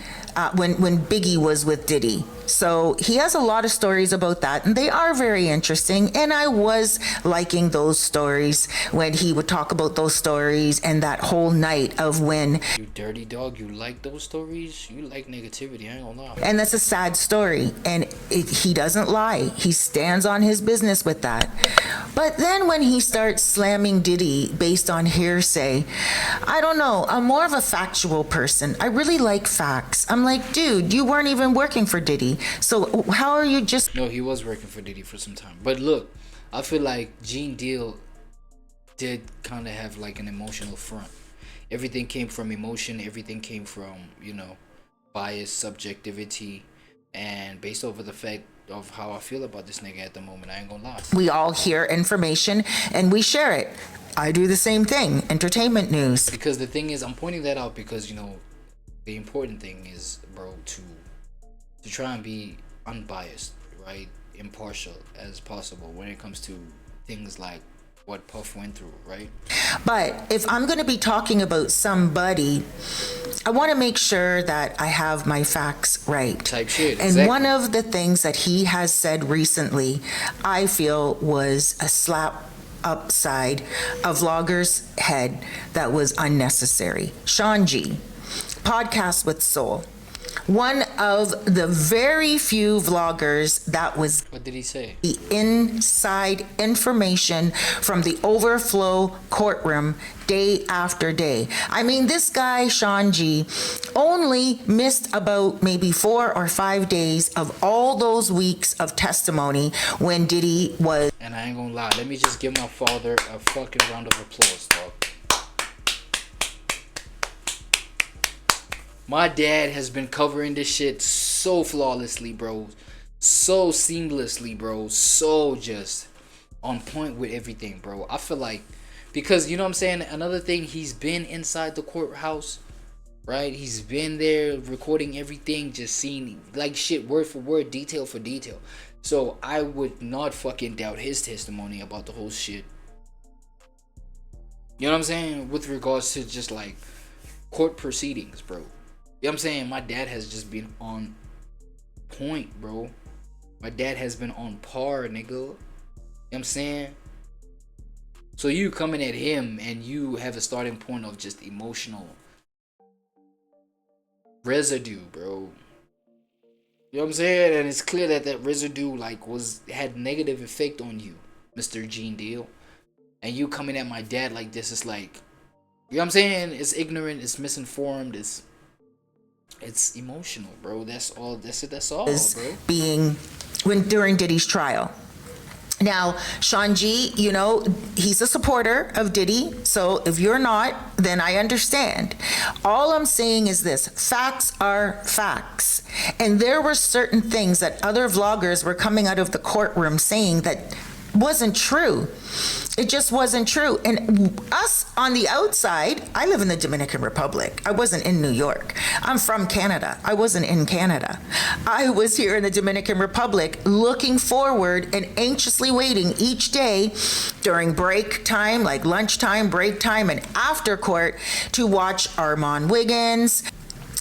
when Biggie was with Diddy. So he has a lot of stories about that, and they are very interesting. And I was liking those stories when he would talk about those stories and that whole night of when. You dirty dog, you like those stories? You like negativity, I ain't gonna lie. And that's a sad story. And he doesn't lie. He stands on his business with that. But then when he starts slamming Diddy based on hearsay, I don't know. I'm more of a factual person. I really like facts. I'm like, dude, you weren't even working for Diddy. So how are you just... No, he was working for Diddy for some time. But look, I feel like Gene Deal did kind of have like an emotional front. Everything came from emotion. Everything came from, you know, bias, subjectivity, and based over the fact of how I feel about this nigga at the moment. I ain't gonna lie. We all hear information and we share it. I do the same thing. Entertainment news. Because the thing is, I'm pointing that out because, you know, the important thing is, bro, to try and be unbiased, right? Impartial as possible when it comes to things like what Puff went through, right? But if I'm going to be talking about somebody, I want to make sure that I have my facts right. Type shit, and exactly. One of the things that he has said recently, I feel was a slap upside a vlogger's head that was unnecessary. Sean G, Podcast with Soul. One of the very few vloggers that was... What did he say? The inside information from the overflow courtroom day after day. I mean, this guy, Sean G, only missed about maybe 4 or 5 days of all those weeks of testimony when Diddy was... And I ain't gonna lie, let me just give my father a fucking round of applause, dog. My dad has been covering this shit so flawlessly, bro. So seamlessly, bro. So just on point with everything, bro. I feel like, because, you know what I'm saying? Another thing, he's been inside the courthouse, right? He's been there recording everything, just seeing like shit word for word, detail for detail. So I would not fucking doubt his testimony about the whole shit. You know what I'm saying? With regards to just like court proceedings, bro. You know what I'm saying? My dad has just been on point, bro. My dad has been on par, nigga. You know what I'm saying? So you coming at him and you have a starting point of just emotional residue, bro. You know what I'm saying? And it's clear that that residue like had negative effect on you, Mr. Gene Deal. And you coming at my dad like this is like, you know what I'm saying? It's ignorant, it's misinformed, it's emotional, bro. That's all. That's all, bro. Being during Diddy's trial. Now, Sean G, you know, he's a supporter of Diddy. So if you're not, then I understand. All I'm saying is this: facts are facts. And there were certain things that other vloggers were coming out of the courtroom saying that wasn't true. It just wasn't true. And us on the outside, I live in the Dominican Republic. I wasn't in New York. I'm from Canada. I wasn't in Canada. I was here in the Dominican Republic looking forward and anxiously waiting each day during break time, like lunchtime, break time, and after court to watch Armand Wiggins.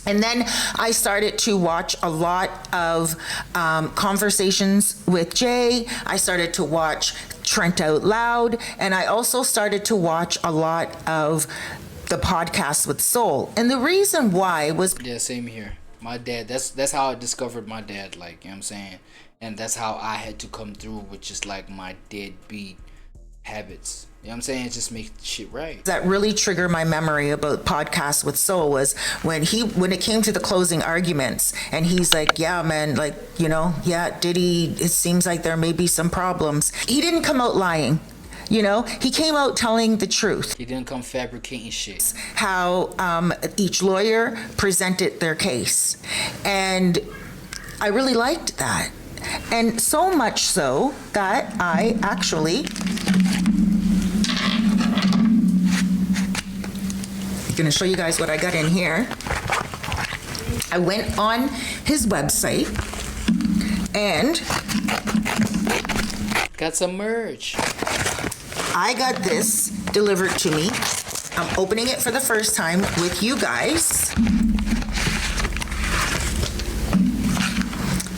And then I started to watch a lot of conversations with Jay. I started to watch Trent Out Loud. And I also started to watch a lot of the podcast with Soul. And the reason why was... Yeah, same here. My dad, that's how I discovered my dad, like, you know what I'm saying? And that's how I had to come through with just like my deadbeat habits. You know what I'm saying? Just make shit right. That really triggered my memory about Podcast with Soul was when it came to the closing arguments and he's like, yeah, man, like, you know, yeah, Diddy, it seems like there may be some problems. He didn't come out lying. You know, he came out telling the truth. He didn't come fabricating shit. How each lawyer presented their case. And I really liked that. And so much so that I actually going to show you guys what I got in here. I went on his website and got some merch. I got this delivered to me. I'm opening it for the first time with you guys.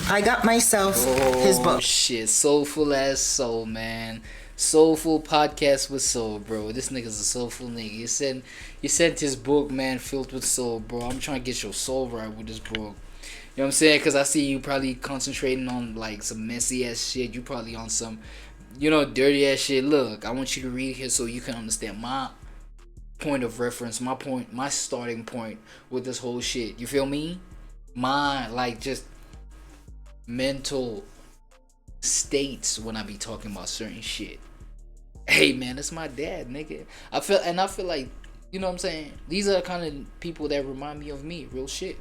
I got myself his book. Oh shit, Soulful Ass Soul, man. Soulful podcast with soul, bro. This nigga's a soulful nigga. You sent his book, man, filled with soul, bro. I'm trying to get your soul right with this book. You know what I'm saying? Because I see you probably concentrating on like some messy ass shit. You probably on some, you know, dirty ass shit. Look, I want you to read here so you can understand my point of reference, my starting point with this whole shit. You feel me? My like just mental states when I be talking about certain shit. Hey man, that's my dad, nigga. I feel like, you know what I'm saying? These are the kind of people that remind me of me, real shit.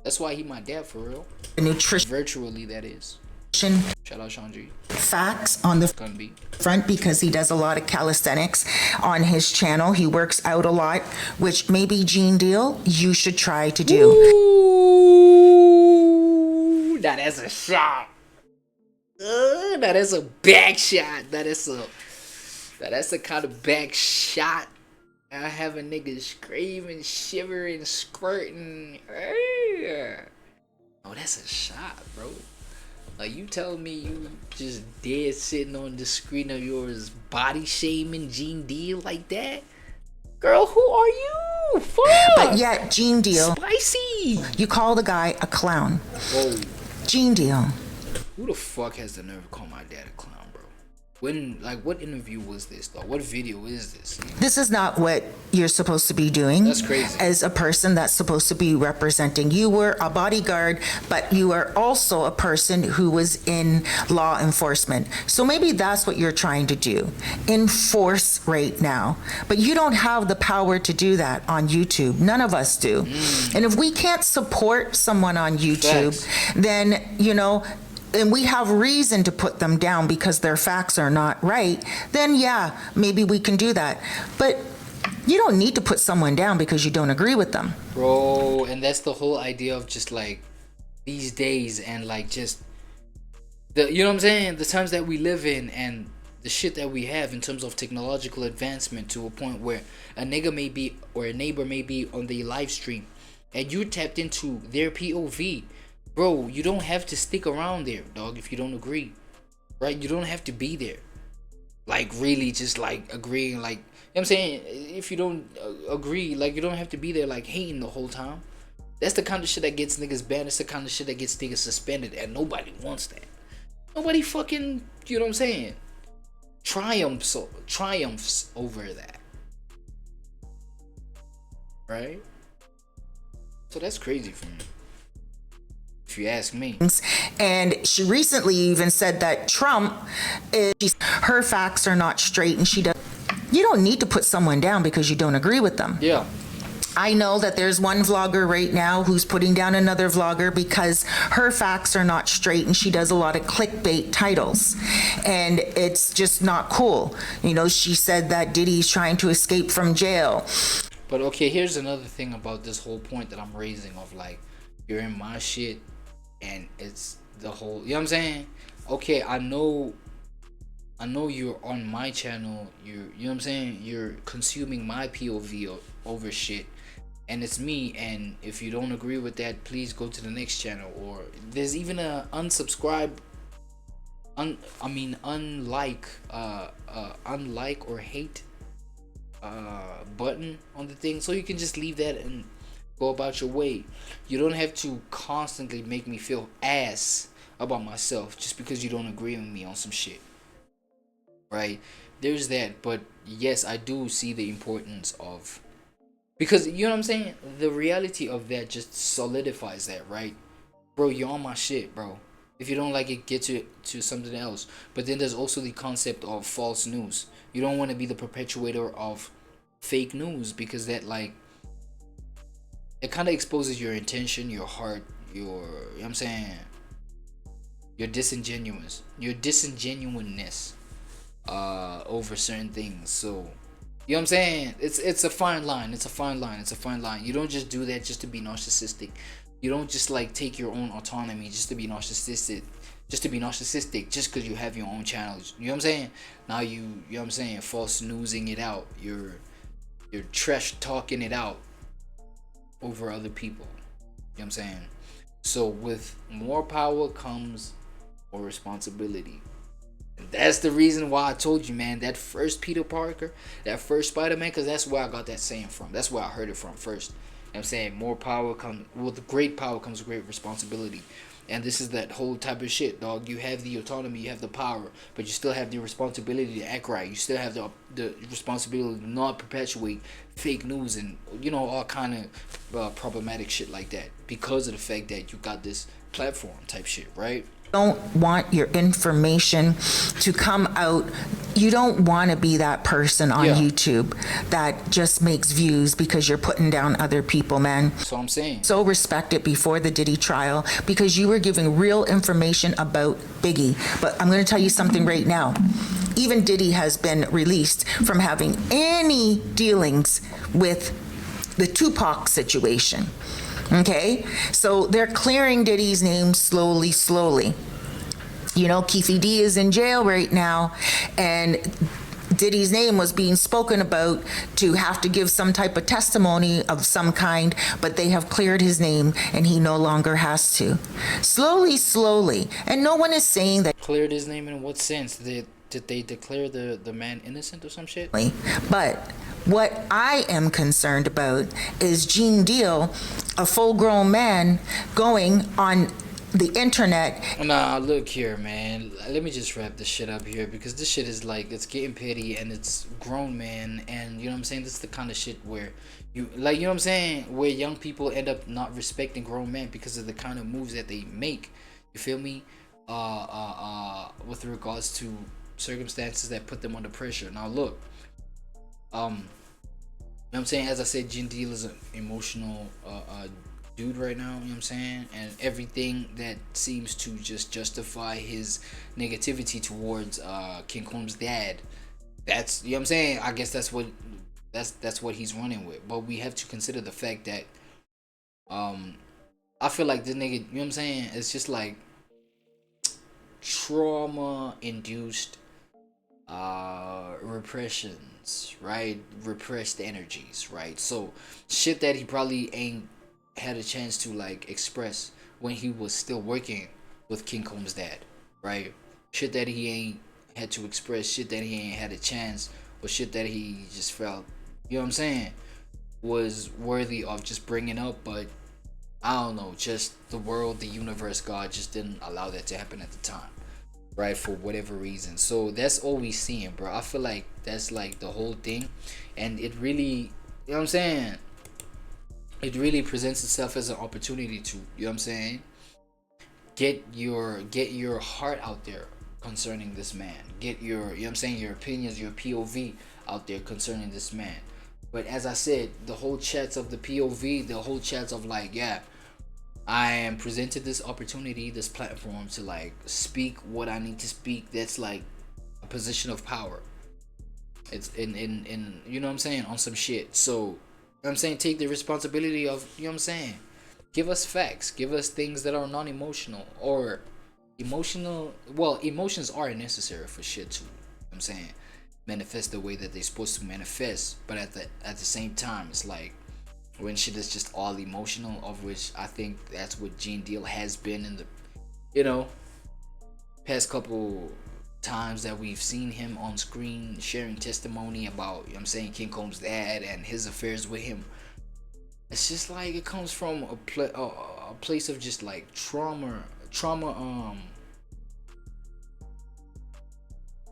That's why he my dad for real. Nutrition. Virtually, that is. Shout out Sean G. Facts on the front because he does a lot of calisthenics on his channel. He works out a lot, which maybe Gene Deal you should try to do. Ooh, now that's a shot. That is a back shot. That's the kind of back shot I have a nigga screaming, shivering, squirting. Oh, that's a shot, bro. Like, you telling me you just dead sitting on the screen of yours body shaming Gene Deal like that? Girl, who are you? Fuck! But yet, Gene Deal. Spicy! You call the guy a clown. Whoa. Gene Deal. Who the fuck has the nerve to call my dad a clown, bro? When, like, what interview was this, though? What video is this? This is not what you're supposed to be doing. That's crazy. As a person that's supposed to be representing. You were a bodyguard, but you are also a person who was in law enforcement. So maybe that's what you're trying to do. Enforce right now. But you don't have the power to do that on YouTube. None of us do. And if we can't support someone on YouTube, then, you know, and we have reason to put them down because their facts are not right, then yeah, maybe we can do that. But you don't need to put someone down because you don't agree with them. Bro, and that's the whole idea of just like these days and like just the, you know what I'm saying? The times that we live in and the shit that we have in terms of technological advancement to a point where a nigga may be or a neighbor may be on the live stream and you tapped into their POV. Bro, you don't have to stick around there, dog, if you don't agree, right? You don't have to be there. Like, really just, like, agreeing, like, you know what I'm saying? If you don't agree, like, you don't have to be there, like, hating the whole time. That's the kind of shit that gets niggas banned. That's the kind of shit that gets niggas suspended, and nobody wants that. Nobody fucking, you know what I'm saying? Triumphs over that. Right? So that's crazy for me, if you ask me. And she recently even said that Trump her facts are not straight and she does. You don't need to put someone down because you don't agree with them. Yeah. I know that there's one vlogger right now who's putting down another vlogger because her facts are not straight and she does a lot of clickbait titles. And it's just not cool. You know, she said that Diddy's trying to escape from jail. But okay, here's another thing about this whole point that I'm raising of like, you're in my shit and it's the whole, you know what I'm saying? Okay, I know you're on my channel, you know what I'm saying? You're consuming my POV over shit. And it's me, and if you don't agree with that, please go to the next channel. Or there's even a unsubscribe, unlike or hate button on the thing, so you can just leave that and go about your way. You don't have to constantly make me feel ass about myself just because you don't agree with me on some shit, right? There's that. But yes, I do see the importance of, because you know what I'm saying, the reality of that just solidifies that, right? Bro, you're on my shit, bro. If you don't like it, get to something else. But then there's also the concept of false news. You don't want to be the perpetuator of fake news, because that, like, it kind of exposes your intention, your heart, your, you know what I'm saying, your disingenuousness over certain things. So, you know what I'm saying? It's a fine line. It's a fine line. It's a fine line. You don't just do that just to be narcissistic. You don't just like take your own autonomy just to be narcissistic. Just because you have your own channels. You know what I'm saying? Now you know what I'm saying, false newsing it out. You're trash talking it out over other people. You know what I'm saying? So with more power comes more responsibility. And that's the reason why I told you, man, that first Peter Parker, that first Spider-Man, because that's where I got that saying from. That's where I heard it from first. You know what I'm saying? More power comes, with great power comes great responsibility. And this is that whole type of shit, dog. You have the autonomy, you have the power, but you still have the responsibility to act right. You still have the responsibility to not perpetuate fake news and, you know, all kind of problematic shit like that, because of the fact that you got this platform type shit, right? Don't want your information to come out. You don't want to be that person on YouTube that just makes views because you're putting down other people, man. That's what I'm saying. So respected before the Diddy trial, because you were giving real information about Biggie. But I'm going to tell you something right now. Even Diddy has been released from having any dealings with the Tupac situation. Okay, so they're clearing Diddy's name slowly. You know, Keefe D is in jail right now, and Diddy's name was being spoken about to have to give some type of testimony of some kind, but they have cleared his name and he no longer has to. Slowly. And no one is saying that. Cleared his name in what sense? Did they declare the man innocent or some shit? But what I am concerned about is Gene Deal, a full-grown man, going on the internet. Nah, look here, man. Let me just wrap this shit up here, because this shit is like, it's getting petty and it's grown, man. And you know what I'm saying? This is the kind of shit where you, like, you know what I'm saying? Where young people end up not respecting grown men because of the kind of moves that they make. You feel me? With regards to circumstances that put them under pressure. Now look, you know what I'm saying, as I said, Gene Deal is an emotional dude right now, you know what I'm saying, and everything that seems to just justify his negativity towards King Combs' dad, that's, you know what I'm saying, I guess that's what he's running with. But we have to consider the fact that I feel like this nigga, you know what I'm saying, it's just like trauma induced repressions, right? Repressed energies, right? So shit that he probably ain't had a chance to like express when he was still working with King Combs' dad, right? Shit that he ain't had to express, shit that he ain't had a chance, or shit that he just felt, you know what I'm saying, was worthy of just bringing up. But I don't know, just the world, the universe, God just didn't allow that to happen at the time, right? For whatever reason. So that's all we seeing, bro. I feel like that's like the whole thing, and it really, you know what I'm saying, it really presents itself as an opportunity to, you know what I'm saying, get your heart out there concerning this man. Get your, you know what I'm saying, your opinions, your POV out there concerning this man. But as I said, the whole chats of the POV, the whole chats of like, yeah, I am presented this opportunity, this platform to like speak what I need to speak. That's like a position of power. It's in you know what I'm saying, on some shit. So you know what I'm saying, take the responsibility of, you know what I'm saying, give us facts, give us things that are non-emotional or emotional. Well, emotions are necessary for shit to, you know what I'm saying, manifest the way that they're supposed to manifest. But at the same time, it's like when shit is just all emotional, of which I think that's what Gene Deal has been in the, you know, past couple times that we've seen him on screen sharing testimony about, you know what I'm saying, King Combs' dad and his affairs with him. It's just like it comes from a place of just like trauma, you know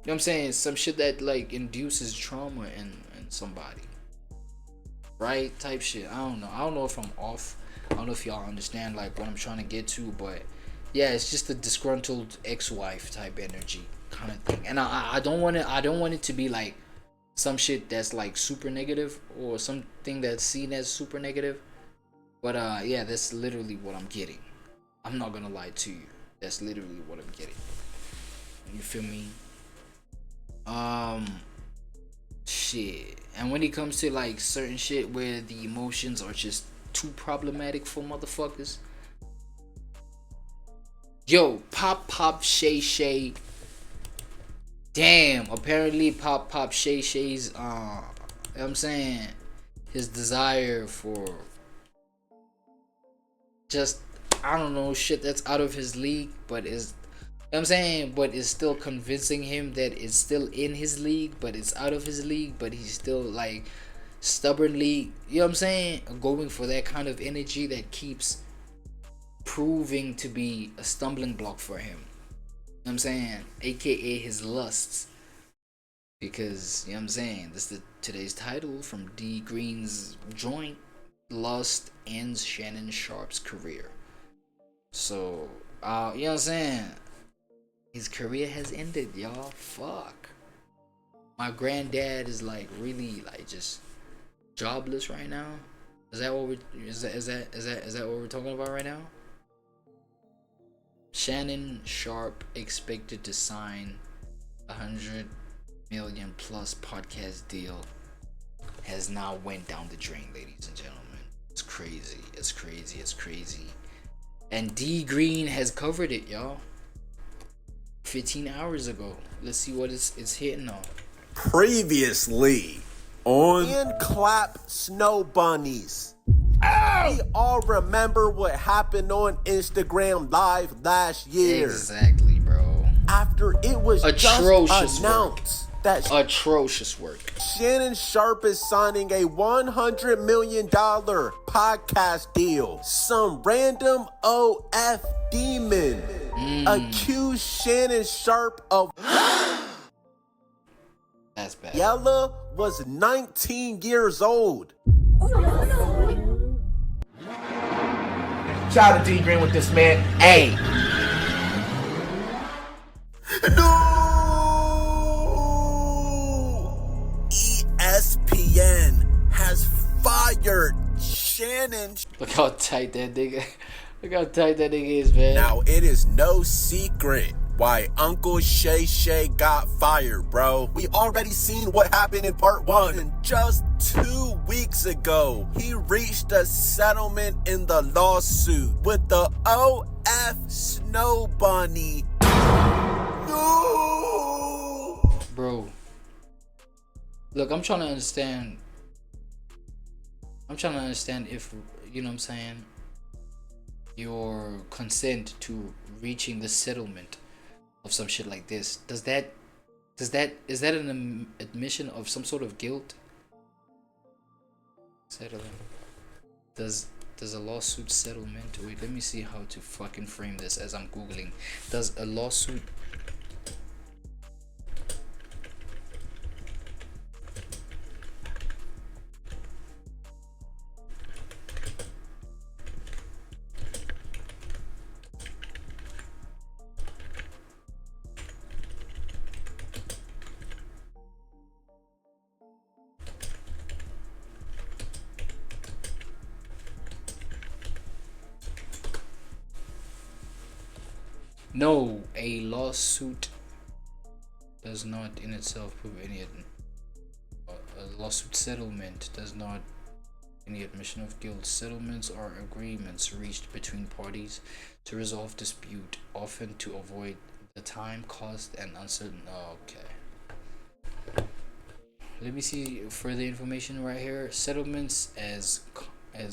what I'm saying, some shit that like induces trauma in somebody, right? Type shit. I don't know if I'm off. I don't know if y'all understand like what I'm trying to get to, but Yeah, it's just a disgruntled ex-wife type energy kind of thing. And I don't want it to be like some shit that's like super negative or something that's seen as super negative. But yeah, that's literally what I'm getting. I'm not gonna lie to you. That's literally what I'm getting. You feel me? Shit. And when it comes to like certain shit where the emotions are just too problematic for motherfuckers. Yo, Pop Shay Shay. Damn, apparently Pop Shay Shay's you know what I'm saying, his desire for just, I don't know, shit that's out of his league, but is, you know what I'm saying, but is still convincing him that it's still in his league, but it's out of his league, but he's still like stubbornly, you know what I'm saying, going for that kind of energy that keeps proving to be a stumbling block for him. You know what I'm saying? AKA his lusts. Because, you know what I'm saying, this is today's title from D Green's joint. Lust ends Shannon Sharpe's career. So, you know what I'm saying? His career has ended, y'all. Fuck. My granddad is like really like just jobless right now. Is that what what we're talking about right now? Shannon Sharpe expected to sign $100 million plus podcast deal has now went down the drain, ladies and gentlemen. It's crazy. It's crazy. It's crazy. And D Green has covered it, y'all. 15 hours ago. Let's see what it's hitting on. Previously on and clap snow bunnies. Ow! We all remember what happened on Instagram Live last year. Exactly, bro. After it was just announced that atrocious work. Shannon Sharpe is signing a $100 million podcast deal. Some random OF demon accused Shannon Sharpe of that's bad. Yella was 19 years old. Shout out to D Green with this, man. Hey. No! ESPN has fired Shannon. Look how tight that nigga. Look how tight that nigga is, man. Now it is no secret why Uncle Shay Shay got fired, bro. We already seen what happened in part 1. And just 2 weeks ago, he reached a settlement in the lawsuit with the OF Snow Bunny. No! Bro. Look, I'm trying to understand if, you know what I'm saying, your consent to reaching the settlement of some shit like this, is that an admission of some sort of guilt? Settlement. Does a lawsuit settlement, wait, let me see how to fucking frame this as I'm googling. Does a lawsuit No, a lawsuit does not in itself prove any. A lawsuit settlement does not any admission of guilt. Settlements are agreements reached between parties to resolve dispute, often to avoid the time, cost, and uncertain. Okay. Let me see further information right here. Settlements as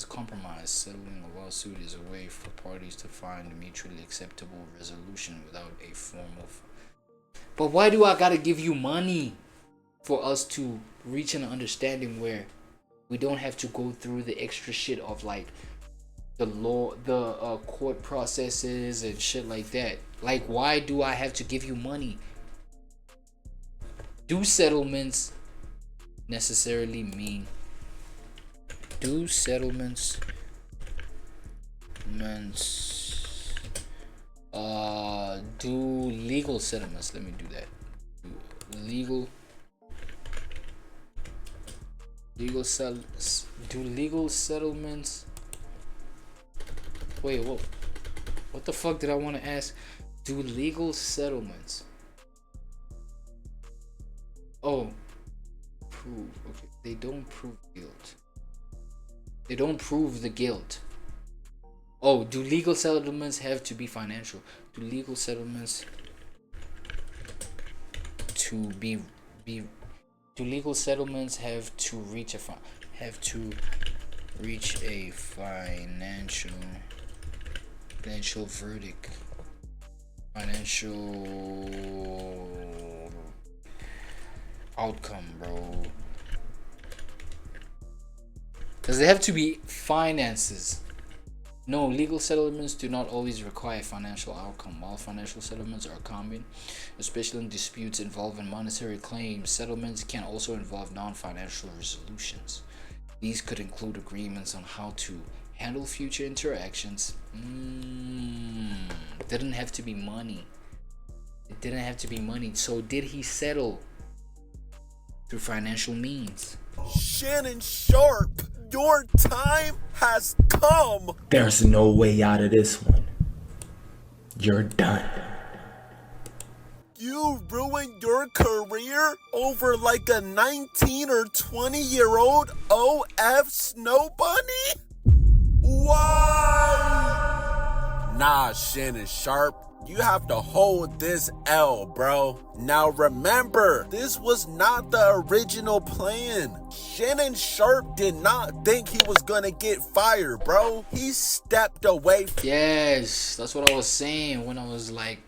compromise. Settling a lawsuit is a way for parties to find a mutually acceptable resolution without a form of. But why do I gotta give you money for us to reach an understanding where we don't have to go through the extra shit of like the law, the court processes and shit like that? Like, why do I have to give you money? Do settlements necessarily mean? Do settlements Do legal settlements. Let me do that. Do legal settlements. Wait, what the fuck did I want to ask? Do legal settlements. Oh, prove. Okay, they don't prove guilt. They don't prove the guilt. Oh, do legal settlements have to be financial? Do legal settlements to be do legal settlements have to reach a financial verdict, financial outcome, bro? Does it have to be finances? No, legal settlements do not always require financial outcome. While financial settlements are common, especially in disputes involving monetary claims, settlements can also involve non-financial resolutions. These could include agreements on how to handle future interactions. It didn't have to be money. It didn't have to be money. So did he settle through financial means? Shannon Sharpe, your time has come. There's no way out of this one. You're done. You ruined your career over like a 19 or 20-year-old OF snow bunny? Why? Nah, Shannon Sharpe. You have to hold this L, bro. Now remember, this was not the original plan. Shannon Sharpe did not think he was gonna get fired, bro. He stepped away. Yes, that's what I was saying when I was like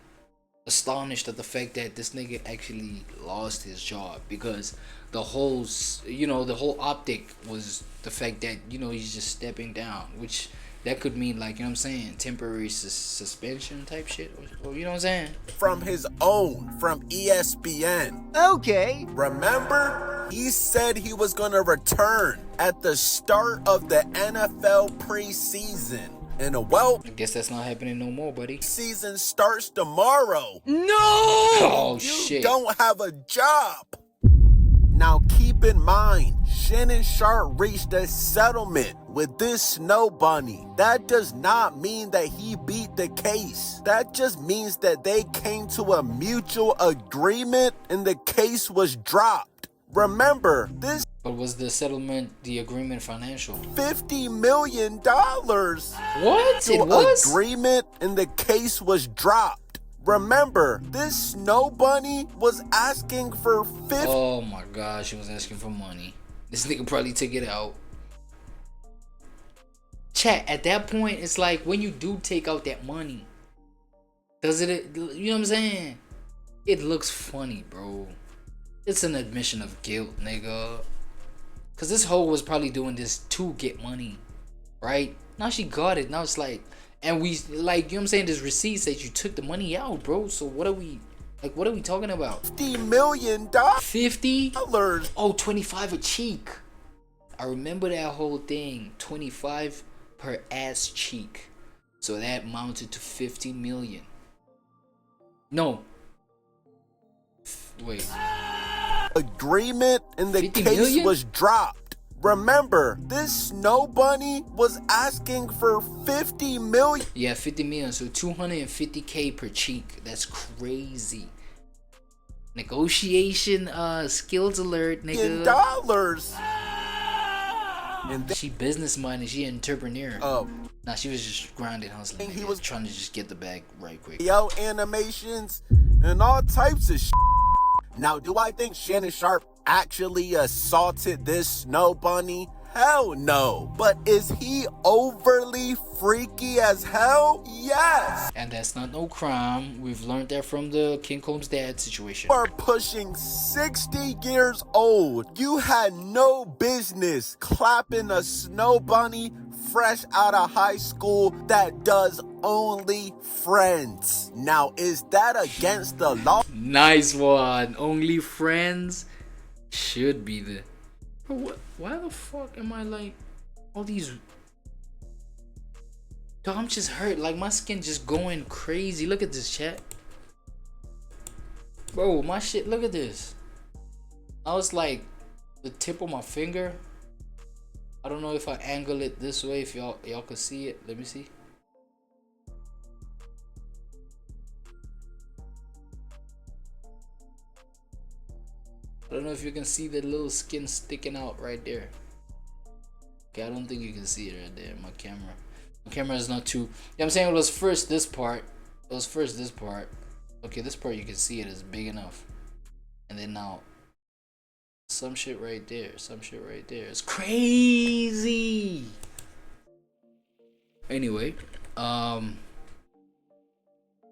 astonished at the fact that this nigga actually lost his job, because the whole, the whole optic was the fact that, he's just stepping down, which that could mean, like, what I'm saying, temporary suspension type shit, or you know what I'm saying? From his own, from ESPN. Okay. Remember? He said he was gonna return at the start of the NFL preseason. And I guess that's not happening no more, buddy. Season starts tomorrow. No! Oh, shit. You don't have a job. Now keep in mind, Shannon Sharpe reached a settlement with this snow bunny. That does not mean that he beat the case. That just means that they came to a mutual agreement and the case was dropped. Remember, this. But was the settlement, the agreement, financial? $50 million. What? It was? Agreement and the case was dropped. Remember, this snow bunny was asking for 50. Oh my gosh, she was asking for money. This nigga probably took it out. Chat, at that point, it's like when you do take out that money, does it, you know what I'm saying? It looks funny, bro. It's an admission of guilt, nigga. Cause this hoe was probably doing this to get money, right? Now she got it. Now it's like, and we, like, you know what I'm saying? There's receipts that you took the money out, bro. So what are we talking about? $50 million. 50? Oh, 25 a cheek. I remember that whole thing. 25 per ass cheek. So that amounted to 50 million. No. Wait. Agreement and the case million? was dropped. Remember, this snow bunny was asking for 50 million. Yeah, 50 million. So 250K per cheek. That's crazy. Negotiation skills alert, nigga. In dollars. And she business minded, she an entrepreneur. Oh. Nah, she was just grinding, hustling. He was trying to just get the bag right quick. Yo, animations and all types of shit. Now, do I think Shannon Sharpe actually assaulted this snow bunny? Hell no. But is he overly freaky as hell? Yes. And that's not no crime. We've learned that from the King Combs dad situation. You are pushing 60 years old. You had no business clapping a snow bunny fresh out of high school that does only friends. Now, is that against the law? Nice one. Only friends should be the. Bro, why the fuck am I like all these? Dog, I'm just hurt. Like, my skin just going crazy. Look at this, chat. Bro, my shit, look at this. I was like, the tip of my finger. I don't know if I angle it this way, if y'all can see it. Let me see. I don't know if you can see the little skin sticking out right there. Okay, I don't think you can see it right there. My camera is not too. You know what I'm saying? It was first this part. Okay, this part you can see it is big enough. And then now some shit right there. It's crazy. Anyway,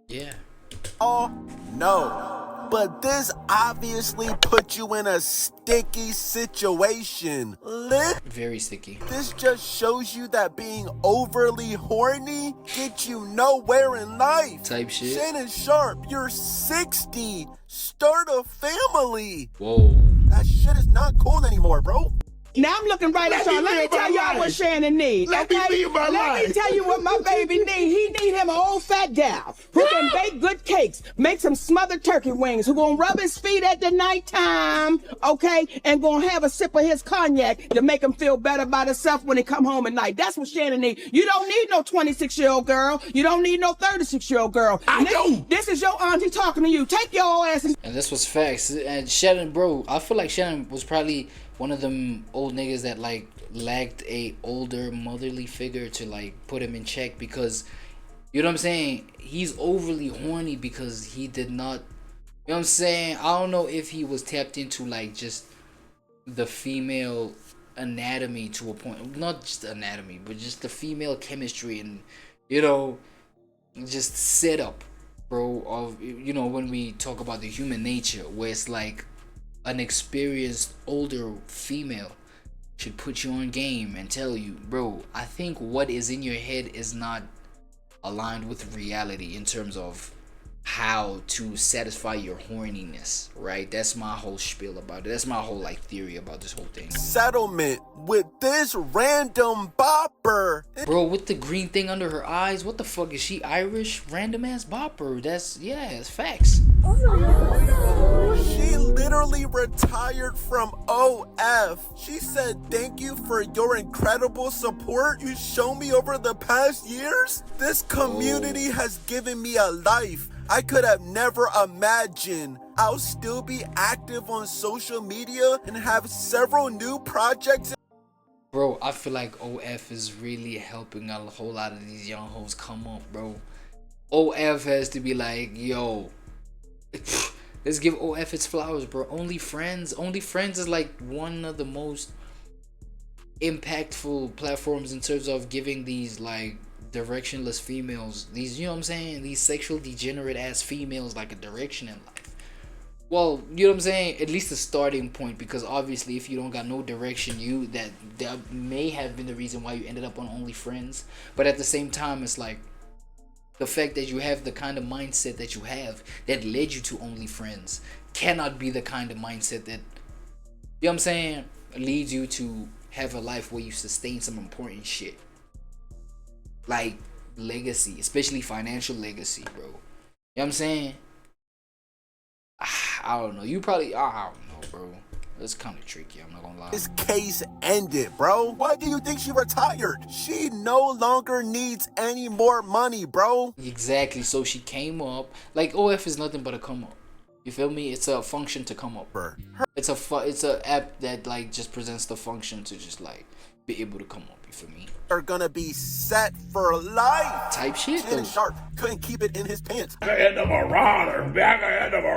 yeah. Oh no. But this obviously put you in a sticky situation. Very sticky. This just shows you that being overly horny gets you nowhere in life. Type shit. Shannon Sharp, you're 60. Start a family. Whoa. That shit is not cool anymore, bro. Now I'm looking right at y'all. Let me tell y'all what Shannon needs. Let me tell you what my baby needs. He need him an old fat gal who can bake good cakes, make some smothered turkey wings, who gonna rub his feet at the nighttime, okay, and gonna have a sip of his cognac to make him feel better about himself when he come home at night. That's what Shannon needs. You don't need no 26-year-old girl. You don't need no 36-year-old girl. This is your auntie talking to you. Take your ass and this was facts. And Shannon, bro, I feel like Shannon was probably one of them old niggas that like lacked a older motherly figure to like put him in check, because you know what I'm saying, he's overly horny because he did not, you know what I'm saying, I don't know if he was tapped into like just the female anatomy to a point, not just anatomy but just the female chemistry and, you know, just setup, bro, of, you know, when we talk about the human nature, where it's like an experienced older female should put you on game and tell you, bro, I think what is in your head is not aligned with reality in terms of how to satisfy your horniness, right? That's my whole spiel about it. That's my whole like theory about this whole thing. Settlement with this random bopper. Bro, with the green thing under her eyes, what the fuck, is she Irish? Random ass bopper. That's, yeah, it's facts. She literally retired from OF. She said, thank you for your incredible support you shown me over the past years. This community has given me a life I could have never imagined. I'll still be active on social media and have several new projects. Bro, I feel like OF is really helping a whole lot of these young hoes come up, bro. OF has to be like, yo, let's give OF its flowers, bro. OnlyFriends is like one of the most impactful platforms in terms of giving these like directionless females, these, you know what I'm saying, these sexual degenerate ass females like a direction in life. Well, you know what I'm saying, at least a starting point, because obviously if you don't got no direction, that may have been the reason why you ended up on OnlyFriends. But at the same time, it's like the fact that you have the kind of mindset that you have that led you to OnlyFriends cannot be the kind of mindset that, you know what I'm saying, leads you to have a life where you sustain some important shit. Like legacy, especially financial legacy, bro. You know what I'm saying? I don't know. You probably, I don't know, bro. It's kind of tricky, I'm not gonna lie. This case ended, bro. Why do you think she retired? She no longer needs any more money, bro. Exactly. So she came up. Like, OF is nothing but a come up. You feel me? It's a function to come up. It's a app that like just presents the function to just like be able to come up. You feel me? Are gonna be set for life. Type shit. Shannon Sharp couldn't keep it in his pants. Back end of a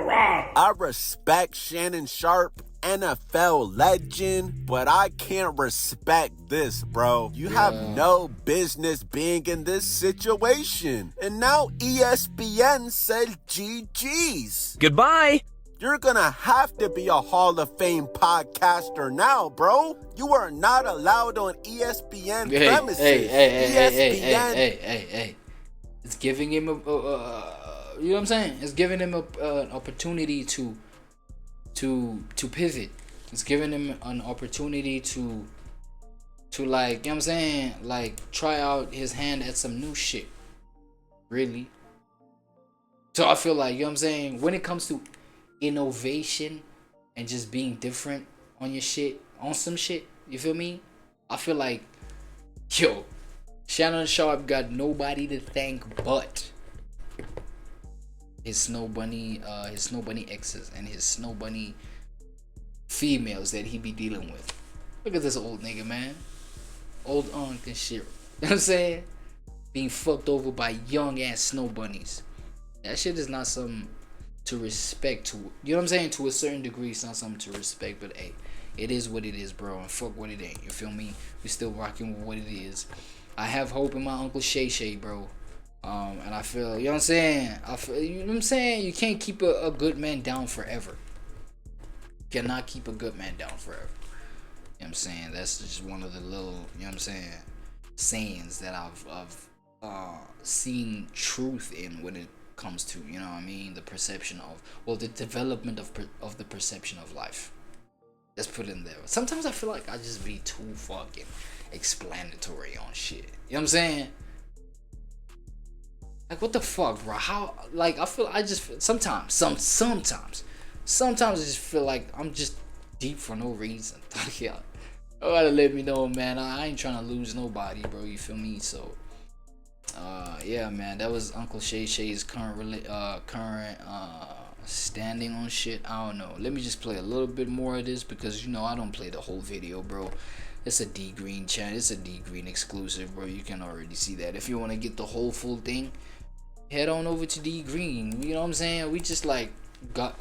rock. I respect Shannon Sharp, NFL legend, but I can't respect this, bro. You have no business being in this situation. And now ESPN said GG's. Goodbye. You're gonna have to be a Hall of Fame podcaster now, bro. You are not allowed on ESPN premises. Hey. It's giving him a, you know what I'm saying? It's giving him an opportunity to pivot. It's giving him an opportunity to to like, you know what I'm saying, like try out his hand at some new shit. Really. So I feel like, you know what I'm saying, when it comes to innovation and just being different on your shit, on some shit, you feel me? I feel like, yo, Shannon Sharp got nobody to thank but his Snow Bunny exes and his Snow Bunny females that he be dealing with. Look at this old nigga, man. Old unk and shit. You know what I'm saying? Being fucked over by young ass snow bunnies. That shit is not something to respect to, you know what I'm saying? To a certain degree, it's not something to respect, but hey, it is what it is, bro, and fuck what it ain't. You feel me? We still rocking with what it is. I have hope in my Uncle Shay Shay, bro. And I feel, you know what I'm saying? You know what I'm saying? You can't keep a good man down forever. You cannot keep a good man down forever. You know what I'm saying? That's just one of the little, you know what I'm saying, sayings that I've seen truth in when it comes to, you know what I mean, the perception of, well, the development of the perception of life. Let's put it in there. Sometimes I feel like I just be too fucking explanatory on shit. You know what I'm saying? Like, what the fuck, bro? How, like, I just sometimes I just feel like I'm just deep for no reason. Yeah, you gotta let me know, man. I ain't trying to lose nobody, bro. You feel me? So, yeah, man. That was Uncle Shay Shay's current standing on shit. I don't know. Let me just play a little bit more of this because, you know, I don't play the whole video, bro. It's a D Green channel. It's a D Green exclusive, bro. You can already see that. If you want to get the whole full thing, head on over to D Green. You know what I'm saying? We just like got.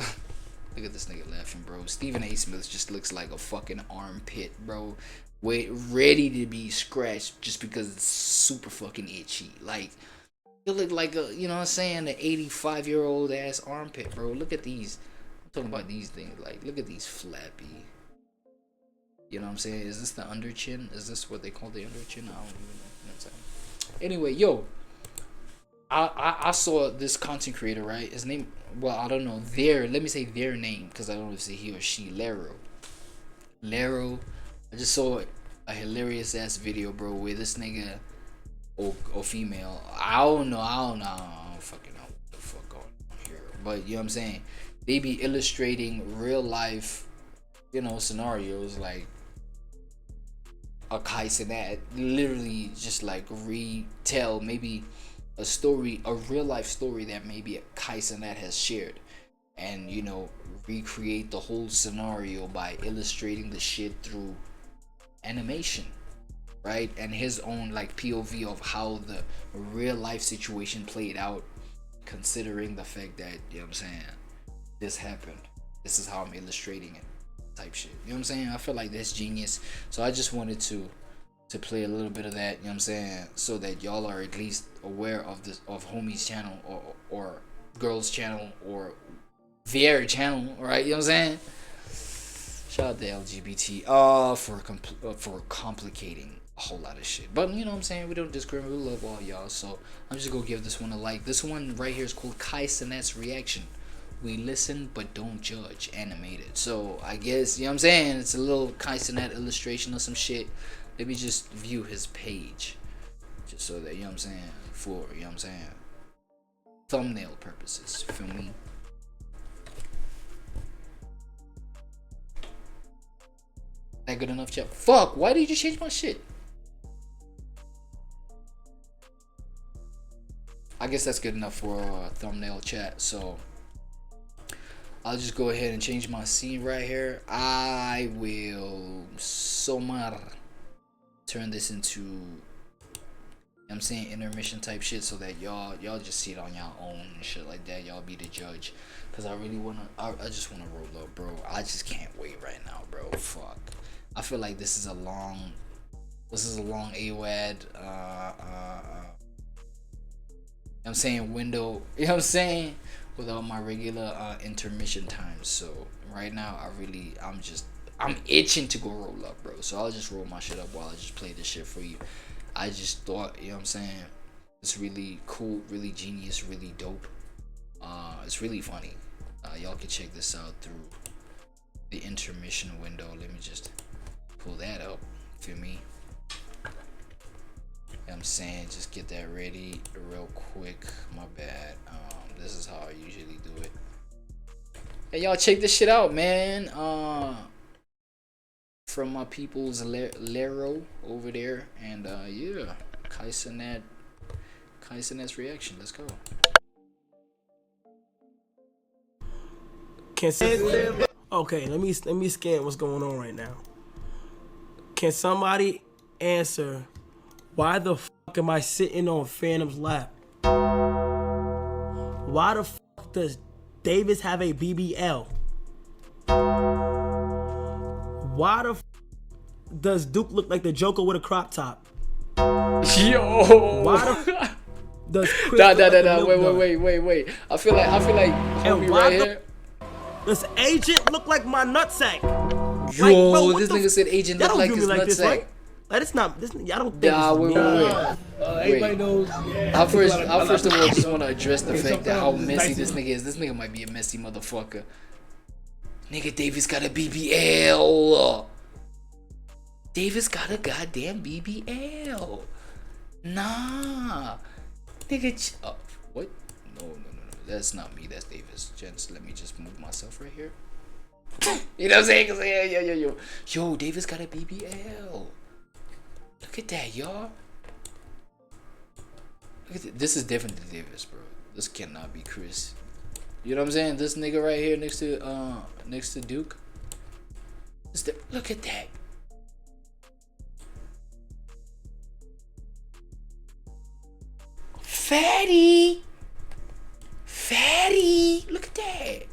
Look at this nigga laughing, bro. Stephen A. Smith just looks like a fucking armpit, bro. Ready to be scratched just because it's super fucking itchy. Like, you look like a, you know what I'm saying, an 85-year-old ass armpit, bro. Look at these. I'm talking about these things. Like, look at these flappy. You know what I'm saying? Is this the under chin? Is this what they call the under chin? I don't even know. You know what I'm saying? Anyway, yo. I saw this content creator, right? His name, well, I don't know. Let me say their name because I don't know if it's he or she. Lero. I just saw a hilarious ass video, bro, where this nigga or female, I don't fucking know what the fuck going on here. But you know what I'm saying? They be illustrating real life, you know, scenarios like a Kai Cenat, literally just like retell maybe a story, a real life story that maybe a Kai Cenat has shared, and, you know, recreate the whole scenario by illustrating the shit through animation, right? And his own like POV of how the real life situation played out, considering the fact that, you know what I'm saying, this happened, this is how I'm illustrating it, type shit. You know what I'm saying? I feel like that's genius. So I just wanted to play a little bit of that, you know what I'm saying, so that y'all are at least aware of this, of homie's channel or girl's channel or their channel, right? You know what I'm saying? Shout out to LGBT for complicating a whole lot of shit. But you know what I'm saying, we don't discriminate, we love all y'all. So I'm just gonna give this one a like. This one right here is called Kai Cenat's Reaction. We listen but don't judge, animated. So I guess, you know what I'm saying, it's a little Kai Cenat illustration or some shit. Let me just view his page, just so that, you know what I'm saying, for, you know what I'm saying, thumbnail purposes, feel me? That good enough, chat? Fuck, why did you change my shit? I guess that's good enough for a thumbnail, chat. So I'll just go ahead and change my scene right here. I will turn this into, you know what I'm saying, intermission type shit, so that y'all just see it on y'all own and shit like that. Y'all be the judge, cause I really wanna, I just wanna roll up, bro. I just can't wait right now, bro. Fuck. I feel like this is a long AWAD I'm saying window, you know what I'm saying, without my regular intermission times. So right now I'm itching to go roll up, bro. So I'll just roll my shit up while I just play this shit for you. I just thought, you know what I'm saying, it's really cool, really genius, really dope. It's really funny. Y'all can check this out through the intermission window. Let me just pull that up, feel me? I'm saying, just get that ready real quick. My bad. This is how I usually do it. Hey, y'all, check this shit out, man. From my people's Lero over there, and yeah, KaiSenet's reaction. Let's go. Okay, let me scan what's going on right now. Can somebody answer why the fuck am I sitting on Phantom's lap? Why the fuck does Davis have a BBL? Why the fuck does Duke look like the Joker with a crop top? Yo. Why the fuck does Chris look like the wait. I feel like homie right here. Does Agent look like my nutsack? Yo, like, bro, this nigga said Agent look like his nutsack. Right? Like, it's not. This, y'all don't think. Nah, wait. Everybody knows. I first of all just want to address the fact that how messy this nigga is. This nigga might be a messy motherfucker. Nigga, Davis got a BBL. Davis got a goddamn BBL. Nah, nigga. What? No. That's not me. That's Davis. Gents, let me just move myself right here. You know what I'm saying? Cause yo, Davis got a BBL. Look at that, y'all. Look at this. This is different than Davis, bro. This cannot be Chris. You know what I'm saying? This nigga right here next to Duke. Look at that. Fatty. Look at that.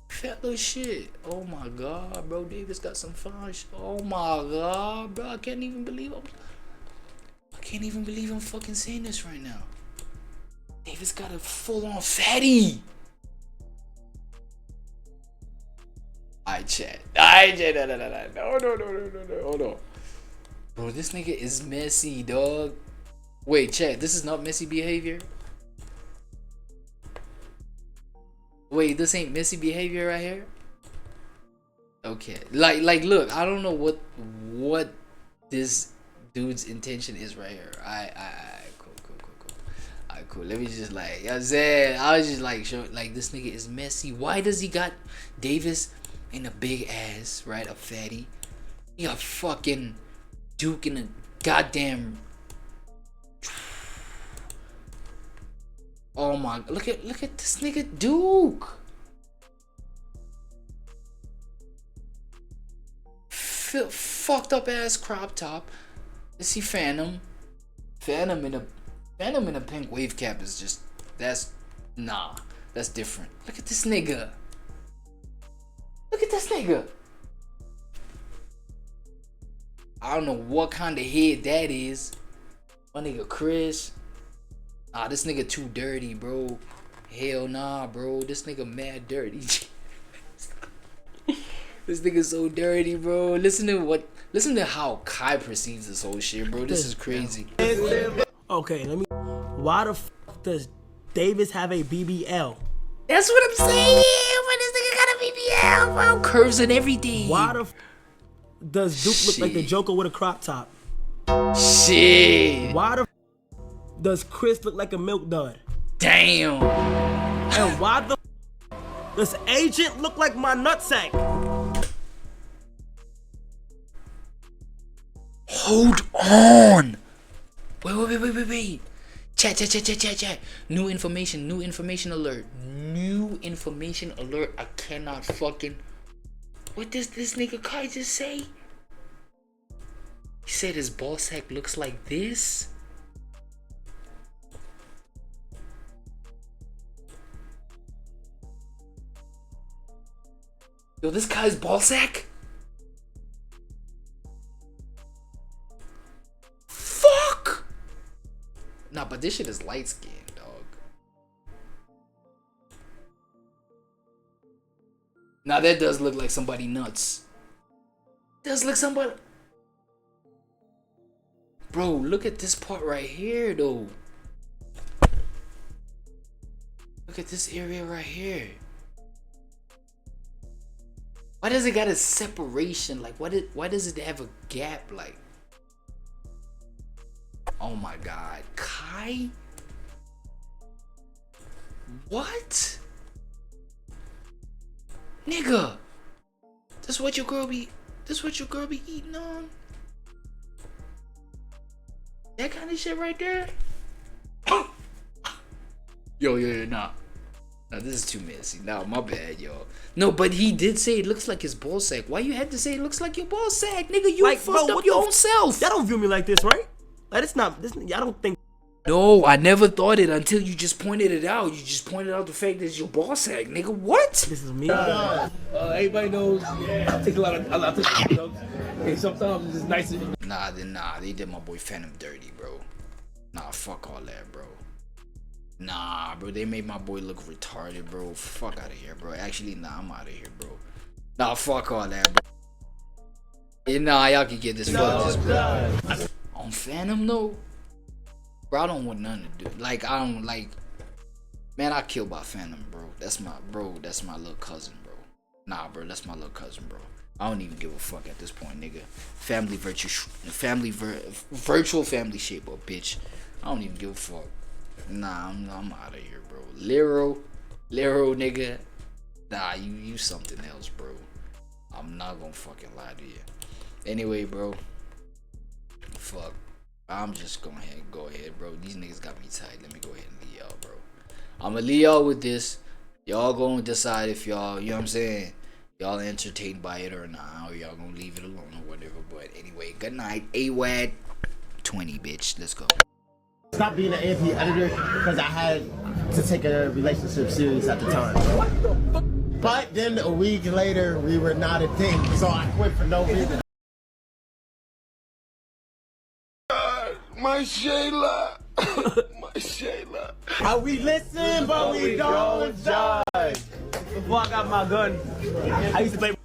Fat little shit. Oh my god, bro. Davis got some fine shit. Oh my god, bro. I can't even believe I'm fucking saying this right now. Davis got a full-on fatty. Alright, chat. No. Hold on. Bro, this nigga is messy, dog. Wait, chat. This is not messy behavior? Wait, this ain't messy behavior right here? Okay. Like look, I don't know what this dude's intention is right here. Cool. Alright, cool. Let me just like, you know what I'm saying? I was just like, show, like, this nigga is messy. Why does he got Davis in a big ass, right? A fatty. He got fucking Duke in a goddamn. Oh my, look at this nigga Duke. Fucked up ass crop top. Let's see Phantom in a pink wave cap is just, that's different. Look at this nigga. I don't know what kind of head that is. My nigga Chris. This nigga too dirty, bro. Hell nah, bro. This nigga mad dirty. This nigga so dirty, bro. Listen to how Kai perceives this whole shit, bro. This is crazy. Okay, why the fuck does Davis have a BBL? That's what I'm saying. When this nigga got a BBL, bro. Curves and everything. Why the f does Duke look like the Joker with a crop top? Shit. Why the f does Chris look like a milk dud? Damn. And why the f does Agent look like my nutsack? Hold on. Wait. Chat. New information alert. I cannot fucking. What does this nigga Kai just say? He said his ball sack looks like this. Yo, this guy's ball sack? Fuck! Nah, but this shit is light skin, dog. Now that does look like somebody nuts. Does look somebody. Bro, look at this part right here, though. Look at this area right here. Why does it got a separation? Like, why does it have a gap? Like, Oh my God, Kai? What? Nigga, this what your girl be eating on? That kind of shit right there? Yo, nah. No, this is too messy. Nah, my bad, yo. No, but he did say it looks like his ball sack. Why you had to say it looks like your ball sack, nigga? You like, fucked up your own self. Y'all don't view me like this, right? Like, it's not. Y'all don't think. No, I never thought it until you just pointed it out. You just pointed out the fact that it's your ball sack, nigga. What? This is me. Everybody knows. I take a lot of drugs. Okay, sometimes it's just nice. Nah, they did my boy Phantom dirty, bro. Nah, fuck all that, bro. Nah, bro, they made my boy look retarded, bro. Fuck out of here, bro. Actually, nah, I'm out of here, bro. Nah, fuck all that, bro. Yeah, nah, y'all can get this. Fuck this, bro. On Phantom, though, bro, I don't want nothing to do. Like, I don't like. Man, I killed by Phantom, bro. That's my little cousin, bro. Nah, bro, that's my little cousin, bro. I don't even give a fuck at this point, nigga. Virtual family shape up, bitch. I don't even give a fuck. Nah, I'm out of here, bro. Lero, nigga. Nah, you something else, bro. I'm not gonna fucking lie to you. Anyway, bro. Fuck. I'm just gonna go ahead, bro. These niggas got me tight. Let me go ahead and leave y'all, bro. I'ma leave y'all with this. Y'all gonna decide if y'all, you know what I'm saying, y'all entertained by it or not, or y'all gonna leave it alone or whatever. But anyway, good night. AWAD 20, bitch. Let's go. Stop being an AMP editor because I had to take a relationship serious at the time. But then a week later, we were not a thing, so I quit for no reason. My Shayla. My Shayla. How we listen, but we don't judge. Before I got my gun, I used to play.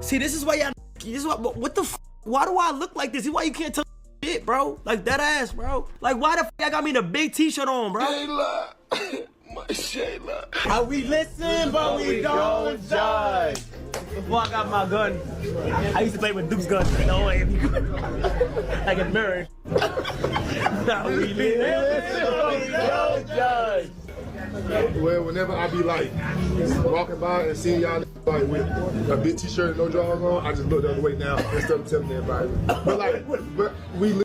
See, this is why y'all. This is what the. Why do I look like this? This is why you can't tell shit, bro. Like that ass, bro. Like why the y'all got me the big T-shirt on, bro? Shayla. My Shayla. How we listen, but we don't judge. Before I got my gun, I used to play with Duke's gun. No way. Like a mirror. Now we listen, but we don't judge. Well, whenever I be like walking by and seeing y'all like with a big T-shirt and no drawers on, I just look the other way now instead of telling everybody. But we.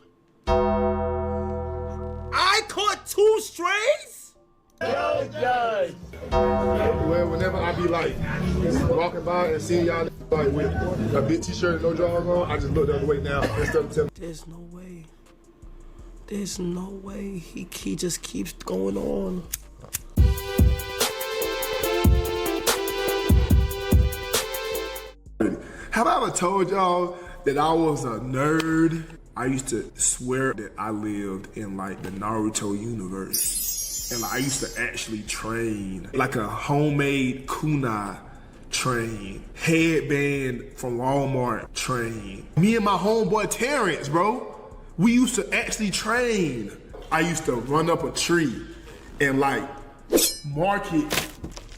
I caught 2 strays. Don't judge. Well, whenever I be like walking by and seeing y'all like with a big T-shirt and no drawers on, I just look the other way now instead of telling. There's no way. There's no way. He just keeps going on. Have I ever told y'all that I was a nerd? I used to swear that I lived in like the Naruto universe. And like, I used to actually train like a homemade kunai train, headband from Walmart train. Me and my homeboy Terrence, bro, we used to actually train. I used to run up a tree and like mark it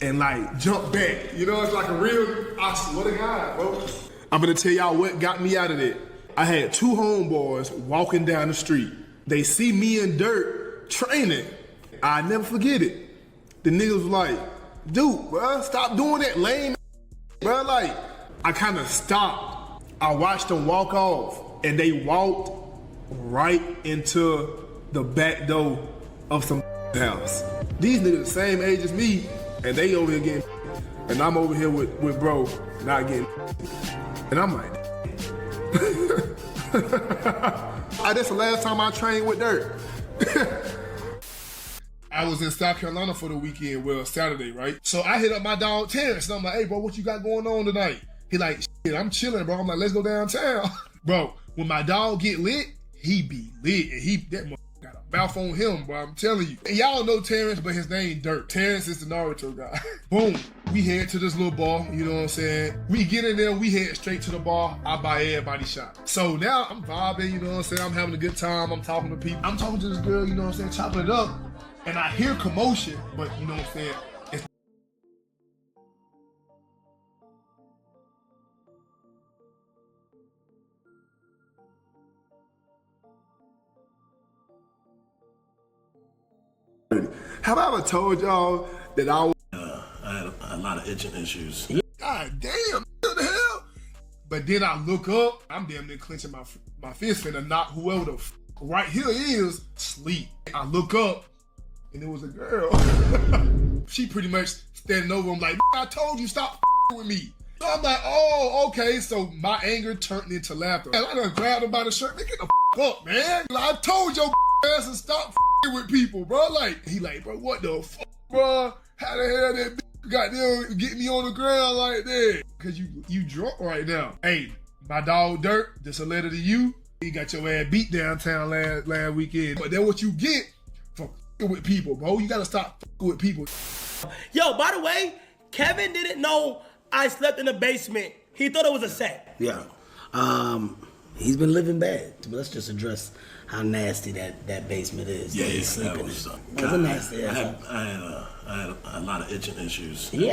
and like jump back. You know, it's like a real, I swear to God, bro. I'm gonna tell y'all what got me out of that. I had 2 homeboys walking down the street. They see me in dirt training. I never forget it. The niggas was like, dude, bro, stop doing that lame, bro. Like, I kind of stopped. I watched them walk off and they walked right into the back door of some house. These niggas the same age as me and they over here getting, and I'm over here with bro not getting, and I'm like, that's the last time I trained with dirt. I was in South Carolina for the weekend, well, Saturday, right? So I hit up my dog Terrence and I'm like, hey bro, what you got going on tonight? He like, shit, I'm chilling, bro. I'm like, let's go downtown. Bro, when my dog get lit, he be lit. And that motherfucker got a mouth on him, bro, I'm telling you. And y'all know Terrence, but his name Dirt. Terrence is the Naruto guy. Boom, we head to this little bar, you know what I'm saying? We get in there, we head straight to the bar. I buy everybody shot. So now I'm vibing, you know what I'm saying? I'm having a good time. I'm talking to people. I'm talking to this girl, you know what I'm saying? Chopping it up. And I hear commotion, but you know what I'm saying? It's Have I ever told y'all that I was... I had a lot of itching issues. God damn, what the hell? But then I look up, I'm damn near clenching my fist and knock whoever the right here is sleep. I look up and it was a girl. She pretty much standing over him like, I told you stop with me. So I'm like, oh, okay. So my anger turned into laughter. And I done grabbed him by the shirt, man, get the up, man. Like, I told your ass to stop with people, bro. Like, he like, bro, what the fuck, bro? How the hell that goddamn get me on the ground like that? Cause you drunk right now. Hey, my dog Dirt, just a letter to you. He got your ass beat downtown last weekend. But that's what you get for with people, bro. You gotta stop with people. Yo, by the way, Kevin didn't know I slept in the basement. He thought it was a set. Yeah. He's been living bad. Let's just address how nasty that basement is. Yeah, he's that sleeping was in. It was a nasty I had a lot of itching issues. He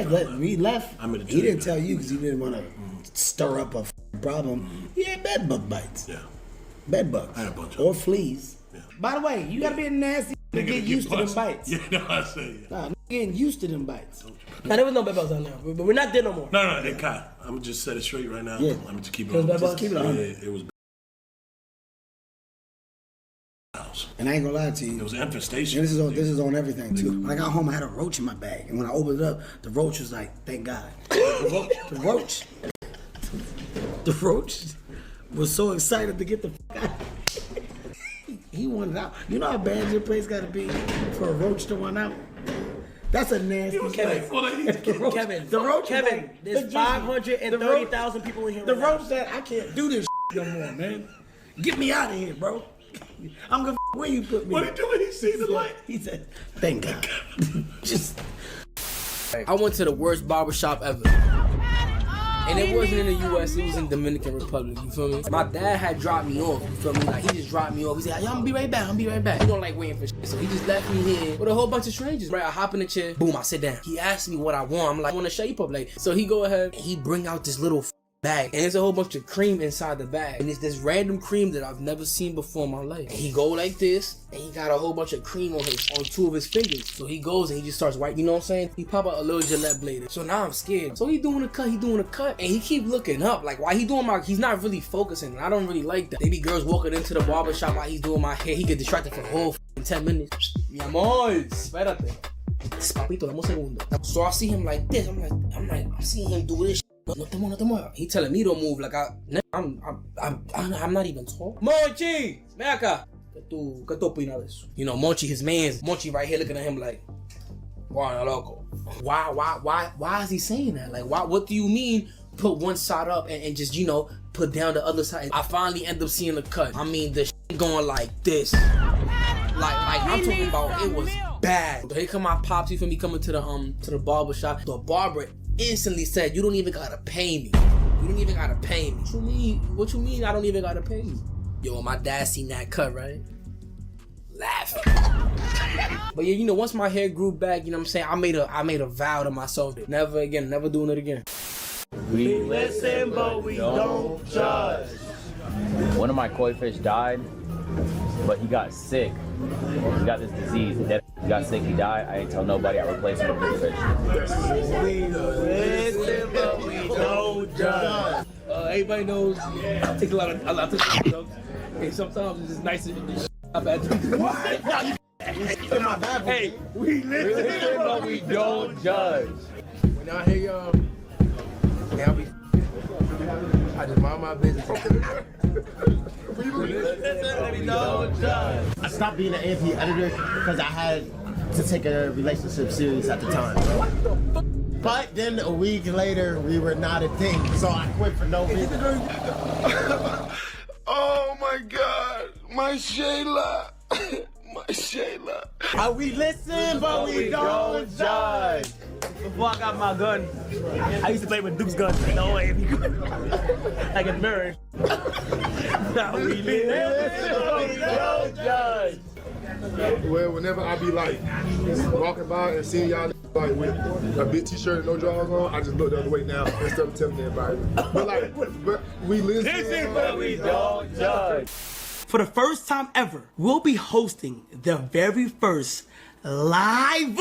left. He didn't tell you because he didn't want to stir up a problem. He had bed bug bites. Yeah. Bed bugs. I had a bunch of or fleas. Yeah. By the way, you gotta be a nasty to get used to them bites. Yeah, no, I say. Nah, getting used to them bites. Now, there was no bed bugs on there, but we're not there no more. No, they caught. I'm gonna just set it straight right now. Yeah. I'm gonna just keep it It was on. bed bugs? Just keep it on. Yeah, it was. And I ain't gonna lie to you. It was an infestation. And this is on everything too. When I got home, I had a roach in my bag, and when I opened it up, the roach was like, "Thank God." The roach was so excited to get the fuck out. He wanted out. You know how bad your place got to be for a roach to want out? That's a nasty place. Kevin, there's 530,000 people in here. The roach said, "I can't do this no more, man. Get me out of here, bro. I'm gonna where you put me." What did he do when he seen the light? He said, "Thank God." Just. I went to the worst barbershop ever. And it wasn't in the US, it was in Dominican Republic, you feel me? My dad had dropped me off, you feel me? Like, he just dropped me off. He said, yo, I'm gonna be right back, He don't like waiting for shit. So he just left me here with a whole bunch of strangers. Right, I hop in the chair, boom, I sit down. He asked me what I want. I'm like, I want a shape up. Like, so he go ahead, and he bring out this little bag, and there's a whole bunch of cream inside the bag, and it's this random cream that I've never seen before in my life. And he go like this, and he got a whole bunch of cream on two of his fingers. So he goes and he just starts wiping, you know what I'm saying? He pop out a little Gillette blade. So now I'm scared. So he doing a cut, and he keep looking up. Like, why he doing he's not really focusing, and I don't really like that. Maybe girls walking into the barbershop while he's doing my hair, he get distracted for the whole 10 minutes. Mi amor, espérate. Papito, dame un segundo. So I see him like this, I'm seeing him do this. No te muevas. He telling me to move like I'm not even tall. Monchi, ven acá. ¿Qué tú opinas de eso? You know, Monchi, his man's Monchi right here looking at him like, wow, loco. Why is he saying that? Like, why? What do you mean? Put one side up and just, you know, put down the other side. I finally end up seeing the cut. I mean, the shit going like this. Like I'm talking about, it was bad. Here come my pops, you feel me, coming to the barber shop. The barber instantly said, you don't even gotta pay me. You don't even gotta pay me. What you mean I don't even gotta pay you? Yo, my dad seen that cut, right? Laughing. But yeah, you know, once my hair grew back, you know what I'm saying, I made a vow to myself that never doing it again. We listen, but we don't judge. One of my koi fish died, but he got sick. He got this disease. He got sick, he died. I didn't tell nobody. I replaced him with this fish. We listen, but we don't judge. Everybody knows I take a lot of drugs. And sometimes it's just nice to just up at what? Hey, we listen, but we don't judge. When I hear y'all, I just mind my business. I stopped being an AP editor because I had to take a relationship serious at the time. But then a week later, we were not a thing, so I quit for no reason. Oh my God, my Shayla. My Shayla. We listen, but we don't judge. Before I got my gun, I used to play with Duke's gun. No way, if you could. Like a nerd. Now we listen, but we don't judge. Well, whenever I be like walking by and seeing y'all like with a big t-shirt and no drawers on, I just look the other way now instead of telling everybody. But we listen, but we don't judge. For the first time ever, we'll be hosting the very first live.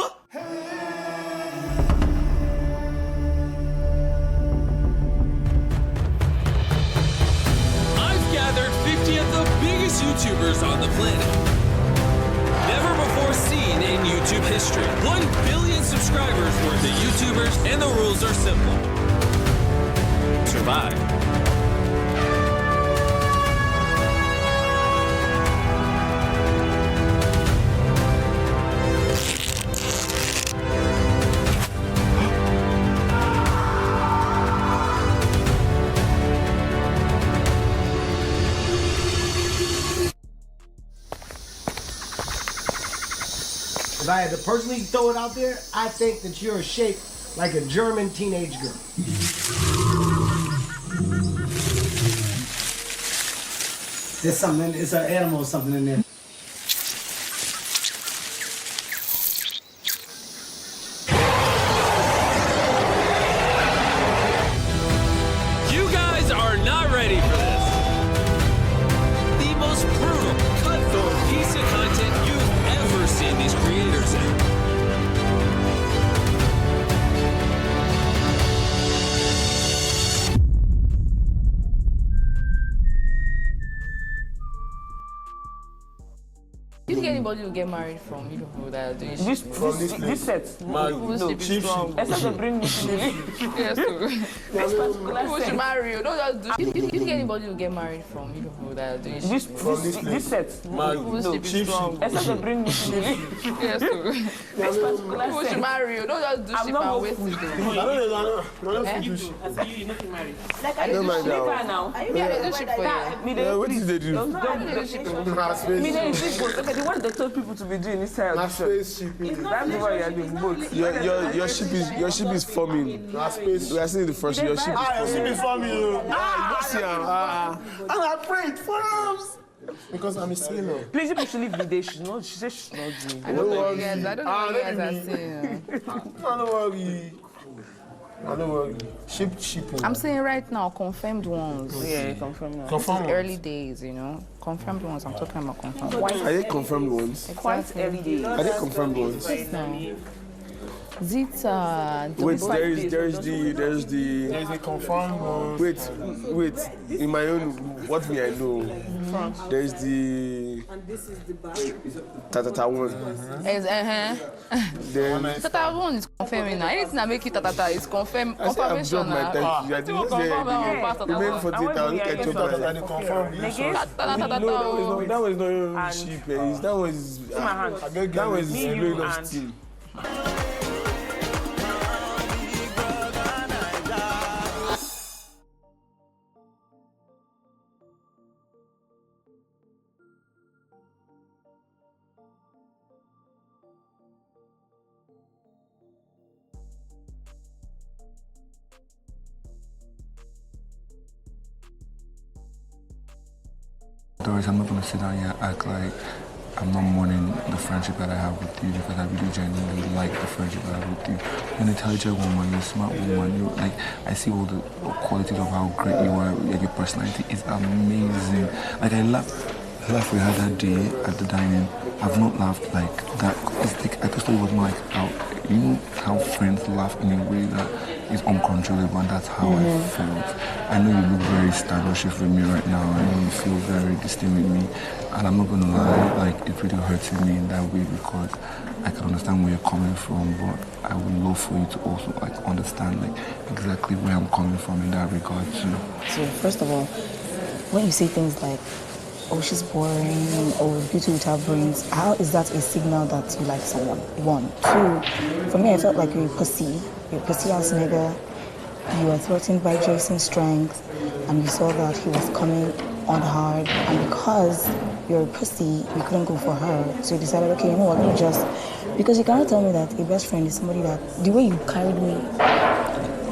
I've gathered 50 of the biggest YouTubers on the planet. Never before seen in YouTube history. 1 billion subscribers worth of YouTubers, and the rules are simple. Survive. If I had to personally throw it out there, I think that you're shaped like a German teenage girl. There's something, it's an animal or something in there. You guys are not ready for this. The most brutal, cutthroat piece of content you've ever seen these creators in. Do you think anybody will get married from you people that are doing shit? This set. No, cheap shit. Except bring me to Yes, people should marry you. Don't just do. Do you think anybody will get married from you people that are doing shit? This set. No, cheap shit. Except bring me to Yes, people should marry you. Don't just do shit and waste it. I don't do shit. I don't mind now. I do shit for you. What did they do? I do shit for you. The one they told people to be doing is that's why you're doing both. Your ship is forming. We are seeing the first. Your ship is forming. I'm afraid first. Because I'm a sailor. Please, people should leave the day. She said she's not doing. I don't know what you guys are saying. Don't worry. I don't worry. Shipping. I'm saying right now, confirmed ones. Yeah, confirmed ones. Confirmed ones. Early days, you know. Confirmed ones. I'm talking about confirmed Are ones. they confirmed ones? Quite early days. Are they confirmed ones? No. Is it Wait, there's the confirmed one. Wait. In my own, what me I know, there's the Tatata one. Then Tatata one is confirming now. Anything that make it Tatata is confirmed. Confirmation now. You are doing the 40,000. Look at your brother. That was not cheap. That was blowing off steam. Doris, I'm not going to sit down here and act like I'm not mourning the friendship that I have with you, because I really genuinely like the friendship that I have with you. You're an intelligent woman, you're a smart woman, I see all the qualities of how great you are, like your personality is amazing. Like I laughed we had that day at the dining. I've not laughed like that. It's like, I just thought it was more like how friends laugh in a way that is uncontrollable, and that's how I felt. I know you look very standoffish with me right now. I know you feel very distant with me, and I'm not gonna lie, like it really hurts me in that way, because I can understand where you're coming from, but I would love for you to also understand exactly where I'm coming from in that regard too. So first of all, when you say things like, oh, she's boring, or beauty with her brains, how is that a signal that you like someone? 1. 2, for me, I felt like you're a pussy ass nigga. You were threatened by Jason's strength, and you saw that he was coming on hard, and because you're a pussy, you couldn't go for her, so you decided, okay, you know what, let me just, because you cannot tell me that a best friend is somebody that, the way you carried me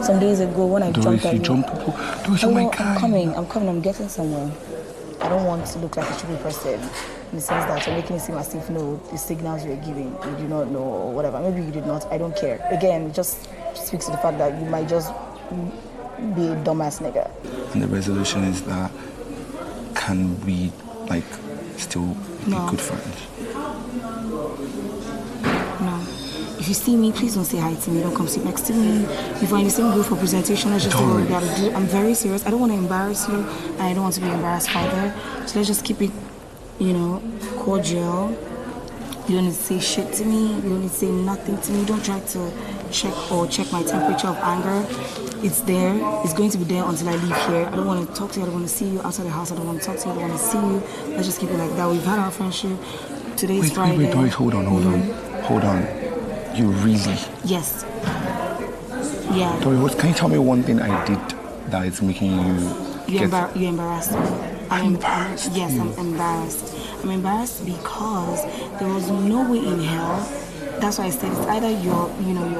some days ago when I jumped at you. I'm coming, I'm getting somewhere. I don't want to look like a stupid person in the sense that you're making it seem as if, no, the signals you're giving, you do not know, or whatever. Maybe you did not, I don't care. Again, it just speaks to the fact that you might just be a dumbass nigga. And the resolution is that, can we, still be good friends? if you see me, please don't say hi to me. Don't come sit next to me. If we're in the same group for presentation, let's just do what we gotta do. I'm very serious. I don't want to embarrass you, and I don't want to be embarrassed either. So let's just keep it, cordial. You don't need to say shit to me. You don't need to say nothing to me. Don't try to check my temperature of anger. It's there. It's going to be there until I leave here. I don't want to talk to you. I don't want to see you outside the house. I don't want to talk to you. I don't want to see you. Let's just keep it like that. We've had our friendship. Today's Friday. Wait, Doris, hold on. You really? Yes. Yeah. Doris, can you tell me one thing I did that is making you You embarrassed me. I'm embarrassed. Yes, I'm embarrassed. I'm embarrassed because there was no way in hell. That's why I said it's either you're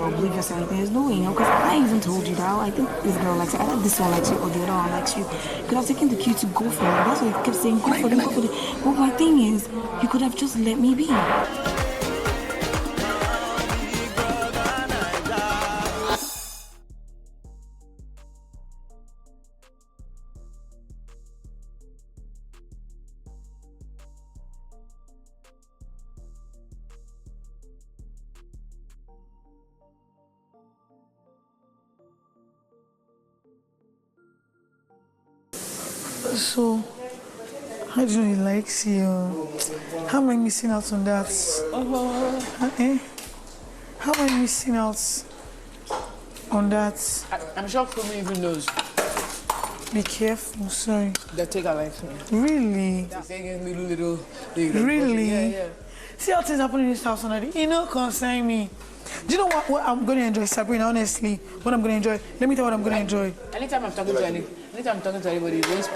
oblivious or anything. There's no way, because I even told you that I think this girl likes you. Either this one likes you or the other one likes you. You could have taken the cue to go for it. That's why I kept saying go for it. But my thing is, you could have just let me be. So, how do you know he likes you? How am I missing out on that? How am I missing out on that? I'm sure Kumi even knows. Be careful, sorry. The Tega likes me. Really? Little. Really? Yeah. See how things happen in this house already? You know, concern me. Do you know what I'm going to enjoy, Sabrina, honestly? What I'm going to enjoy? Let me tell you what I'm going to enjoy. Anytime I'm talking to anybody, you use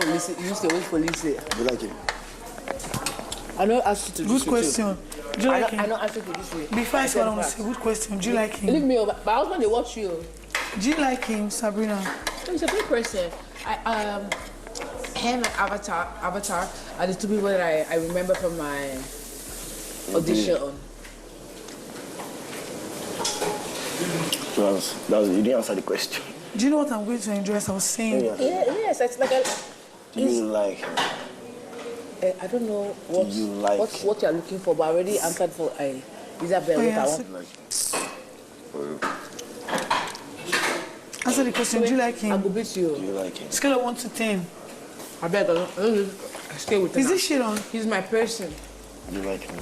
the word police. You like it? I know ask you to Good question. Do you like him? I know ask you to this way. Before I say what I want to say, good question. Do you like him? Leave me over. My husband, they watch you. Do you like him, Sabrina? He's a good person. Him and Avatar are the two people that I remember from my audition. You didn't answer the question. Do you know what I'm going to enjoy, as I was saying? Yes, it's like a... Do you like him? I don't know what you're looking for, but I already answered for Isabel what I want. Answer the question. Do you like him? I will beat you. Do you like him? Scale of 1 to 10. I bet I stay with him. Is this shit on? He's my person. Do you like him?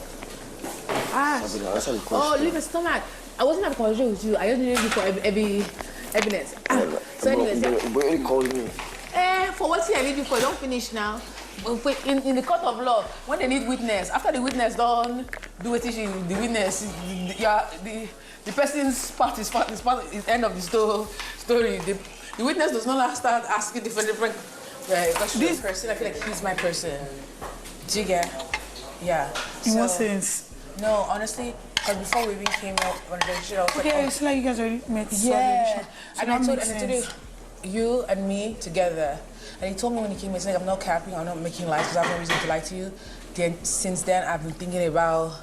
Answer the question. Oh, leave a stomach. I wasn't having a conversation with you. I just needed you for evidence. So anyways, but you called me. For what I need you for, don't finish now. In the court of law, when they need witness, after the witness don't do what the witness, the person's part is end of the story. The witness does not start asking different questions. This person, I feel like he's my person. Do you get? Yeah. In what sense? No, honestly, because before we even came out on the show, I was okay, it's like you guys already met. Yeah. And I told you and me together. And he told me when he came, he's like, I'm not capping, I'm not making lies because I have no reason to lie to you. Then since then, I've been thinking about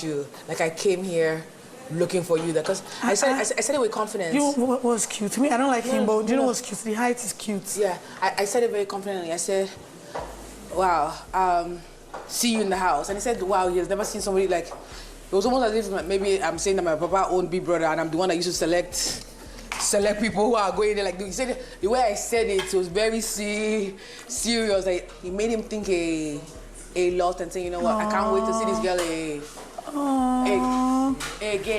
you. Like I came here looking for you because I said it with confidence. You know what was cute? To me, I don't like him, but do you know what's cute? The height is cute. Yeah, I said it very confidently. I said, wow, see you in the house. And he said, wow, he has never seen somebody like, it was almost as if maybe I'm saying that my papa owned Big Brother and I'm the one that used to select people who are going there. Like he said, the way I said it was very serious. Like, he made him think a lot and say, you know what, I can't wait to see this girl again.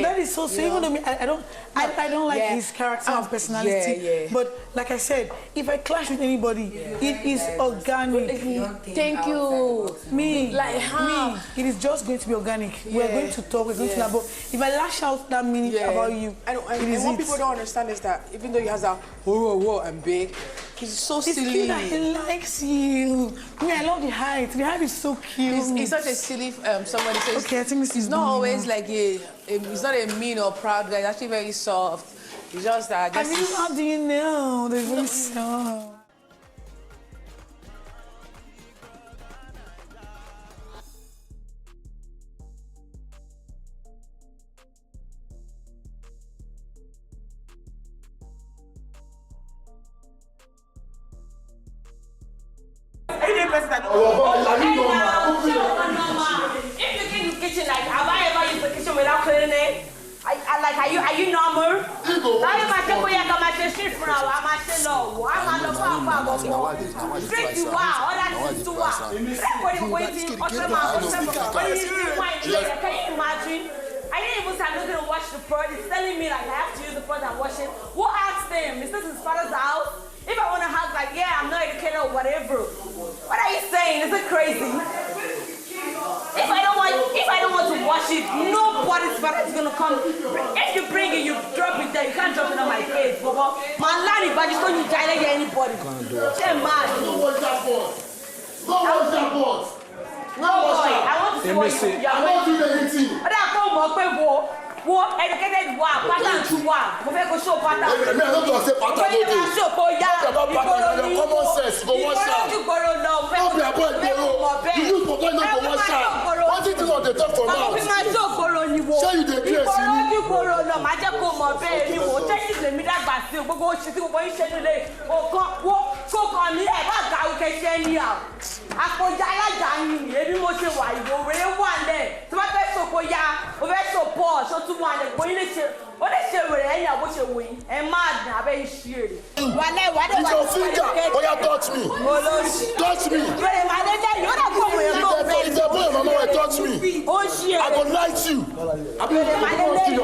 That is so sweet. Even though I don't like his character and personality. But like I said, if I clash with anybody, it is organic. Thank you. Me. It is just going to be organic. We're going to talk, we're going to laugh. But if I lash out that minute about you, and what people don't understand is that even though he has that whoa and big, he's so silly. He likes you. Me, I love the height. The height is so cute. He's such a silly somebody says. Okay, I think this is not always like he's not a mean or proud guy. He's actually very soft. He's just that. I mean, how do you know? They're very soft. without cleaning it? Are you normal? Now you might take away your shit from now. I'm at the law. I'm on the papa. Straight to wow. All that is to wow. Everybody waiting. Can you imagine? I didn't even start looking to watch the bird. It's telling me like I have to use the bird and watch it. Who asked him? Is this his father's house? If I want to house, like, yeah, I'm not educated or whatever. What are you saying? Is it crazy? If I don't want to watch it, nobody's father is gonna come. If you bring it, you drop it there. You can't drop it on my face, Bobo. Man, Lani, but you don't need to anybody. Say man. What's that for? What's that for? No boy, I want to see what you are doing. But I come back, what educated one, pattern to one. We go show pattern. I don't say pattern. Show for ya. Common sense. Go watch out. Don't be a boy. You use for boy not go watch out. What is it on the top for now? Show you the place. You corona. Ma je ko mo be ni wo Chinese le mi dagba si gbogbo osi ti gbogbo ise nile. O kan wo ko kan ni e ba ga o ke se ni a. Akoja alaja yin ni ebi mo se wa iwo re wa nle. Ti ba fe so ko ya, o fe so Paul, so tu wa le go ile se. O le se were eyan bo se wo yin. E mad na be shiri. Wale It's your finger. Oh yeah, touch me. Touch me. Were ma le le yo na ko mo yo go be. If the boy mama will touch me, O shiri. I go light you. I be touch you.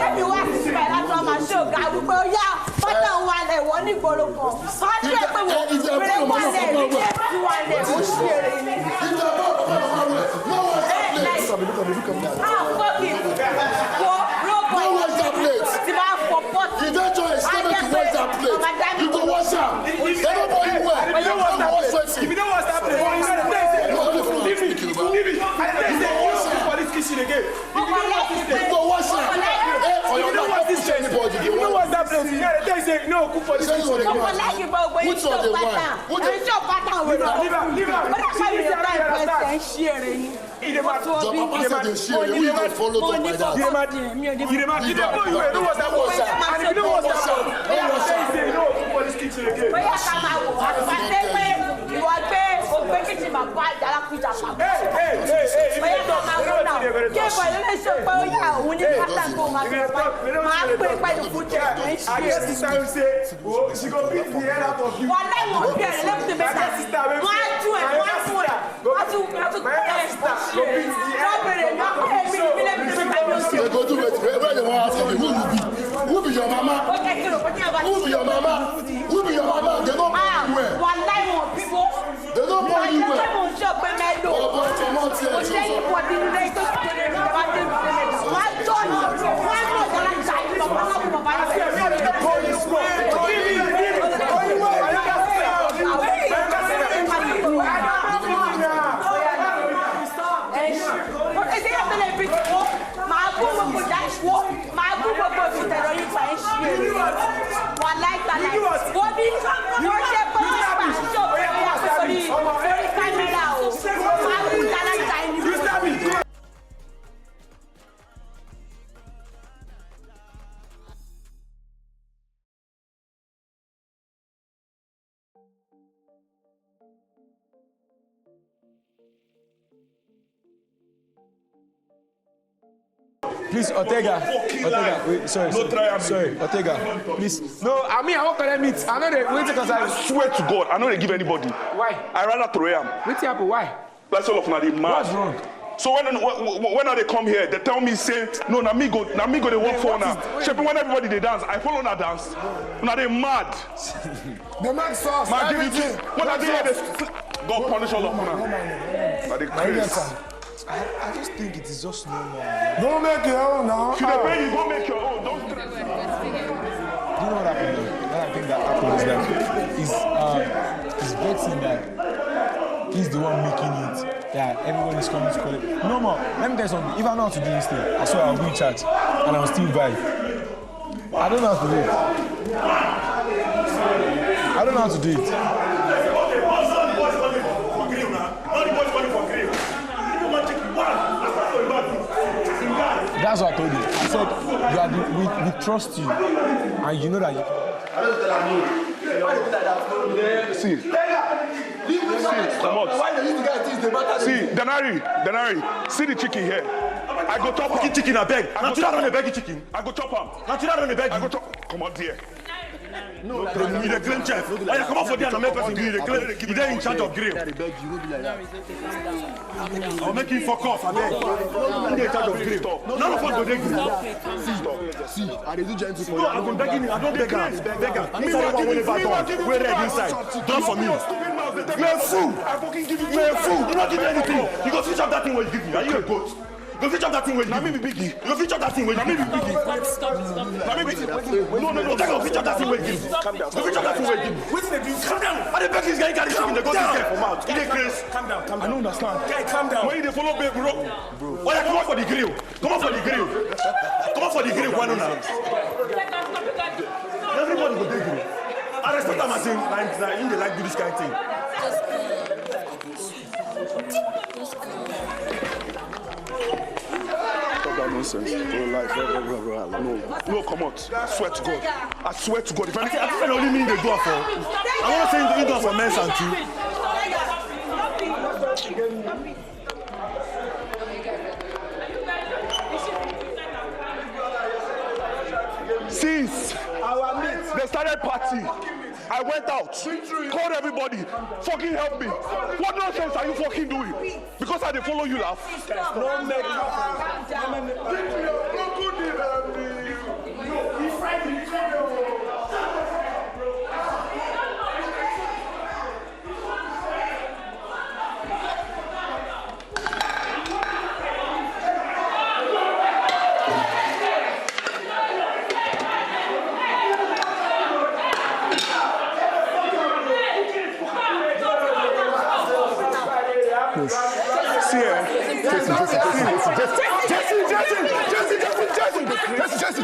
Every one is my last my show. I will go yeah. But now one day one is going to come. So I try to go. One day we get to one day. Oh shit! Ah fuck it. No wash that plate. You don't join. Stop it to wash that plate. You go wash out. They don't know you well. You don't wash that plate. If you don't wash that plate, you know the thing. Leave it. I think they use it for this kitchen again. You go wash out. You don't wash this plate. You don't wash that plate. You know the thing. Say no. Cook for this kitchen again. Which one they want? Which one? Leave it. But I can't be a guy sharing. Your papa said they share. We don't follow them like that. You don't wash that wash out. And if you don't wash that wash out. Say no. Cook for this kitchen again. But you come out. You are paying for packaging my bag. Hey. I guess this time say, oh, she go beat the hell out of you. Go do it. Where they want to ask me, who be your mama? Who be your mama? Who be your mama? They don't know you where. They don't know you where. Please, Ortega, wait, sorry, Ortega, please. No, I mean, I won't call meet. I know they wait because I swear to God, I know they give anybody. Why? I rather throw him. Wait happen, why? That's all of them, they mad. What's wrong? So when they come here, they tell me, say, no, na me go they work for now. Shaping when everybody they dance, I follow that dance. Now they mad. The man sauce, everything. When I do God punish all of them. Now they crazy. I just think it is just normal. Don't make your own now. Should I pay you? Go make your own. Don't stress. Do you know what happened? What I think that happened is that he's vexing that he's the one making it. That everyone is coming to call it. No more. Let me tell you something. If I know how to do this thing, I swear I'll be in charge and I'll still buy. I don't know how to do it. I don't know how to do it. That's what I told you. I said, we trust you, and you know that you can. See, come on. See, Denari, see the chicken here. I go chop fucking chicken, I beg. I Now go you chop don't am. beg chicken. I go chop am. Now you don't beg. I go chop. Come on, dear. No, you the grill chef. Oh yeah, come on for there and make person you the grill. You there in charge of grill. I'll make you fuck off, I beg. You there in charge of grill. None of us go there grill. See, I do gentle for No, I've been begging you. I don't beg her. Beg her. Inside one way back on. We're red inside. Done for me. You're a fool. You're a fool. You not give me anything. You go switch up that thing when you give me. Are you a goat? You go switch up that thing when you give me. Biggie. You go switch up that thing when you give me. Biggie. No. Take go switch up that thing when you give me. Go switch up that thing when you give me. What's the do? Calm down. I dey beg this guy carry chicken. They go this guy from out. He dey crazy. Calm down. I don't understand. Guy, calm down. When you follow babe, bro. Oh yeah, come on for the grill. Come on for the grill. Come on for the grill. Why not now? Everybody go dey grill. I respect that machine. Like they like do this kind of thing. Stop that nonsense. No, come out. I swear to God. I swear to God. If anything, I think only mean they do it for. I want to say you do it for men and two. Since they started party, I went out, called everybody, fucking help me. What nonsense are you fucking doing? Because I didn't follow you, laugh. No, make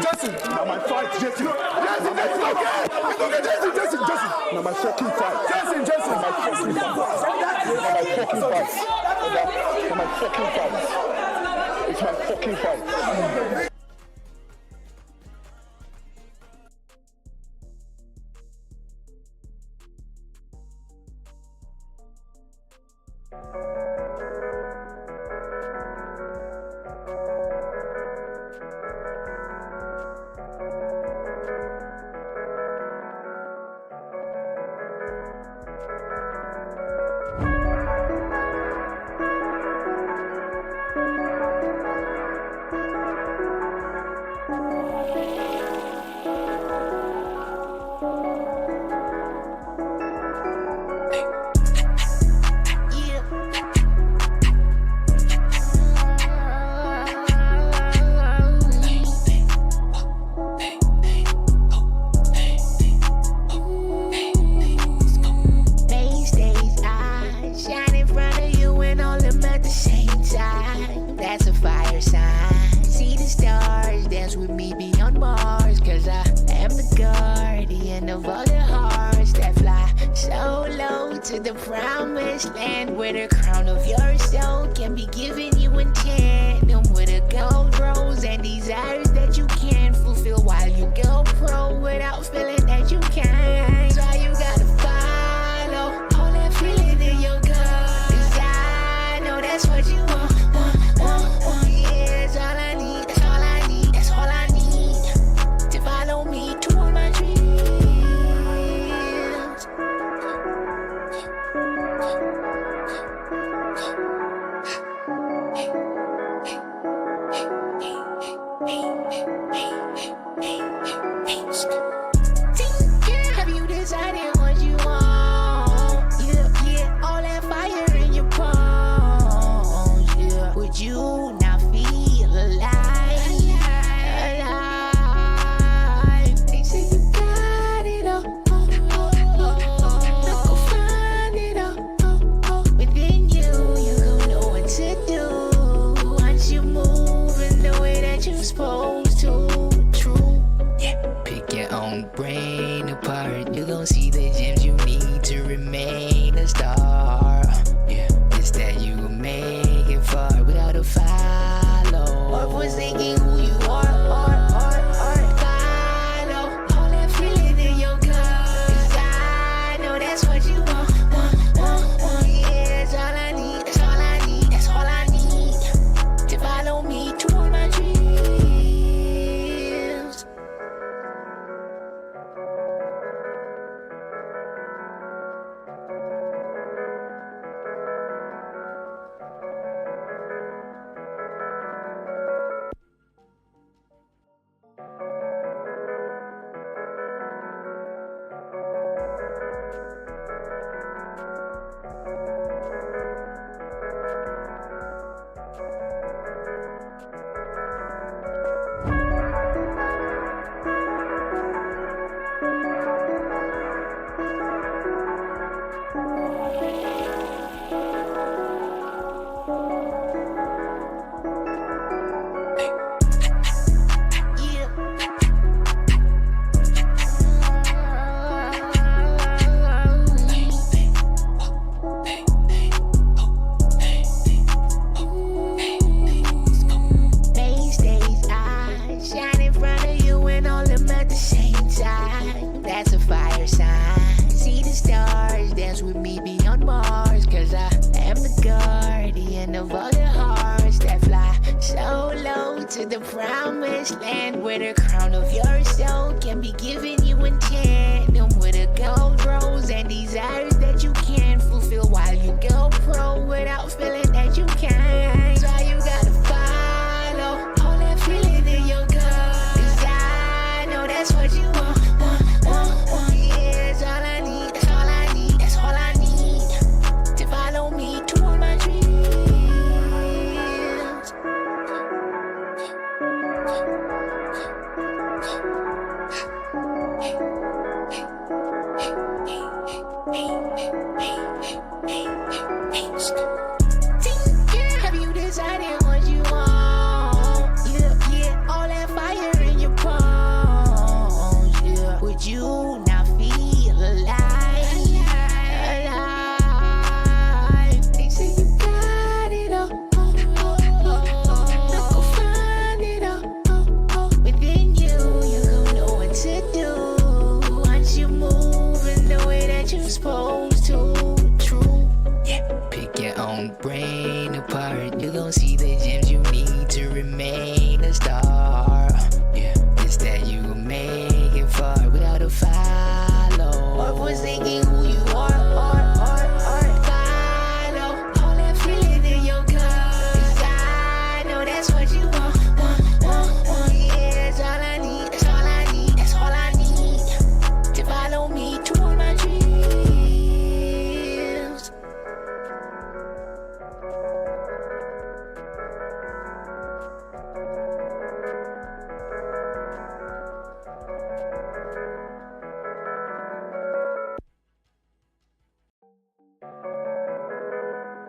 Jesse. Now my fight, Jesse. Jesse, okay. It's okay, Jesse. Now my fucking fight. Jesse. Now my fucking fight. It's my fucking fight. That's all I need. To follow me to promised land where the crown of your soul can be given you in tandem with a gold rose and desires that you can fulfill while you go pro without feeling that you can't. So you gotta follow all that feeling in your gut. 'Cause I know that's what you want. Yeah, it's all I need. That's all I need. That's all I need to follow me toward my dreams. Have you decided what you want? Yeah, all that fire in your palms. Yeah, would you now feel alive? They say you got it all. Go find it all within you. You gon' know what to do once you move in the way that you're supposed to. True. Yeah, pick your own brain apart. You gon' see the gems you need to remain a star. Yeah, it's that you gon' make it far without a follow. What was thinking who you